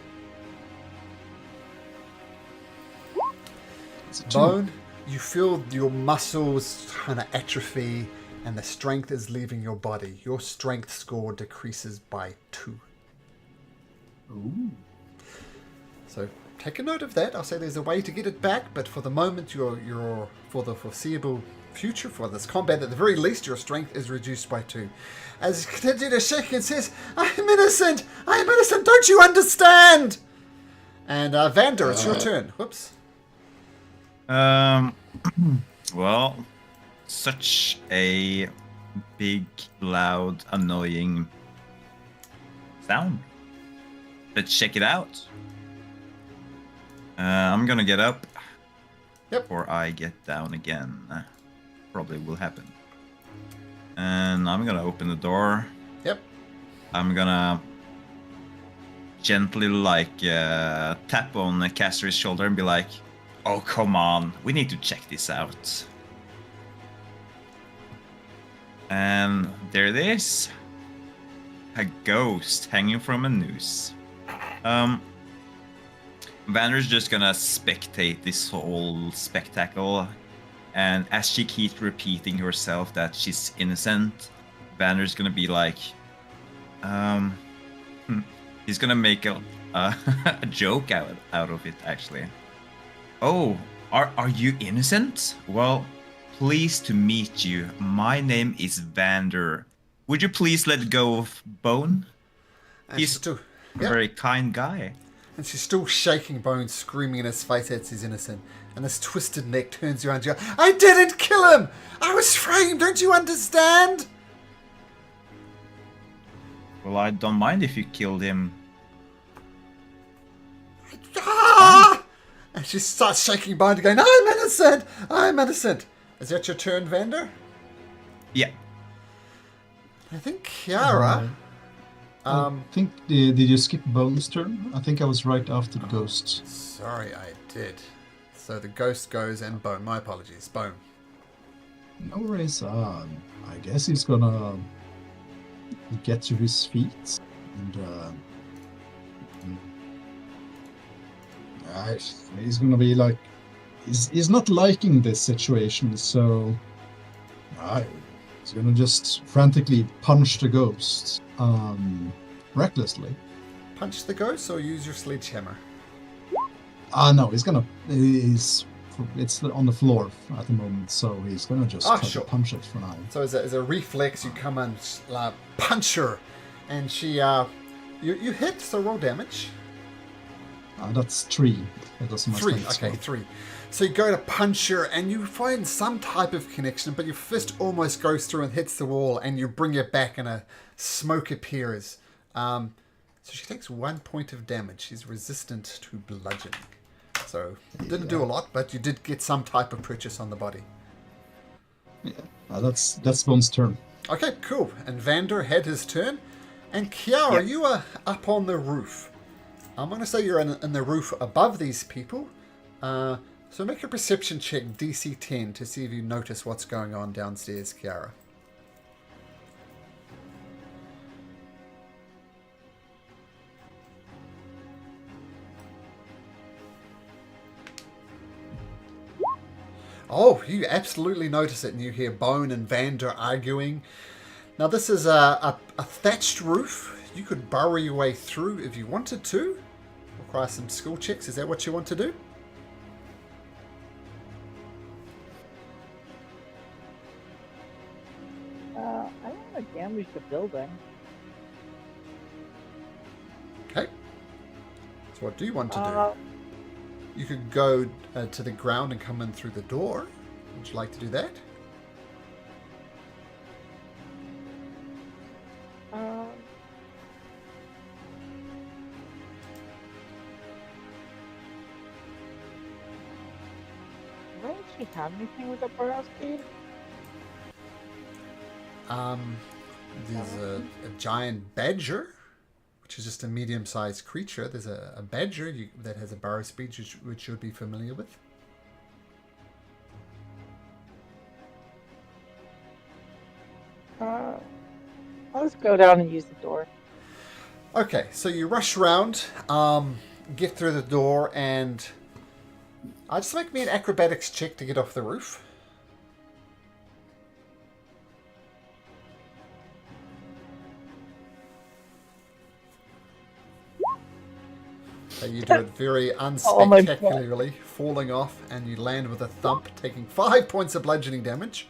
Bone, you feel your muscles kind of atrophy and the strength is leaving your body. Your strength score decreases by 2. Ooh. So take a note of that. I'll say there's a way to get it back, but for the moment, you're for the foreseeable future, for this combat, at the very least, your strength is reduced by 2. As he continues to shake and says, I am innocent! I am innocent! Don't you understand? And Vander, it's your turn. Whoops. Well, such a big, loud, annoying sound. Let's check it out. I'm gonna get up. Yep. Or I get down again. Probably will happen. And I'm gonna open the door. Yep. I'm gonna gently tap on the caster's shoulder and be like, "Oh, come on, we need to check this out." And there it is. A ghost hanging from a noose. Vander's just gonna spectate this whole spectacle, and as she keeps repeating herself that she's innocent, Vander's gonna be like, he's gonna make a a joke out of it, actually. "Oh, are you innocent? Well, pleased to meet you. My name is Vander. Would you please let go of Bone? He's a very kind guy." And she's still shaking Bone, screaming in his face that he's innocent. And this twisted neck turns around to you. I didn't kill him! I was framed, don't you understand? "Well, I don't mind if you killed him." Ah! And she starts shaking Bone again. I'm innocent! I'm innocent! Is that your turn, Vander? Yeah. I think Kiara... I think, did you skip Bone's turn? I think I was right after the ghost. Sorry, I did. So the ghost goes and Bone. My apologies. Bone. No worries. I guess he's gonna get to his feet and he's gonna be like, he's not liking this situation, so he's gonna just frantically punch the ghost, recklessly. Punch the ghost or use your sledgehammer? No, it's on the floor at the moment, so he's gonna just try to punch it for now. So as a reflex, you come and punch her, and she you hit, so roll damage. That's 3. That doesn't 3. Okay, 3. So you go to punch her, and you find some type of connection, but your fist almost goes through and hits the wall, and you bring it back, and a smoke appears. So she takes 1 point of damage. She's resistant to bludgeoning. So didn't do a lot, but you did get some type of purchase on the body. Yeah, that's Bone's turn. Okay, cool. And Vander had his turn. And Kiara, you are up on the roof. I'm going to say you're in the roof above these people. So make a perception check, DC 10, to see if you notice what's going on downstairs, Kiara. Oh, you absolutely notice it, and you hear Bone and Vander arguing. Now, this is a thatched roof. You could burrow your way through if you wanted to. Require some skill checks. Is that what you want to do? I don't want to damage the building. Okay. So what do you want to Uh, do? You could go to the ground and come in through the door. Would you like to do that? Do I actually have anything with a burrow speed? There's a giant badger, which is just a medium-sized creature. There's a badger that has a burrow speed, which you'd be familiar with. I'll just go down and use the door. Okay, so you rush around, get through the door, and just make me an acrobatics check to get off the roof. So you do it very unspectacularly, falling off, and you land with a thump, taking 5 points of bludgeoning damage,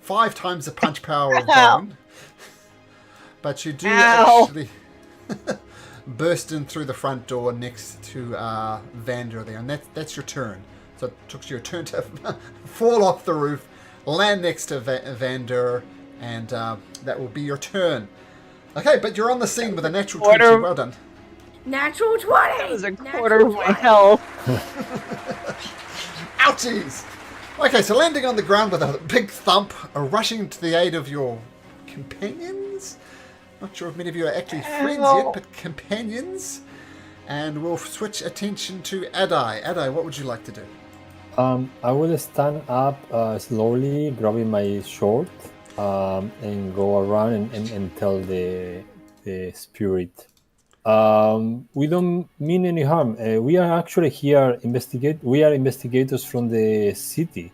5 times the punch power of Bone. But you do actually burst in through the front door next to Vander there, and that's your turn. So it took your turn to fall off the roof, land next to Vander, and that will be your turn. Okay, but you're on the scene with a natural 20. Well done. Natural 20! That was a quarter of my health. Ouchies! Okay, so landing on the ground with a big thump, rushing to the aid of your companions. Not sure if many of you are actually friends yet, but companions. And we'll switch attention to Adai. Adai, what would you like to do? I will stand up slowly, grabbing my sword, and go around and tell the spirit. We don't mean any harm. We are actually here We are investigators from the city.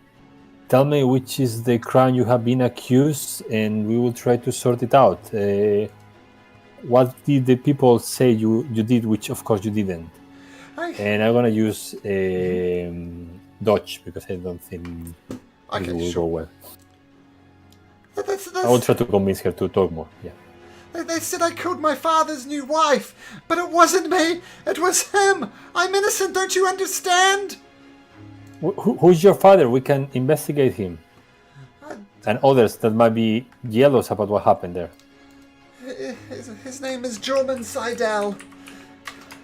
Tell me which is the crime you have been accused, and we will try to sort it out. What did the people say you did, which of course you didn't? And I'm gonna use dodge because I don't think it will go well. I will try to convince her to talk more. Yeah. They said I killed my father's new wife, but it wasn't me. It was him. I'm innocent. Don't you understand? Who's your father? We can investigate him. And others that might be jealous about what happened there. His name is Jorman Seidel.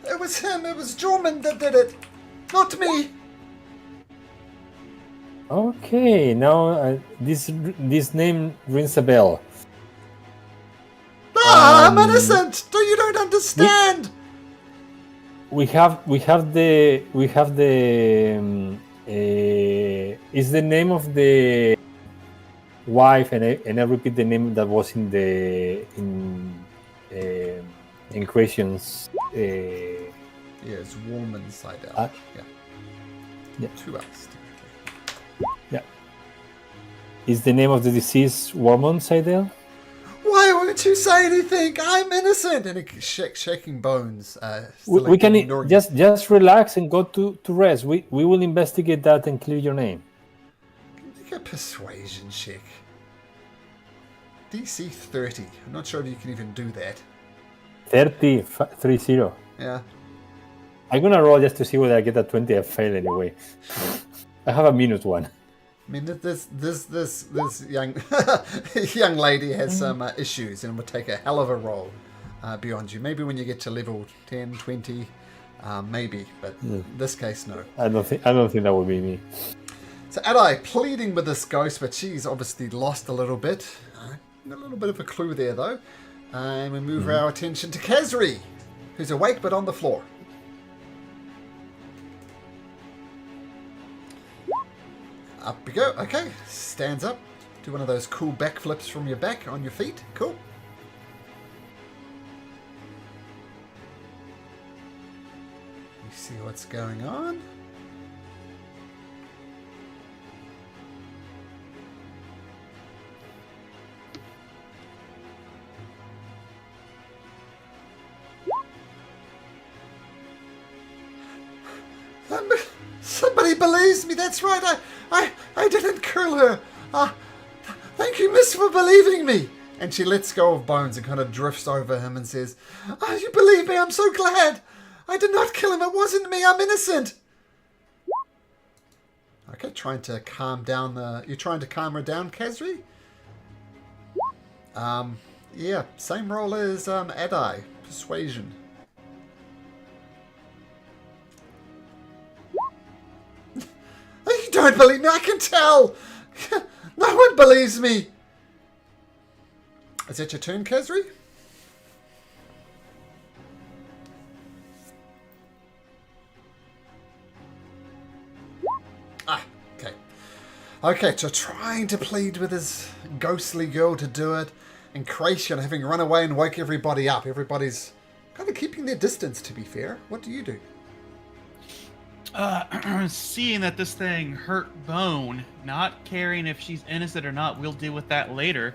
It was him. It was Jorman that did it. Not me. Okay, now this name rings a bell. I'm innocent. You don't understand. We have the is the name of the wife, and I repeat the name that was in Creation's. Yes, Warman Seidel. Yeah. 2 L's. Yeah. Is the name of the deceased Warman Seidel? Why won't you say anything? I'm innocent. And shaking bones. We can just relax and go to rest. We will investigate that and clear your name. Make a persuasion check. DC 30. I'm not sure if you can even do that. 30. Yeah. I'm gonna roll just to see whether I get a 20. I fail anyway. I have a -1. I mean, this young young lady has some issues and would take a hell of a roll beyond you. Maybe when you get to level 10, 20, maybe, but in this case, no. I don't think that would be me. So Adai pleading with this ghost, but she's obviously lost a little bit. A little bit of a clue there, though. And we move our attention to Kazri, who's awake but on the floor. Up we go. Okay, stands up. Do one of those cool backflips from your back on your feet. Cool. You see what's going on. Somebody believes me. That's right. I didn't kill her. Thank you, miss, for believing me. And she lets go of Bones and kind of drifts over him and says, "Oh, you believe me? I'm so glad. I did not kill him. It wasn't me. I'm innocent." Okay, trying to calm down the... You're trying to calm her down, Kazri? Yeah, same roll as Adai. Persuasion. You don't believe me, I can tell! No one believes me! Is that your turn, Kazri? Okay. Okay, so trying to plead with his ghostly girl to do it, and Kracian having run away and woke everybody up. Everybody's kind of keeping their distance, to be fair. What do you do? Seeing that this thing hurt Bone, not caring if she's innocent or not, we'll deal with that later.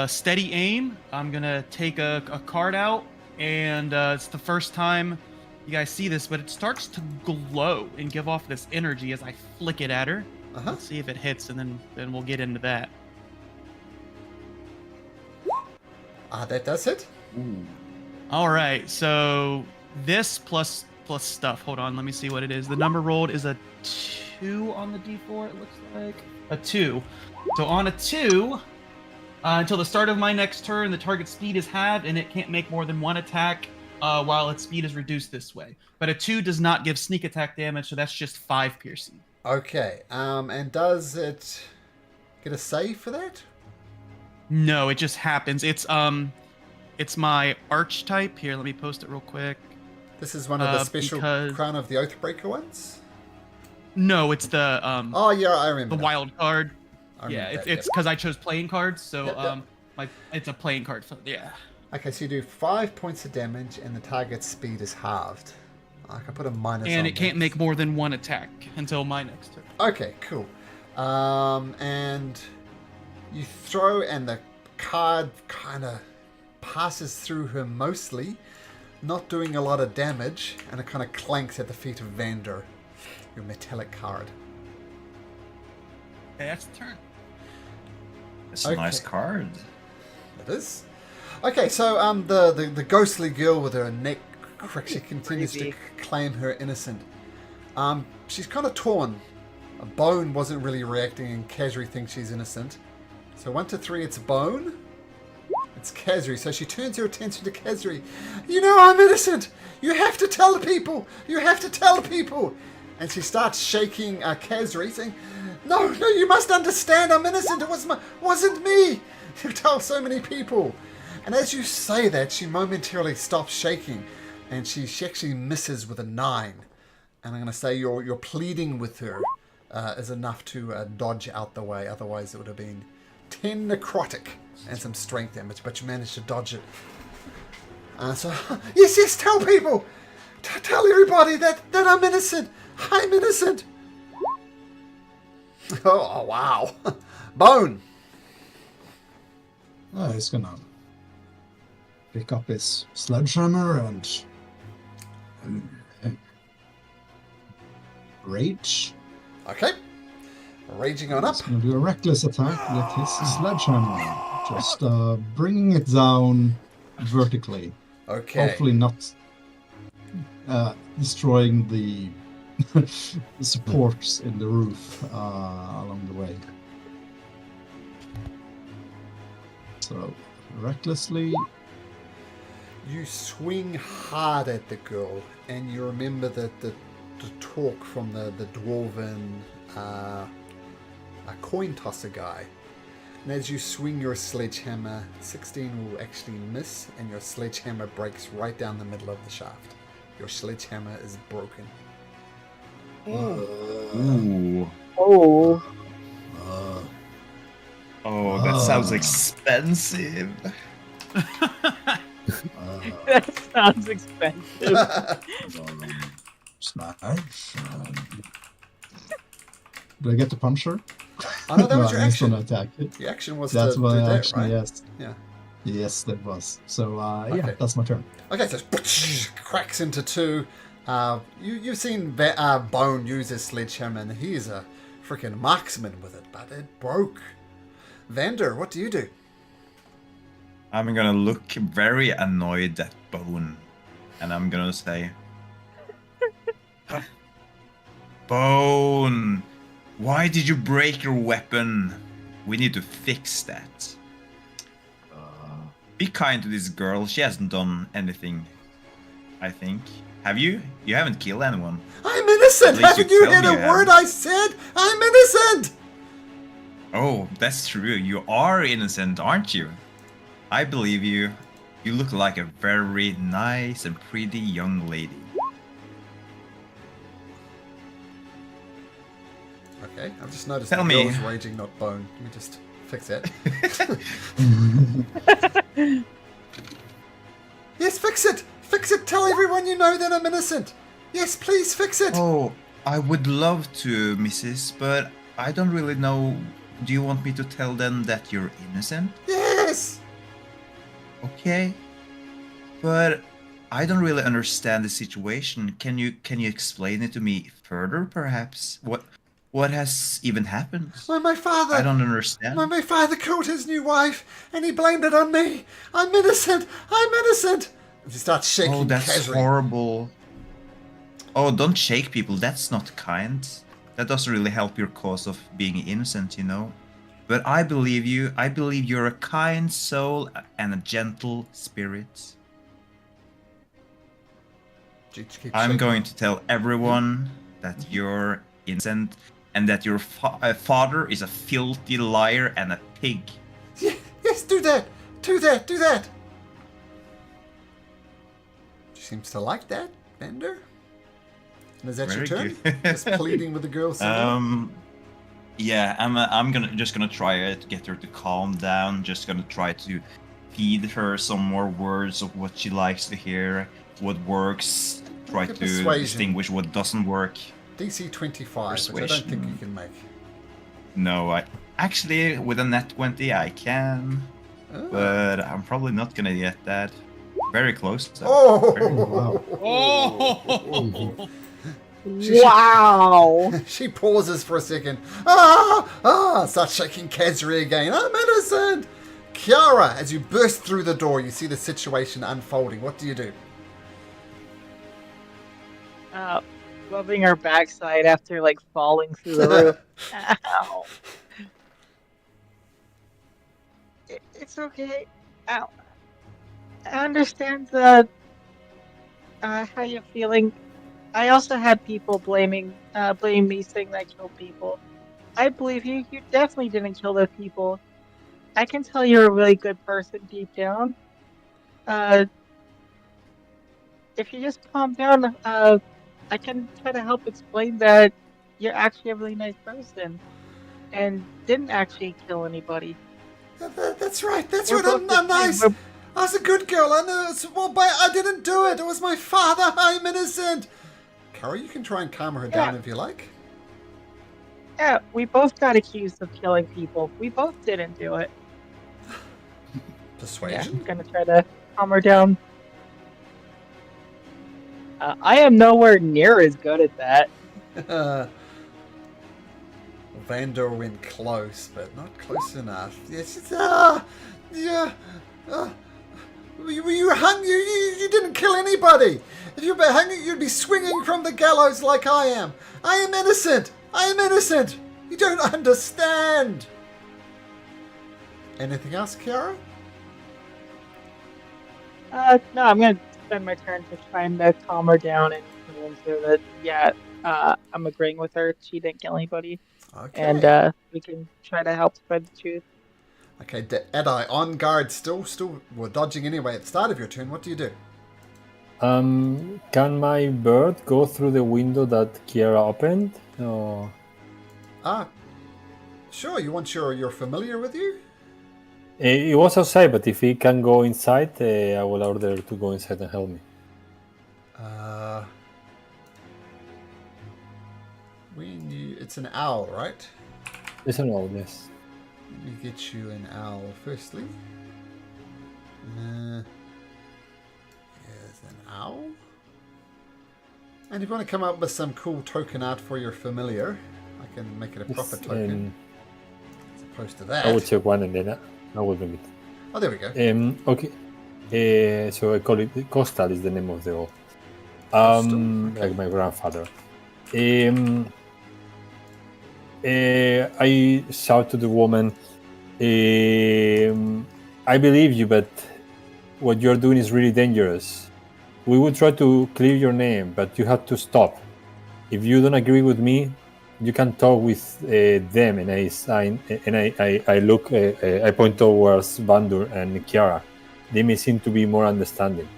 Steady aim. I'm gonna take a card out, and it's the first time you guys see this, but it starts to glow and give off this energy as I flick it at her. Let's see if it hits, and then we'll get into that. That does hit. Ooh. All right, so this plus stuff. Hold on, let me see what it is. The number rolled is a 2 on the d4, it looks like. A 2. So on a 2, until the start of my next turn, the target speed is halved, and it can't make more than one attack while its speed is reduced this way. But a 2 does not give sneak attack damage, so that's just 5 piercing. Okay, and does it get a save for that? No, it just happens. It's my archetype. Here, let me post it real quick. This is one of the special Crown of the Oathbreaker ones? No, it's the oh yeah, I remember. The wild card. Yeah, it's because I chose playing cards, so it's a playing card. Yeah. Okay, so you do 5 points of damage, and the target's speed is halved. I can put a minus. And on it can't make more than one attack until my next turn. Okay, cool. And you throw, and the card kind of passes through her mostly, not doing a lot of damage, and it kind of clanks at the feet of Vander, your metallic card. Okay, that's the turn. It's a nice card. It is. Okay, so the ghostly girl with her neck crick, she continues to claim her innocent. She's kind of torn. Bone wasn't really reacting, and Kazri thinks she's innocent. So 1 to 3, it's Bone. It's Kazri, so she turns her attention to Kazri. You know I'm innocent! You have to tell the people! You have to tell the people! And she starts shaking Kazri, saying, No, you must understand, I'm innocent, it wasn't me! You tell so many people! And as you say that, she momentarily stops shaking, and she actually misses with a 9. And I'm going to say your pleading with her is enough to dodge out the way, otherwise it would have been 10 necrotic and some strength damage, but you managed to dodge it. So, yes, tell people! Tell everybody that I'm innocent! I'm innocent! Oh, wow. Bone! Oh, he's gonna pick up his sledgehammer and rage. Okay. Raging on up. He's gonna do a reckless attack with his sledgehammer. Just bringing it down vertically. Okay. Hopefully not destroying the the supports in the roof along the way. So, recklessly. You swing hard at the girl, and you remember that the talk from the dwarven coin tosser guy. And as you swing your sledgehammer, 16 will actually miss, and your sledgehammer breaks right down the middle of the shaft. Your sledgehammer is broken. Ooh. Oh. Oh, that sounds expensive. That sounds expensive. Smash. Do I get to punch her? Oh, no, that was your I'm just action. gonna attack it. The action was That's to my do that, action, right? yes. Yeah. Yes, that was. So, Okay. yeah, that's my turn. Okay, so cracks into 2. You've seen Bone use his sledgehammer, and he's a freaking marksman with it, but it broke. Vander, what do you do? I'm gonna look very annoyed at Bone, and I'm gonna say, Bone, why did you break your weapon? We need to fix that. Be kind to this girl. She hasn't done anything, I think. Have you? You haven't killed anyone. I'm innocent! At least Haven't you you tell heard me a you word haven't. I said? I'm innocent! Oh, that's true. You are innocent, aren't you? I believe you. You look like a very nice and pretty young lady. Okay, I've just noticed Tell the me. girl's raging, not Bone. Let me just fix that. Yes, fix it! Fix it! Tell everyone you know that I'm innocent! Yes, please fix it! Oh, I would love to, Mrs., but I don't really know. Do you want me to tell them that you're innocent? Yes! Okay. But I don't really understand the situation. Can you explain it to me further, perhaps? What has even happened? My father... I don't understand. My father killed his new wife, and he blamed it on me. I'm innocent. I'm innocent. And he starts shaking. Oh, that's casually. horrible. Oh, don't shake people. That's not kind. That doesn't really help your cause of being innocent, you know. But I believe you. I believe you're a kind soul and a gentle spirit. She keeps I'm shaking. going to tell everyone that you're innocent and that your father is a filthy liar and a pig. Yes, do that. Do that. Do that. She seems to like that, Bender. And is that Very your turn? good. Just pleading with the girl. Yeah, I'm gonna try to get her to calm down. Just gonna try to feed her some more words of what she likes to hear, what works. Try Make a to persuasion. distinguish what doesn't work. DC 25, which I don't Persuasion. think you can make. No, I actually with a nat 20 I can, but I'm probably not gonna get that. Very close. Though. Very Oh! Oh! Wow! She pauses for a second. Starts shaking Kazri again. I'm innocent! Kiara, as you burst through the door, you see the situation unfolding. What do you do? Rubbing her backside after like falling through the roof. Ow. It's okay. Ow. I understand how you're feeling. I also had people blaming me, saying that I killed people. I believe you. You definitely didn't kill those people. I can tell you're a really good person deep down. If you just calm down, I can try to help explain that you're actually a really nice person and didn't actually kill anybody. That's right. That's We're right. I'm both nice. we're- I was a good girl. I know. Well, but I didn't do it. It was my father. I'm innocent. Kara, you can try and calm her down if you like. Yeah, we both got accused of killing people. We both didn't do it. Yeah, Persuasion. I'm gonna try to calm her down. I am nowhere near as good at that. Vander went close, but not close enough. Yes, you were hungry. You didn't kill anybody. If you were hungry, you'd be swinging from the gallows like I am. I am innocent. I am innocent. You don't understand. Anything else, Kiara? No, I'm gonna spend my turn to try and calm her down and convince her that, I'm agreeing with her. She didn't kill anybody. Okay. And we can try to help spread the truth. Okay, Edi, on guard, still, we're dodging anyway at the start of your turn. What do you do? Can my bird go through the window that Kiara opened? No. Sure, you want you're familiar with you? It was outside, but if he can go inside, I will order to go inside and help me. It's an owl, right? It's an old, yes. Let me get you an owl firstly. Here's an owl. And if you want to come up with some cool token art for your familiar, I can make it a proper Yes, token. As opposed to that. I will check one and then I will bring it. Oh, there we go. Okay. So I call it Coastal is the name of the oath. Coastal, okay. Like my grandfather. I shout to the woman, I believe you, but what you're doing is really dangerous. We will try to clear your name, but you have to stop. If you don't agree with me, you can talk with them. And I sign, and I look, I point towards Bandur and Kiara. They may seem to be more understanding.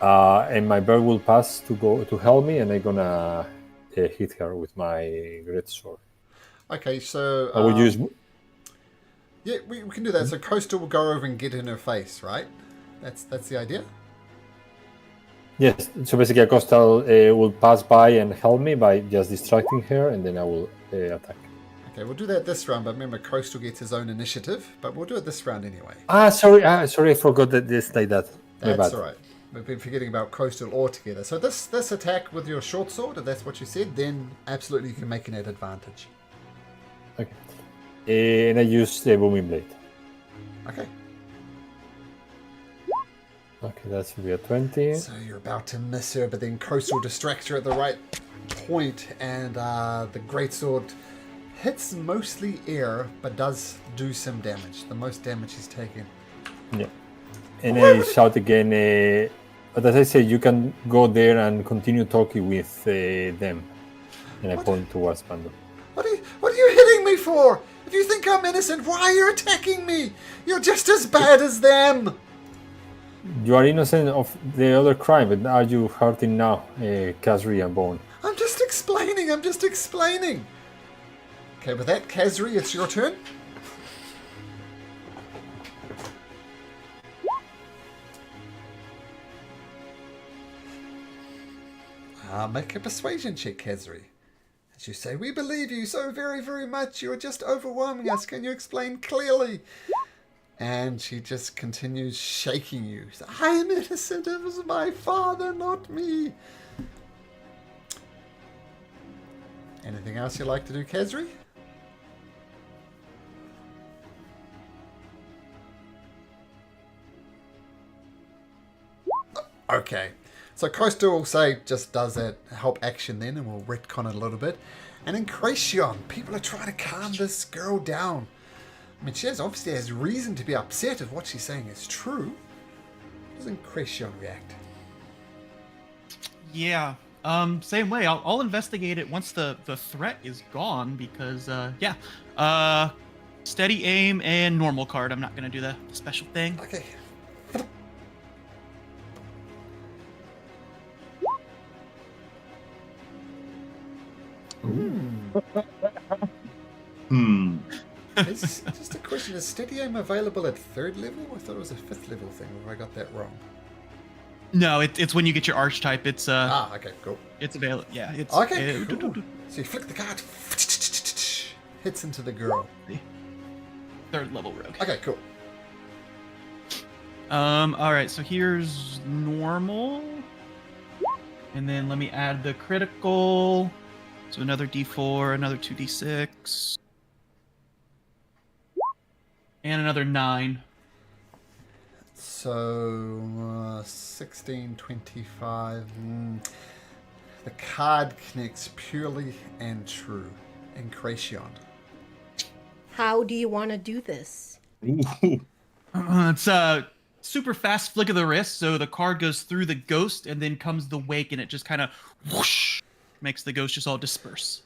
And my bird will pass to help me, and I'm gonna hit her with my greatsword. Okay, so I will use. yeah, we can do that. So Coastal will go over and get in her face, right? That's the idea. Yes, so basically, a coastal will pass by and help me by just distracting her, and then I will attack. Okay, we'll do that this round, but remember, Coastal gets his own initiative, but we'll do it this round anyway. Sorry, I forgot that it's like that. That's all right. We've been forgetting about Coastal altogether. So this attack with your short sword, if that's what you said, then absolutely you can make an advantage. Okay. And I use the booming blade. Okay. Okay, that's will be a 20. So you're about to miss her, but then Coastal distracts her at the right point, and the greatsword hits mostly air, but does do some damage. The most damage he's taken. Yeah. And I shout again, but as I say, you can go there and continue talking with them. And I point towards Pando. What are you hitting me for? If you think I'm innocent, why are you attacking me? You're just as bad as them. You are innocent of the other crime, but are you hurting now, Kazri and Bone? I'm just explaining. Okay, with that, Kazri, it's your turn. Make a persuasion check, Kazri. As you say, we believe you so very, very much. You are just overwhelming us. Can you explain clearly? And she just continues shaking you. I am innocent. It was my father, not me. Anything else you'd like to do, Kazri? Okay. So Coastal will say, just does that help action then, and we'll retcon it a little bit. And then Cracion, people are trying to calm this girl down. I mean, she obviously has reason to be upset if what she's saying is true. How doesn't Cracion react? Yeah. Same way. I'll investigate it once the threat is gone because steady aim and normal card. I'm not gonna do the special thing. Okay. It's just a question. Is steady aim available at 3rd level? I thought it was a 5th level thing, or I got that wrong. No, it's when you get your archetype. It's okay, cool. It's available. Yeah, it's okay. Cool. So you flick the card, hits into the girl. 3rd level rogue. Okay, cool. All right. So here's normal, and then let me add the critical. So another D4, another 2D6, and another 9. So 16, 25. The card connects purely and true. And Cracion. How do you want to do this? It's a super fast flick of the wrist, so the card goes through the ghost, and then comes the wake, and it just kind of whoosh makes the ghost just all disperse.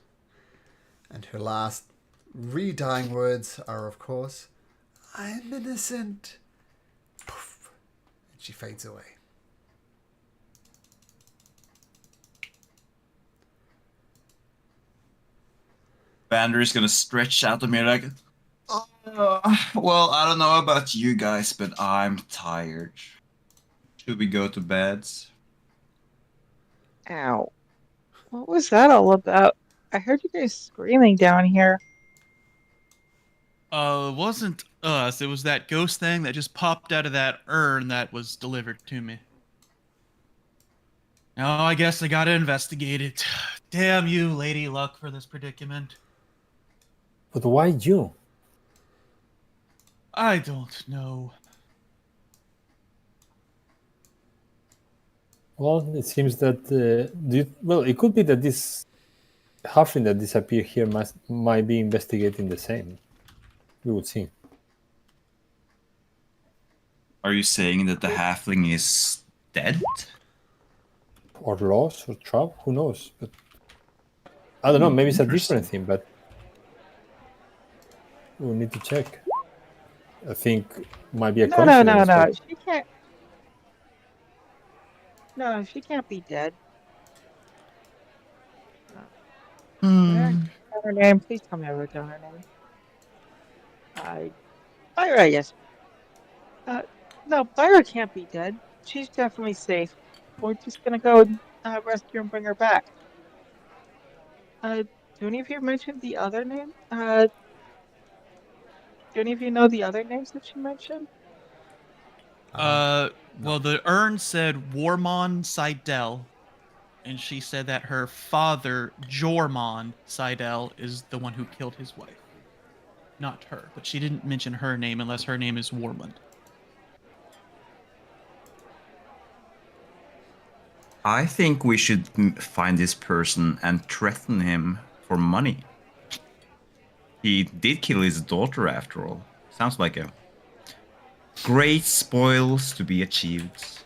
And her last re-dying words are, of course, I'm innocent. Poof. And she fades away. Bander's gonna stretch out at me like, well, I don't know about you guys, but I'm tired. Should we go to bed? Ow. What was that all about? I heard you guys screaming down here. It wasn't us. It was that ghost thing that just popped out of that urn that was delivered to me. No, I guess I gotta investigate it. Damn you, Lady Luck, for this predicament. But why you? I don't know. Well, it seems that well, it could be that this halfling that disappeared here might be investigating the same. We would see. Are you saying that the halfling is dead? Or lost or trapped, who knows? But I don't know, maybe it's a different thing, but we'll need to check. I think might be a No, coincidence. no. But She can't. No, she can't be dead. Can I tell her name? Please tell me I wrote down her name. Byra, yes. No, Byra can't be dead. She's definitely safe. We're just gonna go rescue her and bring her back. Do any of you mention the other name? Do any of you know the other names that she mentioned? Well, the urn said Warmon Seidel, and she said that her father, Jormon Seidel, is the one who killed his wife. Not her, but she didn't mention her name unless her name is Warmond. I think we should find this person and threaten him for money. He did kill his daughter after all. Sounds like a great spoils to be achieved.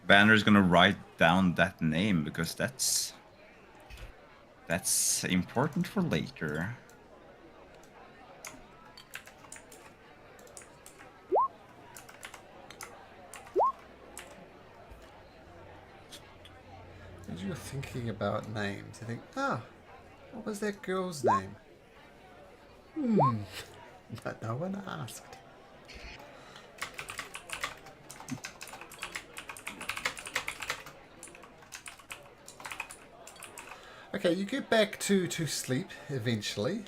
Banner's gonna write down that name because that's important for later. As you're thinking about names, you think, what was that girl's name? But no one asked. Okay, you get back to sleep eventually.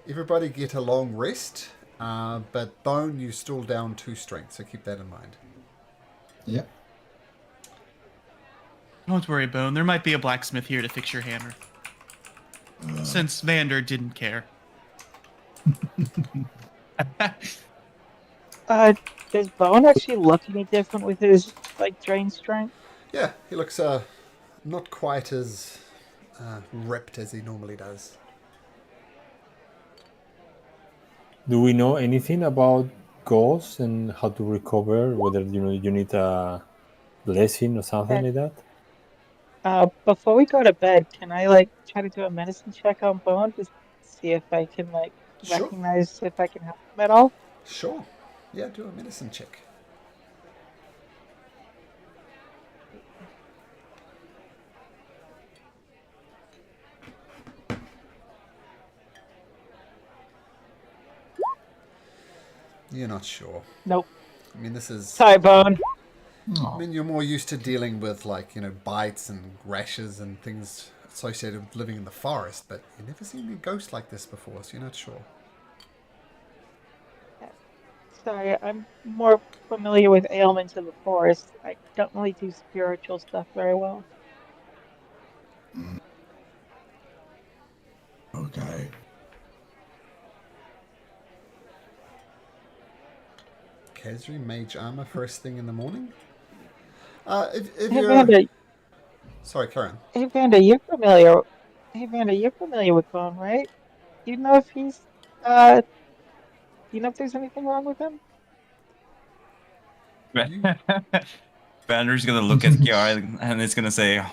Everybody get a long rest, but Bone, you're still down 2 strength, so keep that in mind. Yeah. Don't worry, Bone. There might be a blacksmith here to fix your hammer. Since Vander didn't care. Does Bone actually look any different with his drain strength? Yeah, he looks not quite as ripped as he normally does. do we know anything about ghosts and how to recover? Whether you need a blessing or something like that? Before we go to bed, can I try to do a medicine check on Bone to see if I can Sure. recognize if I can help him at all? Sure. Yeah, do a medicine check. You're not sure. Nope. I mean, this is... Sorry, Bone. I mean, you're more used to dealing with, bites and rashes and things associated with living in the forest, but you've never seen a ghost like this before, so you're not sure. Sorry, I'm more familiar with ailments of the forest. I don't really do spiritual stuff very well. Okay. Khazri, mage armor, first thing in the morning? If Hey, you're... Vanda. Sorry, Karen. Hey, Vanda, you're familiar. Hey, Vanda, you're familiar with Bone, right? You know if he's you know if there's anything wrong with him? Banner's gonna look at Kiara and it's gonna say,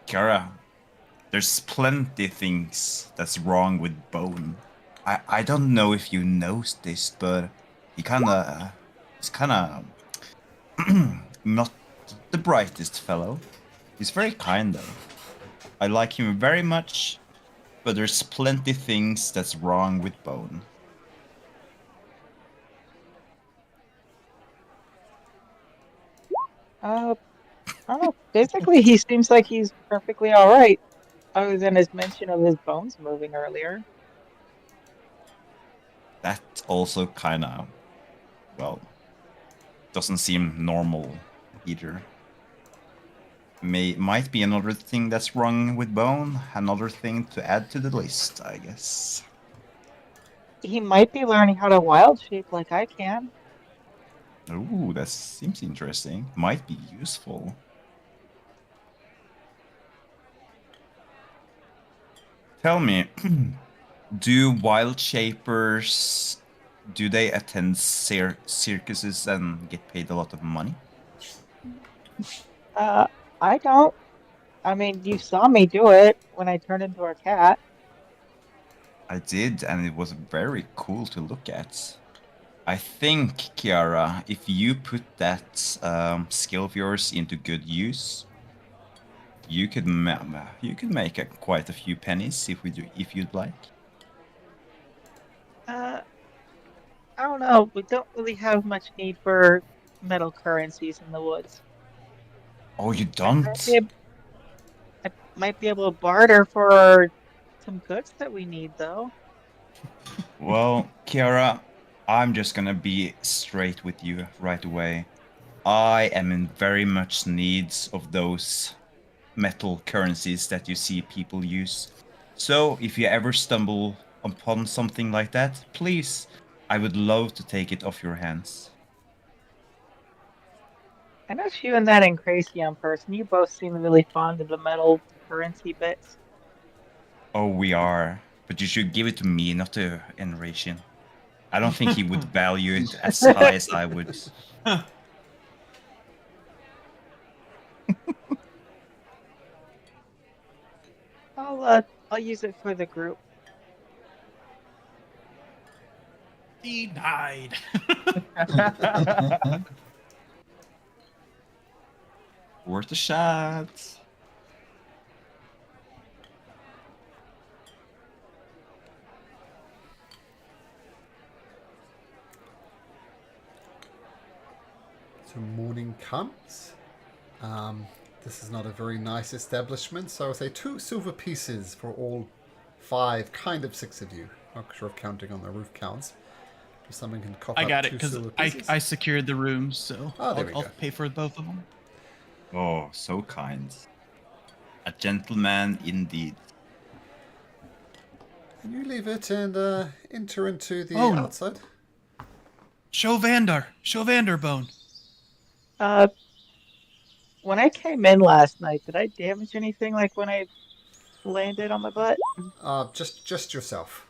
Kiara, there's plenty things that's wrong with Bone. I don't know if you noticed this, but he's kinda not the brightest fellow. He's very kind though. I like him very much, but there's plenty things that's wrong with Bone. I don't know. Basically, he seems like he's perfectly all right, other than his mention of his bones moving earlier. That also kinda well, doesn't seem normal either. Might be another thing that's wrong with Bone. Another thing to add to the list, I guess. He might be learning how to wild shape like I can. Ooh, that seems interesting. Might be useful. Tell me, do wild shapers do they attend circuses and get paid a lot of money? I don't. I mean, you saw me do it when I turned into a cat. I did, and it was very cool to look at. I think, Kiara, if you put that skill of yours into good use, you could make quite a few pennies if you'd like. I don't know. We don't really have much need for metal currencies in the woods. Oh, you I might be, don't? I might be able to barter for some goods that we need, though. Well, Kiara, I'm just gonna be straight with you right away. I am in very much needs of those metal currencies that you see people use. So if you ever stumble upon something like that, please, I would love to take it off your hands. I know you and that Incracion person, you both seem really fond of the metal currency bits. Oh, we are. But you should give it to me, not to Enration. I don't think he would value it as high as I would. I'll use it for the group. Denied. Worth a shot. So morning comes. This is not a very nice establishment, so I'll say 2 silver pieces for all 5, kind of 6 of you. Not sure if counting on the roof counts. If someone can cop I up got it 2 because silver I pieces. secured the rooms, so Oh, there we I'll go. pay for both of them. Oh, so kind. A gentleman indeed. And you leave it and enter into the Oh. outside. Show Vanderbone. When I came in last night, did I damage anything like when I landed on my butt? Just yourself.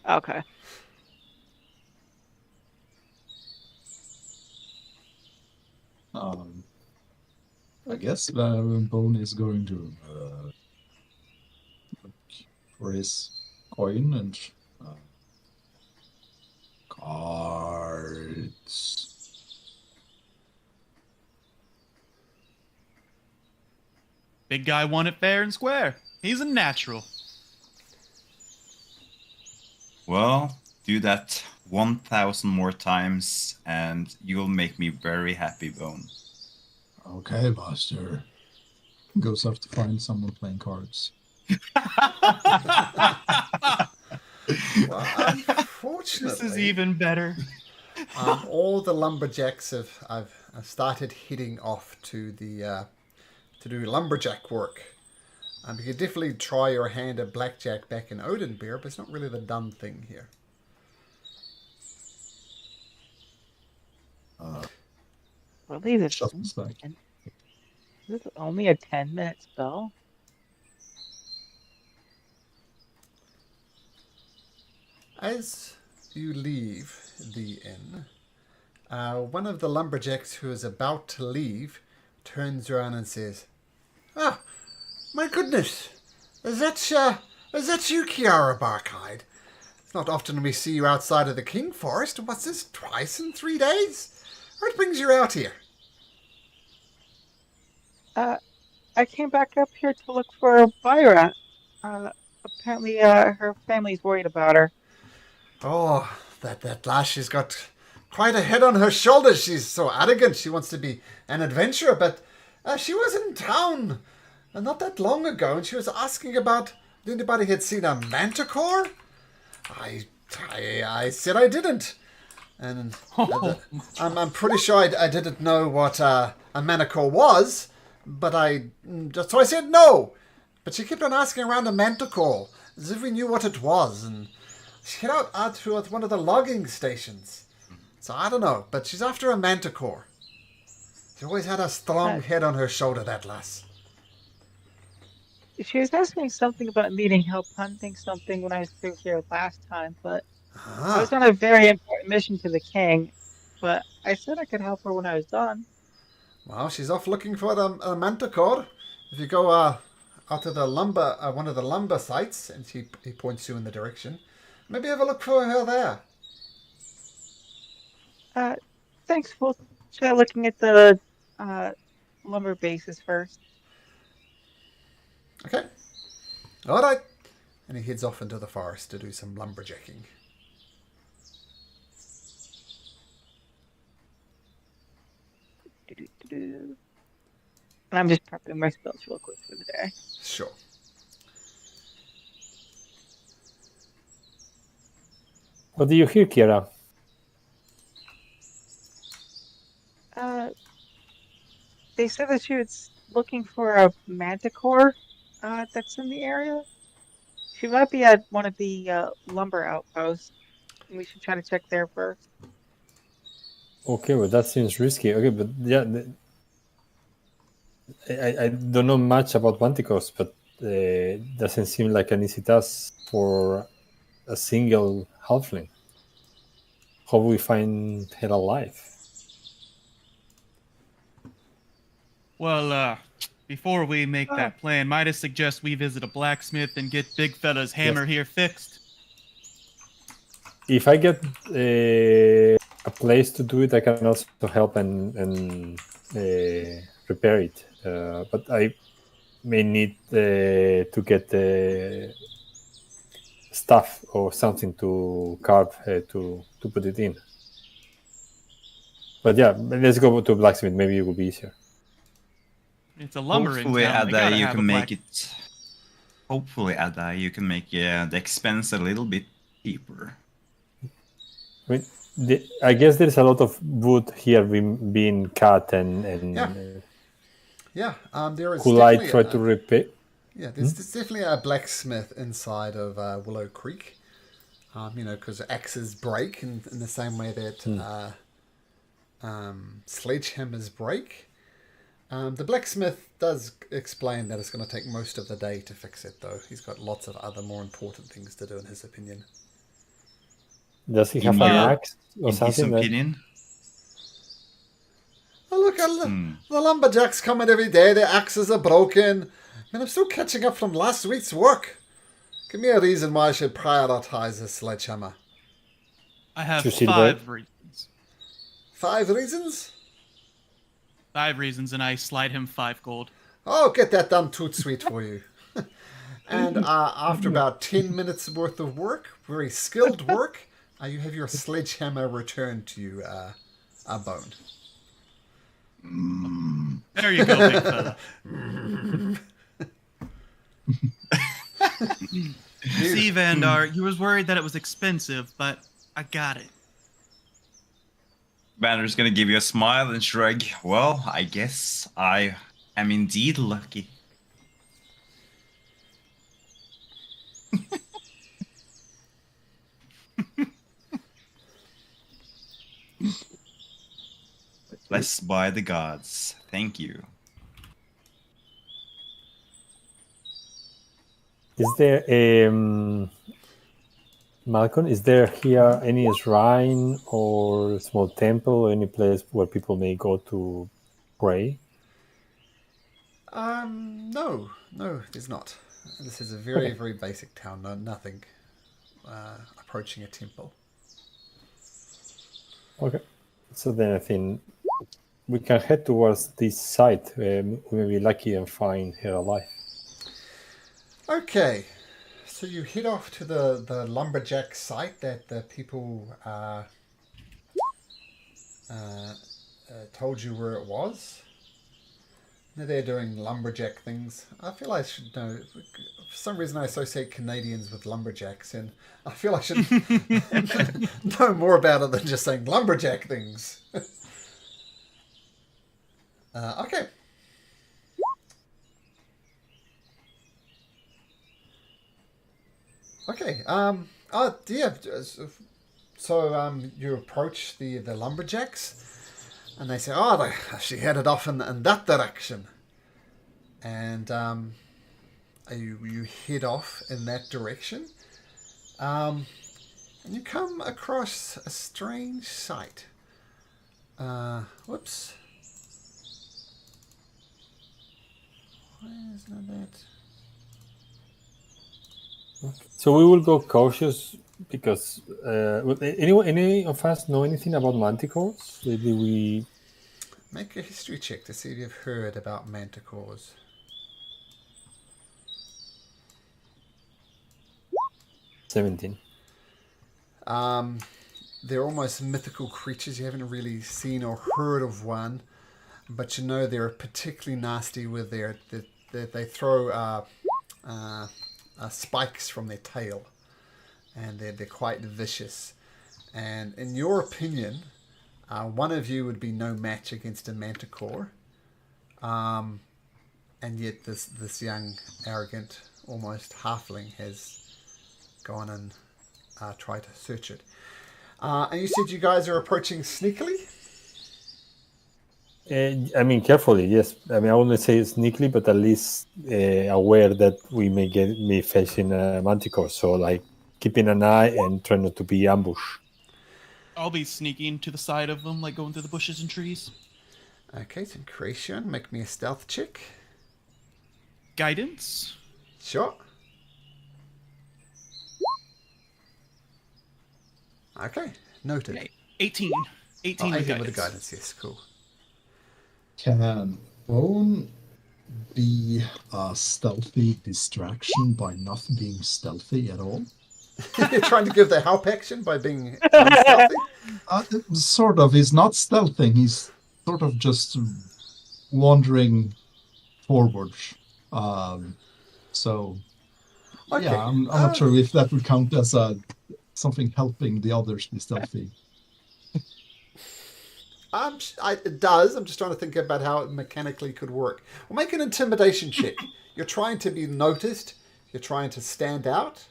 Okay. I guess Bone is going to look for his coin and cards. Big guy won it fair and square. He's a natural. Well, do that 1,000 more times and you'll make me very happy, Bone. Okay, Buster. Goes off to find someone playing cards. Well, unfortunately, This is even better. all the lumberjacks I've started heading off to the to do lumberjack work. You could definitely try your hand at blackjack back in Odenbeer, but it's not really the done thing here. Really, Shuffles back. this is only a 10-minute spell? As you leave the inn, one of the lumberjacks who is about to leave turns around and says, "Ah, my goodness! Is that you, Kiara Barkhide? It's not often we see you outside of the King Forest. What's this, twice in 3 days? What brings you out here?" I came back up here to look for Byra. Apparently, her family's worried about her. Oh, that lass, she's got quite a head on her shoulders. She's so arrogant. She wants to be an adventurer, but she was in town not that long ago, and she was asking about if anybody had seen a manticore. I said I didn't. And Oh, I'm pretty sure I didn't know what a manticore was, but so I said no. But she kept on asking around a manticore, as if we knew what it was, and she hid out to one of the logging stations. So I don't know, but she's after a manticore. She always had a strong head on her shoulder, that lass. She was asking something about needing help hunting something when I was through here last time, but I was Ah, on a very important mission to the king. But I said I could help her when I was done. well, she's off looking for a manticore. If you go out to the lumber, one of the lumber sites, and he points you in the direction, maybe have a look for her there. Uh, thanks. We'll try looking at the uh lumber bases first. Okay. All right. And he heads off into the forest to do some lumberjacking. And I'm just prepping my spells real quick for the day. Sure. What do you hear, Kiera? They said that she was looking for a manticore that's in the area. She might be at one of the lumber outposts. We should try to check there first. Okay, well that seems risky. Okay, but yeah, I don't know much about manticores, but doesn't seem like an easy task for a single halfling. How will we find her alive? well, before we make that plan, might I suggest we visit a blacksmith and get Big Fella's hammer here fixed? If I get a place to do it, I can also help and repair it. But I may need to get stuff or something to carve to put it in. But yeah, let's go to blacksmith. Maybe it will be easier. It's a lumbering Hopefully, town. They Ada, gotta you have can a make black- it. Hopefully, Ada, you can make the expense a little bit cheaper. I mean, I guess there's a lot of wood here being cut and Yeah. There is could I definitely try to repair? yeah. There's definitely a blacksmith inside of Willow Creek. Because axes break in the same way that sledgehammers break. The blacksmith does explain that it's going to take most of the day to fix it, though. He's got lots of other more important things to do, in his opinion. Does he have an axe or In his something? opinion, Oh, look, the lumberjacks come in every day. Their axes are broken. Man, I'm still catching up from last week's work. Give me a reason why I should prioritize this sledgehammer. I have To see the 5 reasons. 5 reasons? 5 reasons, and I slide him 5 gold. Oh, get that done, toot sweet for you. And after about 10 minutes worth of work, very skilled work, you have your sledgehammer returned to you, a bone. There you go, Big Fella. See, Vandar, you was worried that it was expensive, but I got it. Banner's gonna give you a smile and shrug. Well, I guess I am indeed lucky. Blessed by the gods. Thank you. Is there Malcolm? Is there here any shrine or small temple or any place where people may go to pray? No, there's not. This is a very, Okay. very basic town. No, nothing approaching a temple. Okay. So then I think we can head towards this site. We may be lucky and find her alive. Okay, so you head off to the lumberjack site that the people told you where it was. They're doing lumberjack things. I feel I should know. For some reason, I associate Canadians with lumberjacks, and I feel I should know more about it than just saying lumberjack things. Okay. Okay. Oh, yeah. So you approach the lumberjacks, and they say, "Oh, she headed off in that direction," and you head off in that direction, and you come across a strange sight. Whoops. Why isn't that? So we will go cautious because any of us know anything about manticores? Did we? Make a history check to see if you've heard about manticores. 17. They're almost mythical creatures. You haven't really seen or heard of one, but you know they're particularly nasty with they throw spikes from their tail, and they're quite vicious. And in your opinion, one of you would be no match against a manticore, and yet this young, arrogant, almost halfling has gone and tried to search it. And you said you guys are approaching sneakily? I mean, carefully, yes. I mean, I wouldn't say sneakily, but at least aware that we may be facing a manticore. So, like, keeping an eye and trying not to be ambushed. I'll be sneaking to the side of them, like going through the bushes and trees. Okay, so Creation, make me a stealth check. Guidance. Sure. Okay, noted. Okay. 18. 18 Oh, with 18 with the guidance. guidance, yes, cool. Can Bone be a stealthy distraction by not being stealthy at all? You're trying to give the help action by being unstealthy? Sort of. He's not stealthing. He's sort of just wandering forward. So, Okay. yeah, I'm not sure if that would count as something helping the others be stealthy. It does. I'm just trying to think about how it mechanically could work. Well, make an intimidation check. You're trying to be noticed. You're trying to stand out.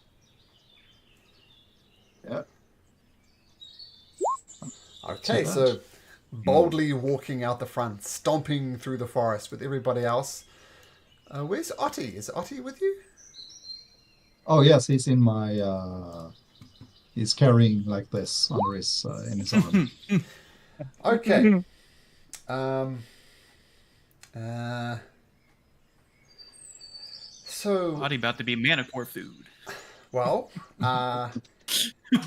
Yeah. Okay, so boldly walking out the front, stomping through the forest with everybody else. Where's Otti? Is Otti with you? Oh yes, he's in my. He's carrying like this under his in his arm. Okay. So, Body about to be manicore food. well,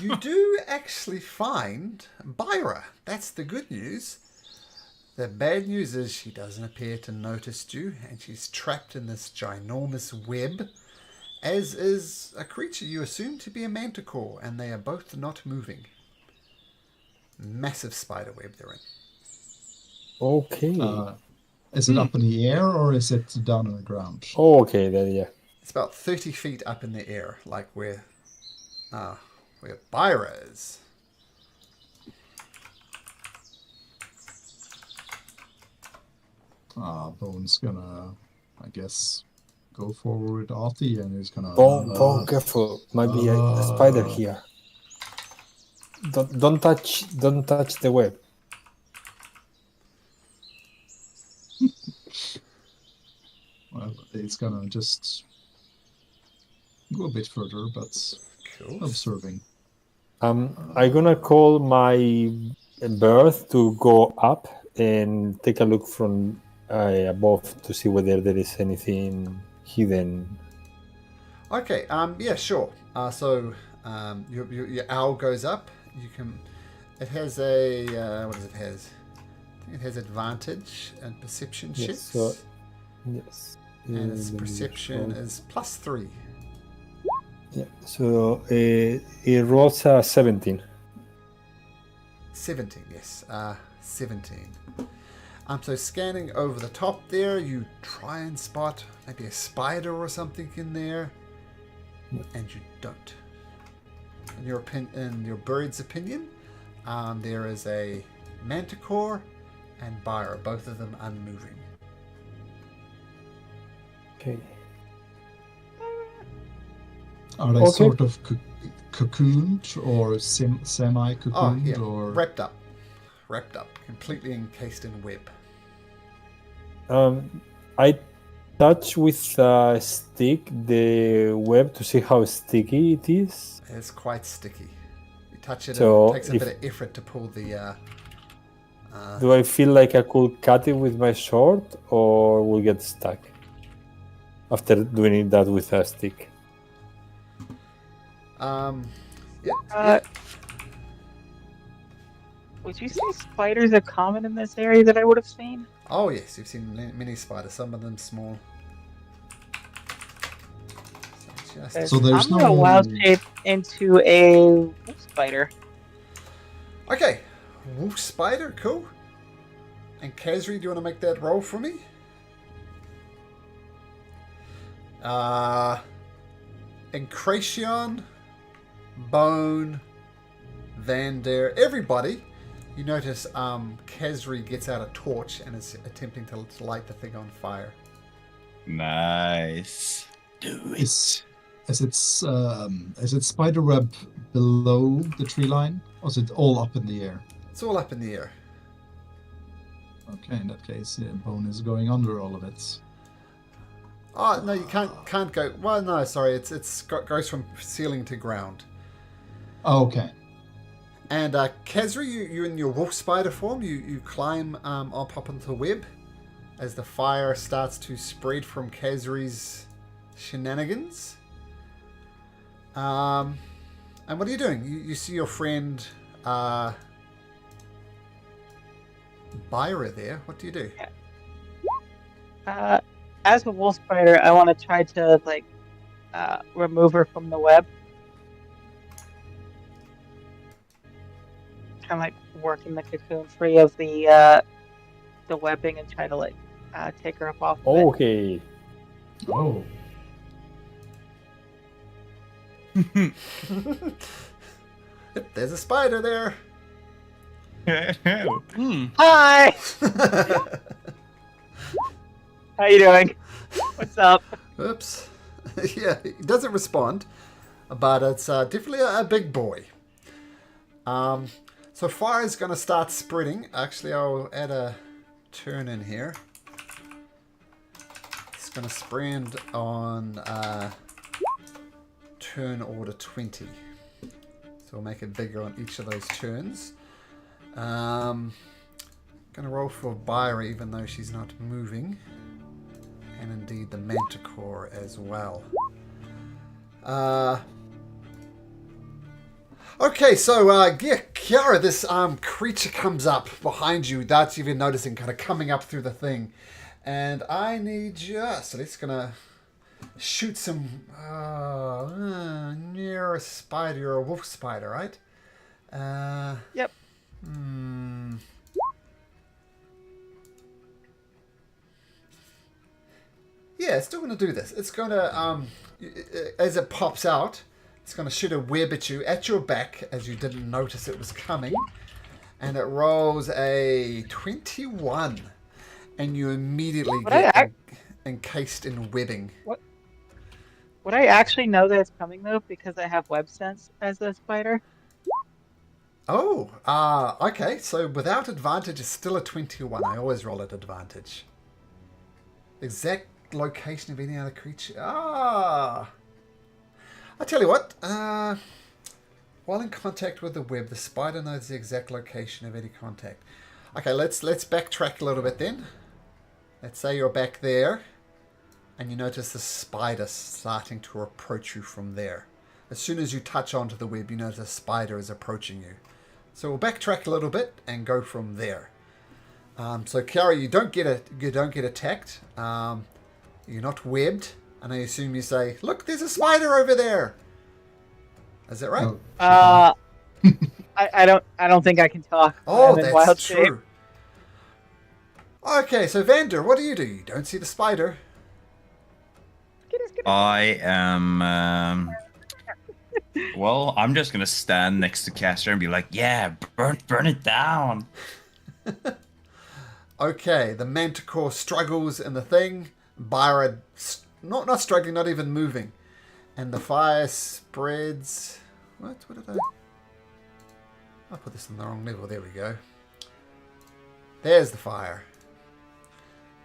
you do actually find Byra. That's the good news. The bad news is she doesn't appear to notice you, and she's trapped in this ginormous web, as is a creature you assume to be a manticore, and they are both not moving. Massive spider web they're in. Okay. Is it up in the air or is it down on the ground? Oh, okay. Then, yeah. It's about 30 feet up in the air, like where Byra is. Bone's gonna, I guess, go forward with Artie and he's gonna. Bone, careful. Might be a spider here. Don't touch the web. Well, it's gonna just go a bit further, but Cool. observing. I'm gonna call my bird to go up and take a look from above to see whether there is anything hidden. Okay, yeah, sure. So your owl goes up. You can. It has a what does it has? I think it has advantage and perception Yes, checks. so- Yes. And its Let me perception roll. is +3. Yeah. So it rolls a 17. 17, yes. 17. So scanning over the top there, you try and spot maybe a spider or something in there, and you don't. In your bird's opinion, there is a manticore and Byra, both of them unmoving. Okay. Are they Okay. sort of cocooned or semi-cocooned Oh, yeah, or wrapped up, completely encased in web. I touch with a stick the web to see how sticky it is. It's quite sticky. You touch it, So and it takes a if- bit of effort to pull the. Do I feel like I could cut it with my sword, or will get stuck after doing that with a stick? Yeah, Would you say spiders are common in this area that I would have seen? Oh yes, you've seen mini spiders. Some of them small. So there's I'm gonna no- wild shape into a wolf spider. Okay, wolf spider, cool. And Kazri, do you want to make that roll for me? Encration, Bone, Vander, everybody. You notice Kazri gets out a torch and is attempting to light the thing on fire. Nice. Do it. is it spider web below the tree line, or is it all up in the air? It's all up in the air. Okay, in that case, yeah, Bone is going under all of it. Oh no, you can't go. Well, no, sorry, it goes from ceiling to ground. Oh, okay. And Kazri, you in your wolf spider form, you climb up onto the web as the fire starts to spread from Kazri's shenanigans. And what are you doing? You see your friend Byra there. What do you do? As a wolf spider, I want to try to remove her from the web. Kind of like working the cocoon free of the webbing and try to take her up off of it. Okay. Oh. Yep, there's a spider there. Hi! How you doing? What's up? Oops. Yeah, he doesn't respond, but it's definitely a big boy. So fire is going to start spreading. Actually, I'll add a turn in here. It's going to spread on turn order 20. So we'll make it bigger on each of those turns. Going to roll for Byra, even though she's not moving. And indeed the manticore as well. Okay, so yeah, Kiara, this creature comes up behind you without you even noticing, kind of coming up through the thing. And I need just, so it's gonna shoot some near a spider or a wolf spider, right? Yep. Yeah, it's still going to do this. It's going to, as it pops out, it's going to shoot a web at you, at your back, as you didn't notice it was coming. And it rolls a 21. And you immediately get encased in webbing. Would I actually know that it's coming, though, because I have web sense as a spider? Oh, okay. So without advantage, it's still a 21. I always roll at advantage. Exact location of any other creature. I tell you what. While in contact with the web, the spider knows the exact location of any contact. Okay, let's backtrack a little bit then. Let's say you're back there, and you notice the spider starting to approach you from there. As soon as you touch onto the web, you notice a spider is approaching you. So we'll backtrack a little bit and go from there. So Kiara, you don't get attacked. You're not webbed, and I assume you say, "Look, there's a spider over there." Is that right? Oh, I don't think I can talk. Oh, I'm in wild that's shape. true. Okay, so Vander, what do? You don't see the spider. I am. Well, I'm just gonna stand next to Caster and be like, "Yeah, burn it down." Okay, the manticore struggles in the thing. Byra, not struggling, not even moving. And the fire spreads. What did I put this on the wrong level. There we go. There's the fire.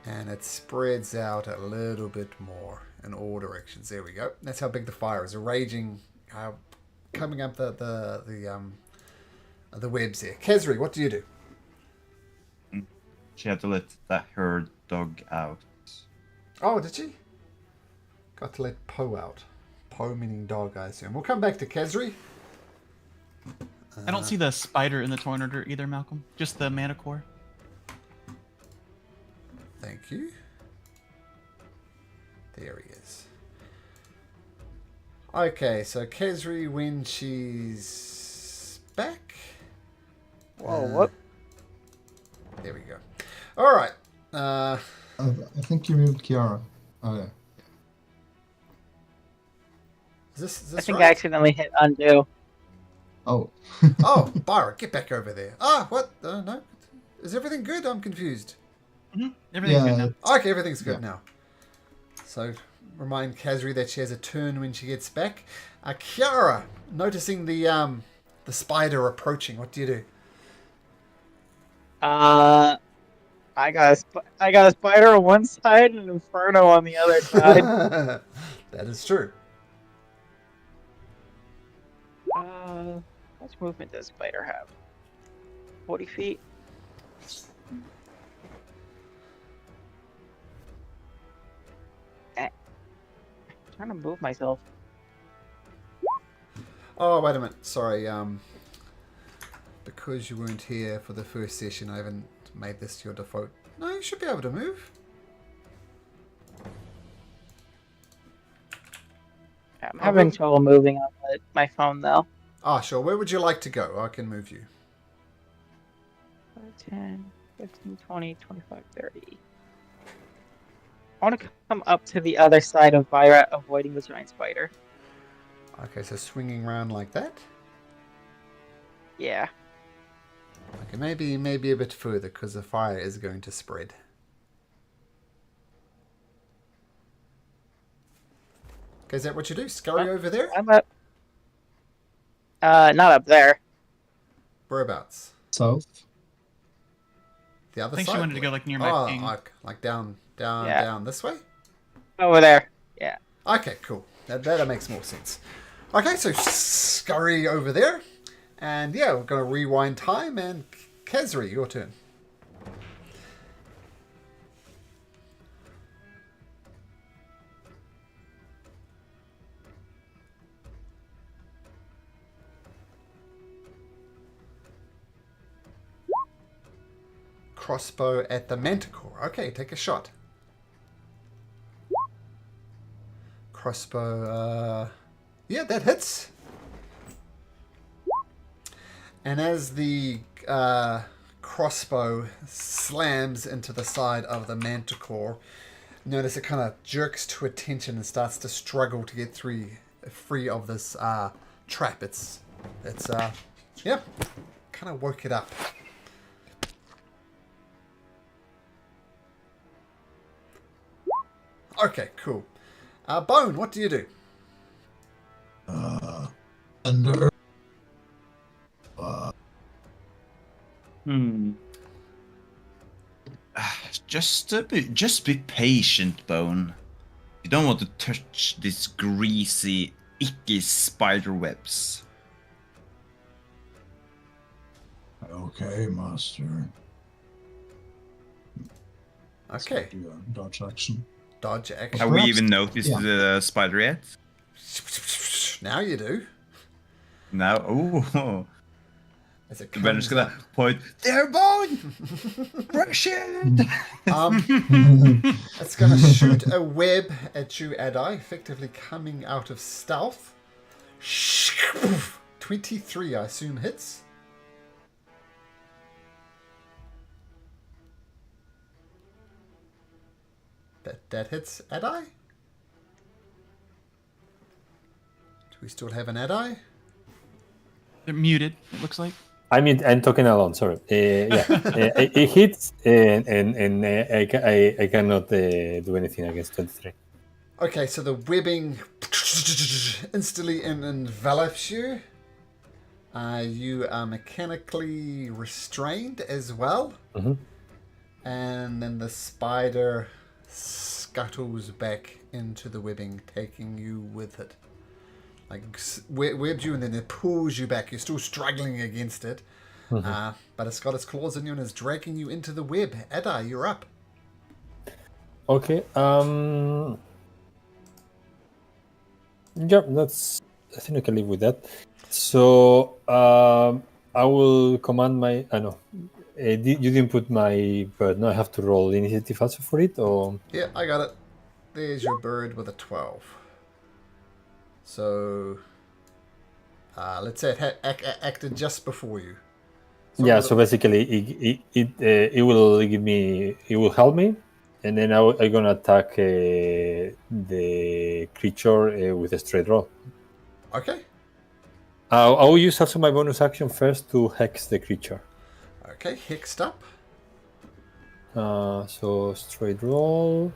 And it spreads out a little bit more in all directions. There we go. That's how big the fire is. A raging, coming up the webs there. Kesri, what do you do? She had to let her dog out. Oh, did she? Got to let Poe out. Poe meaning dog, I assume. We'll come back to Kesri. I don't see the spider in the tornado either, Malcolm. Just the manticore. Thank you. There he is. Okay, so Kesri, when she's back. Whoa, what? There we go. All right. I think you moved Kiara. Oh yeah. Is this I think right? I accidentally hit undo. Oh. Oh, Byra, get back over there. Ah, what? No. Is everything good? I'm confused. Everything's good Yeah. now. Okay, everything's good Yeah. now. So, remind Kazri that she has a turn when she gets back. Kiara, noticing the spider approaching, what do you do? I got a spider on one side and an inferno on the other side. That is true. How much movement does spider have? 40 feet. Trying to move myself. Oh, wait a minute. Sorry. Because you weren't here for the first session, I haven't made this your default. No, you should be able to move. I'm having trouble moving on my phone though. Ah, sure. Where would you like to go? I can move you. 10, 15, 20, 25, 30. I want to come up to the other side of Byra, avoiding the giant spider. Okay, so swinging around like that. Yeah. Okay, maybe a bit further because the fire is going to spread. Okay, is that what you do? Scurry over there? I'm up. Not up there. Whereabouts? South. The other I think side? she wanted to go like near my ping. Like down this way? Over there. Yeah. Okay, cool. That makes more sense. Okay, so scurry over there. And yeah, we're going to rewind time. And Kazri, your turn. Crossbow at the manticore. Okay, take a shot. Crossbow, yeah, that hits. And as the crossbow slams into the side of the manticore, notice it kind of jerks to attention and starts to struggle to get free of this trap. It's yeah, kind of woke it up. Okay, cool. Bone, what do you do? Under. Just be patient, Bone. You don't want to touch these greasy, icky spider webs. Okay, master. Okay, Do a dodge action. dodge action. Have we Perhaps- even noticed yeah. the spider yet? Now you do. No. Oh. As it The Bender's comes gonna point. There, Bone! Crush it! It's going to shoot a web at you, Adai, effectively coming out of stealth. 23, I assume, hits. That hits Adai. Do we still have an Adai? They're muted, it looks like. I mean, I'm talking alone. Sorry. Yeah, it hits, and I cannot do anything against 23. Okay, so the webbing instantly envelops you. You are mechanically restrained as well. Mm-hmm. And then the spider scuttles back into the webbing, taking you with it. Like, webs you and then it pulls you back. You're still struggling against it. Mm-hmm. But it's got its claws in you and is dragging you into the web. Ada, you're up. Okay. Yeah, I think I can live with that. So I will command my. I know. You didn't put my bird. No, I have to roll initiative also for it, or Yeah, I got it. There's your bird with a 12. So, let's say it acted just before you. yeah. So basically, it will give me. It will help me, and then I'm gonna attack the creature with a straight roll. Okay. I will use also my bonus action first to hex the creature. Okay, hexed up. So straight roll.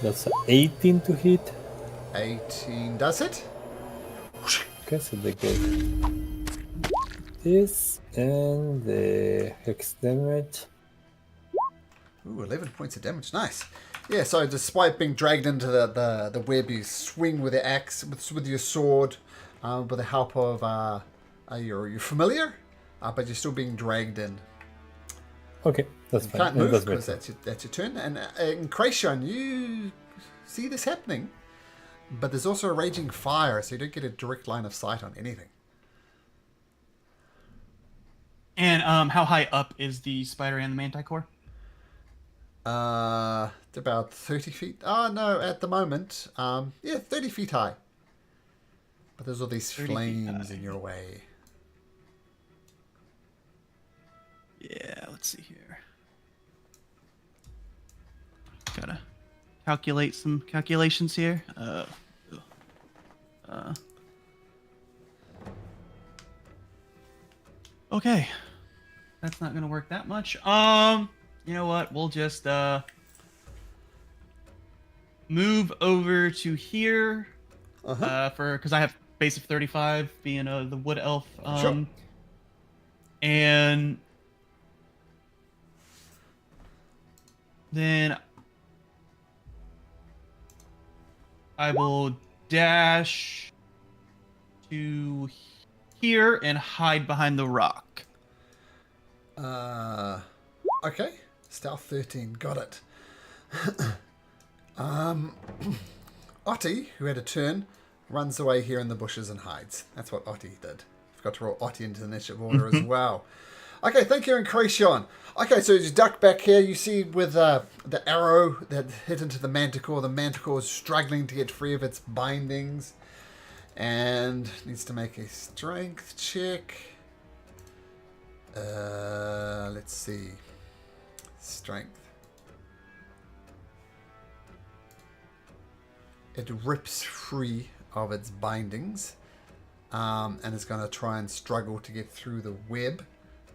That's 18 to hit. 18 does it. Okay, so they get this and the hex damage. Ooh, 11 points of damage. Nice. Yeah, so despite being dragged into the web, you swing with the axe, with your sword, with the help of your familiar, but you're still being dragged in. Okay, that's You fine. can't move That's because better. that's your turn. And in Krayshawn, you see this happening, but there's also a raging fire, so you don't get a direct line of sight on anything. And how high up is the spider and the manticore? It's about 30 feet. Oh, no, at the moment. 30 feet high. But there's all these 30 feet flames high. in your way. Yeah, let's see here. Gotta calculate some calculations here. Okay. That's not gonna work that much. You know what? We'll just move over to here. Because I have base of 35 being the wood elf. Sure. And then I will dash to here and hide behind the rock. Okay. Stealth 13. Got it. Otti, who had a turn, runs away here in the bushes and hides. That's what Otti did. Forgot to roll Otti into the initiative order as well. Okay, thank you, Incretion. Okay, so as you duck back here, you see with the arrow that hit into the manticore is struggling to get free of its bindings and needs to make a strength check. Let's see. Strength. It rips free of its bindings and is going to try and struggle to get through the web.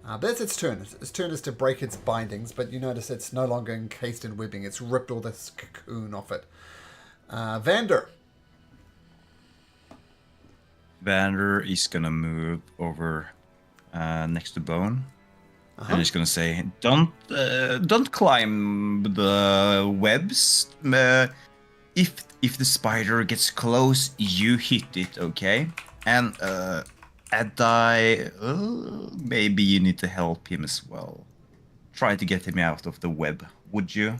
But that's its turn. Its turn is to break its bindings, but you notice it's no longer encased in webbing. It's ripped all this cocoon off it. Vander. Vander is gonna move over next to Bone, and he's gonna say, "Don't climb the webs. If the spider gets close, you hit it, okay? And Adai, maybe you need to help him as well. Try to get him out of the web, would you?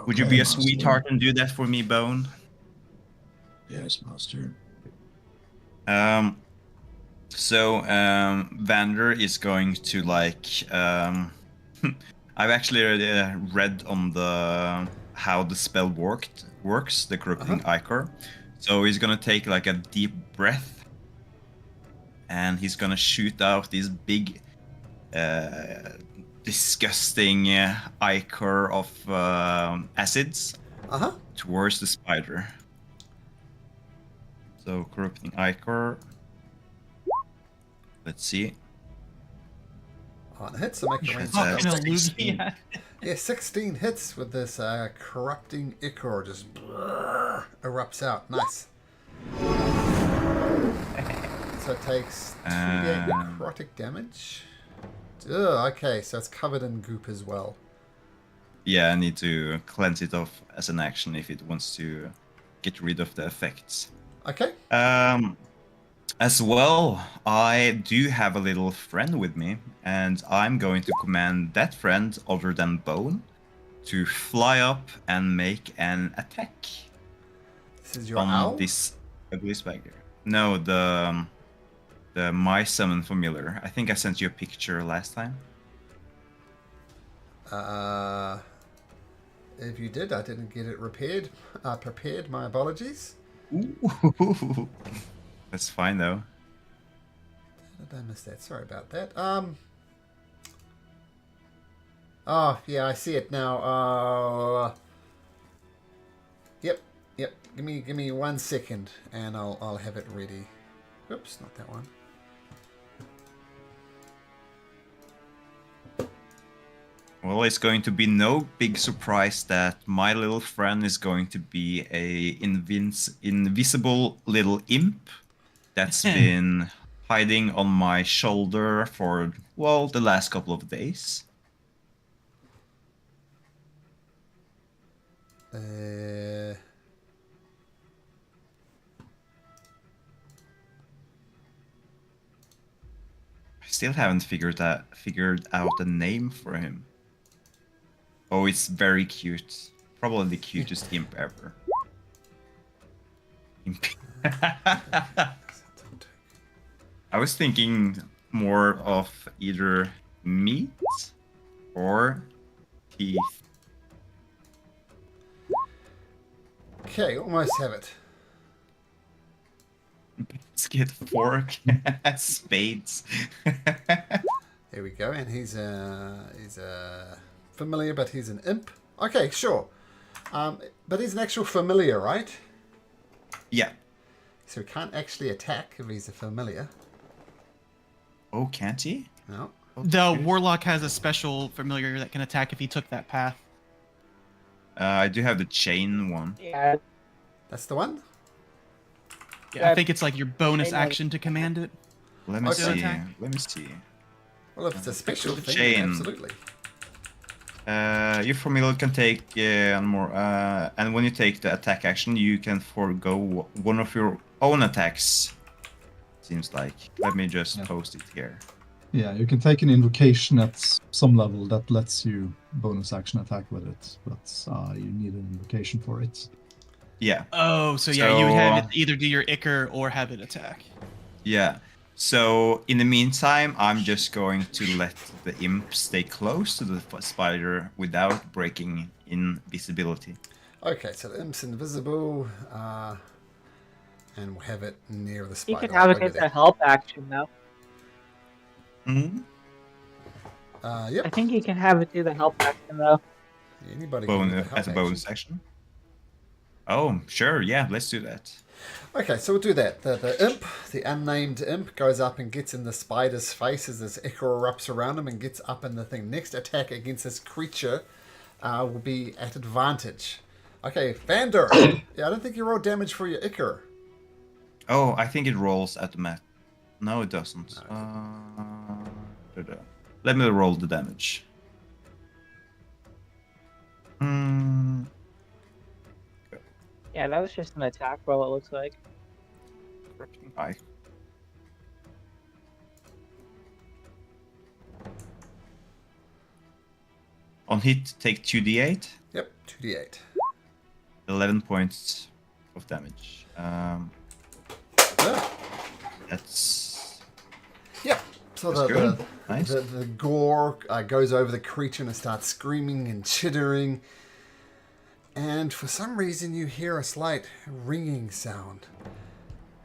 Would you Okay, be a master. sweetheart and do that for me, Bone?" Yes, master. So Vander is going to I've actually read on how the spell works, the corrupting ichor. So he's gonna take like a deep breath, and he's gonna shoot out these big disgusting ichor of acids Uh-huh. towards the spider. So corrupting ichor. Let's see. On hits, so make a range That's Fucking a 16. loogie. Yeah, 16 hits with this corrupting ichor just erupts out. Nice. So it takes 2d8 necrotic damage. Ugh, okay, so it's covered in goop as well. Yeah, I need to cleanse it off as an action if it wants to get rid of the effects. Okay. As well, I do have a little friend with me, and I'm going to command that friend, other than Bone, to fly up and make an attack This is your on owl? this ugly spider. No, the my summon familiar. I think I sent you a picture last time. If you did, I didn't get it prepared. My apologies. Ooh. That's fine though. How did I miss that? Sorry about that. Oh, yeah, I see it now. Yep. Give me 1 second, and I'll have it ready. Oops, not that one. Well, it's going to be no big surprise that my little friend is going to be a invisible little imp that's been hiding on my shoulder for, well, the last couple of days. I still haven't figured out a name for him. Oh, it's very cute. Probably the cutest imp ever. Imp. I was thinking more of either meat or teeth. Okay, almost have it. Basket, fork, spades. There we go, and he's a familiar, but he's an imp. Okay, sure. But he's an actual familiar, right? Yeah. So he can't actually attack if he's a familiar. Oh, can't he? No. The warlock has a special familiar that can attack if he took that path. I do have the chain one. Yeah. That's the one? Yeah, I think it's like your bonus Chain one. action to command it. Let me Okay. see. Attack. Let me see. Well, if it's a special thing, Chain. then absolutely. Your familiar can take more, and when you take the attack action, you can forego one of your own attacks. Seems like. Let me just post it here. Yeah, you can take an invocation at some level that lets you bonus action attack with it, but you need an invocation for it. Yeah. Oh, so yeah, you would have it either do your Ichor or have it attack. Yeah. So in the meantime, I'm just going to let the imp stay close to the spider without breaking invisibility. Okay, so the imp's invisible, and we'll have it near the You spider. can have it over as there. a help action, though. Mm-hmm. Yep. I think you can have it do the help action, though. Anybody can do the help As a bonus action. Oh, sure. Yeah, let's do that. Okay, so we'll do that. The imp, the unnamed imp, goes up and gets in the spider's face as this ichor erupts around him and gets up in the thing. Next attack against this creature will be at advantage. Okay, Vander. Yeah, I don't think you rolled damage for your ichor. Oh, I think it rolls at the mat. No, it doesn't. Let me roll the damage. Yeah, that was just an attack roll, it looks like. Aye. On hit, take 2d8. Yep, 2d8. 11 points of damage. Yeah. That's... Yep. So That's good. Nice. the gore goes over the creature and it starts screaming and chittering. And for some reason you hear a slight ringing sound.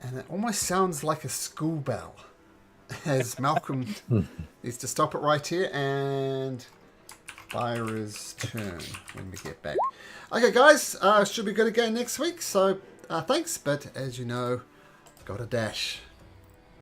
And it almost sounds like a school bell. as Malcolm needs to stop it right here, and Byra's turn when we get back. Okay, guys, should be good again next week. So thanks, but as you know, got a dash.